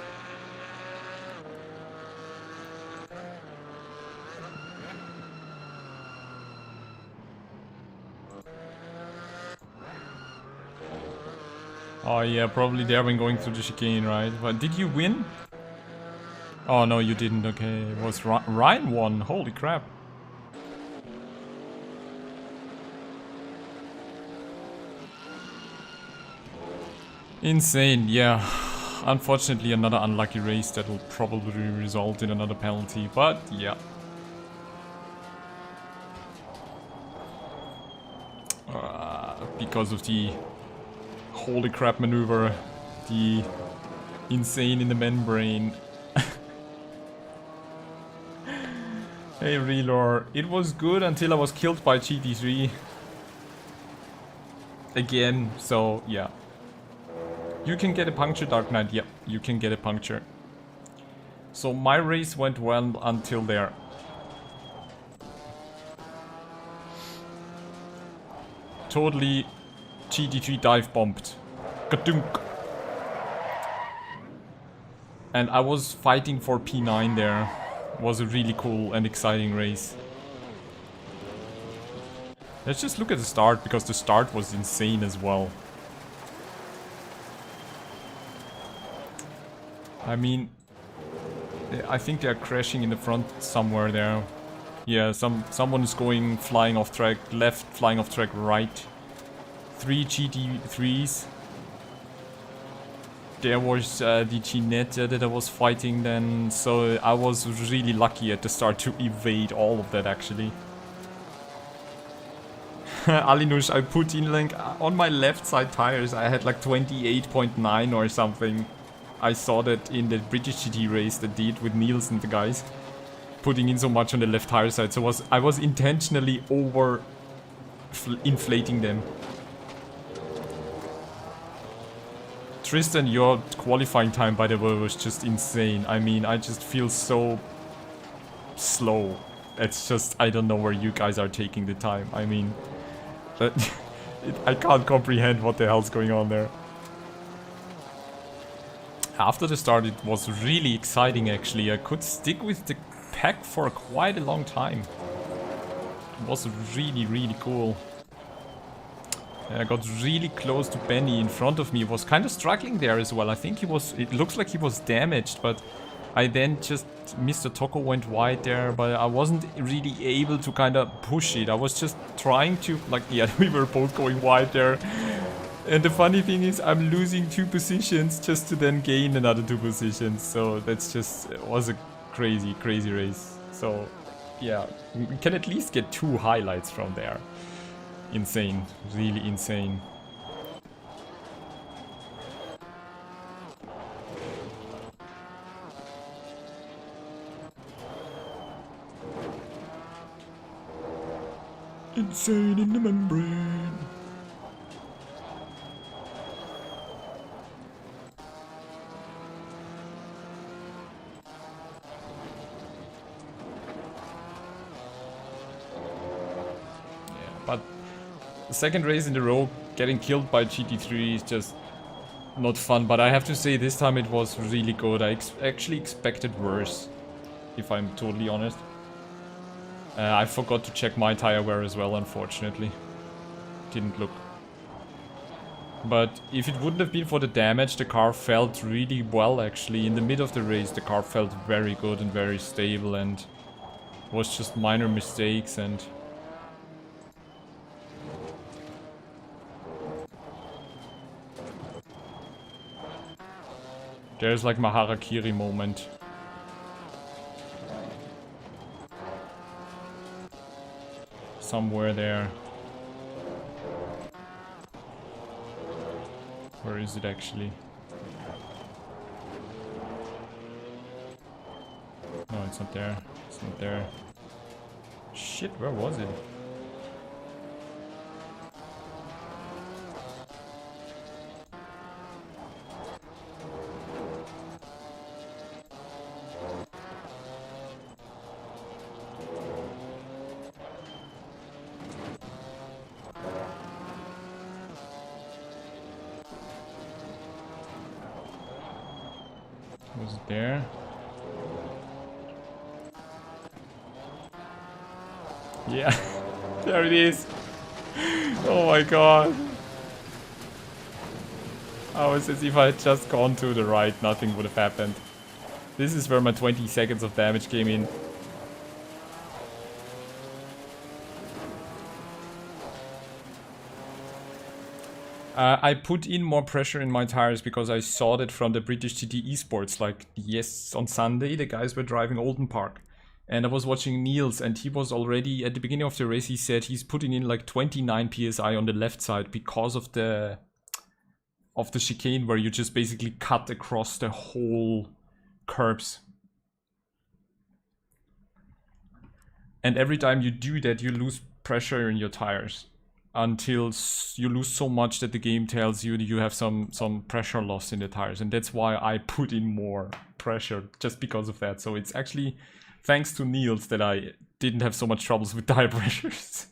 Oh yeah, probably there when going through the chicane, right? But did you win? Oh no, you didn't, okay. It was Ryan won, holy crap. Insane, yeah. Unfortunately, another unlucky race that will probably result in another penalty, but yeah. Because of the holy crap maneuver, the insane in the membrane. Hey Relor, it was good until I was killed by GT3 again, so yeah. You can get a puncture, Dark Knight. Yep, you can get a puncture. So my race went well until there. Totally GT3 dive bombed. Gadunk. And I was fighting for P9 there. It was a really cool and exciting race. Let's just look at the start, because the start was insane as well. I mean, I think they're crashing in the front somewhere there. Yeah, someone is going flying off track left, flying off track right. 3 GT3s. There was the Ginetta that I was fighting then, so I was really lucky at the start to evade all of that actually. Alinush, I put in like on my left side tires, I had like 28.9 or something. I saw that in the British GT race that did with Niels and the guys. Putting in so much on the left tire side, so I was intentionally over inflating them. Tristan, your qualifying time, by the way, was just insane. I mean, I just feel so slow. It's just, I don't know where you guys are taking the time. I mean, I can't comprehend what the hell's going on there. After the start, it was really exciting, actually. I could stick with the pack for quite a long time. It was really, really cool. I got really close to Benny in front of me. Was kind of struggling there as well. I think he was, it looks like he was damaged, but I then just, Mr. Toko went wide there, but I wasn't really able to kind of push it. I was just trying to, like, yeah, we were both going wide there. And the funny thing is, I'm losing 2 positions just to then gain another 2 positions. So that's just, it was a crazy, crazy race. So, yeah, we can at least get 2 highlights from there. Insane, really insane. Insane in the membrane. Yeah, but the second race in a row, getting killed by GT3 is just not fun, but I have to say this time it was really good. I actually expected worse, if I'm totally honest. I forgot to check my tire wear as well, unfortunately. Didn't look. But if it wouldn't have been for the damage, the car felt really well actually. In the mid of the race, the car felt very good and very stable, and was just minor mistakes and... There's like my Harakiri moment. Somewhere there. Where is it actually? No, it's not there. It's not there. Shit, where was it? Was it there? Yeah, there it is. Oh my god. I was as if I had just gone to the right, nothing would have happened. This is where my 20 seconds of damage came in. I put in more pressure in my tires because I saw that from the British GT Esports. Like, yes, on Sunday the guys were driving Oulton Park. And I was watching Niels, and he was already, at the beginning of the race, he said he's putting in like 29 PSI on the left side because of the chicane where you just basically cut across the whole curbs. And every time you do that, you lose pressure in your tires. Until you lose so much that the game tells you that you have some pressure loss in the tires, and that's why I put in more pressure just because of that. So it's actually thanks to Niels that I didn't have so much troubles with tire pressures.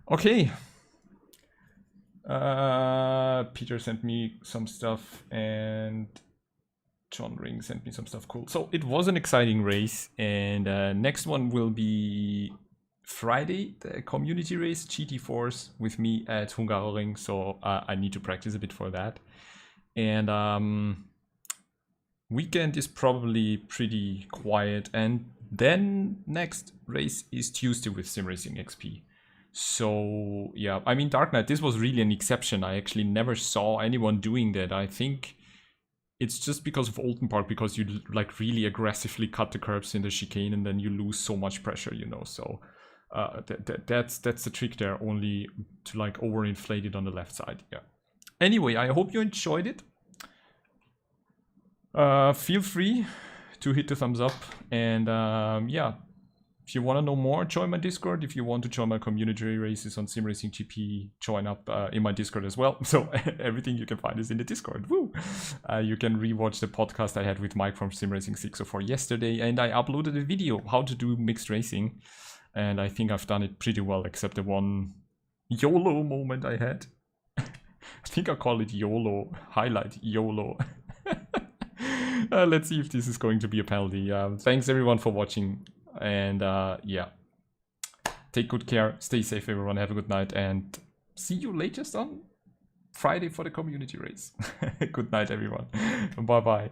Okay. Peter sent me some stuff and John Ring sent me some stuff. Cool. So it was an exciting race, and next one will be Friday, the community race GT4s with me at Hungaroring. So I need to practice a bit for that. And weekend is probably pretty quiet, and then next race is Tuesday with Simracing XP. So yeah, I mean, Dark Knight, this was really an exception. I actually never saw anyone doing that. I think it's just because of Oulton Park, because you like really aggressively cut the curbs in the chicane and then you lose so much pressure, you know. So that's the trick there, only to like overinflate it on the left side. Yeah. Anyway, I hope you enjoyed it. Feel free to hit the thumbs up, and yeah, if you want to know more, join my Discord. If you want to join my community races on Simracing GP, join up in my Discord as well. So everything you can find is in the Discord. Woo! You can rewatch the podcast I had with Mike from Simracing 604 yesterday, and I uploaded a video how to do mixed racing, and I think I've done it pretty well, except the one YOLO moment I had. I think I call it YOLO, highlight YOLO. Let's see if this is going to be a penalty. Thanks everyone for watching, and yeah, take good care, stay safe everyone, have a good night, and see you latest on Friday for the community race. Good night everyone. Bye bye.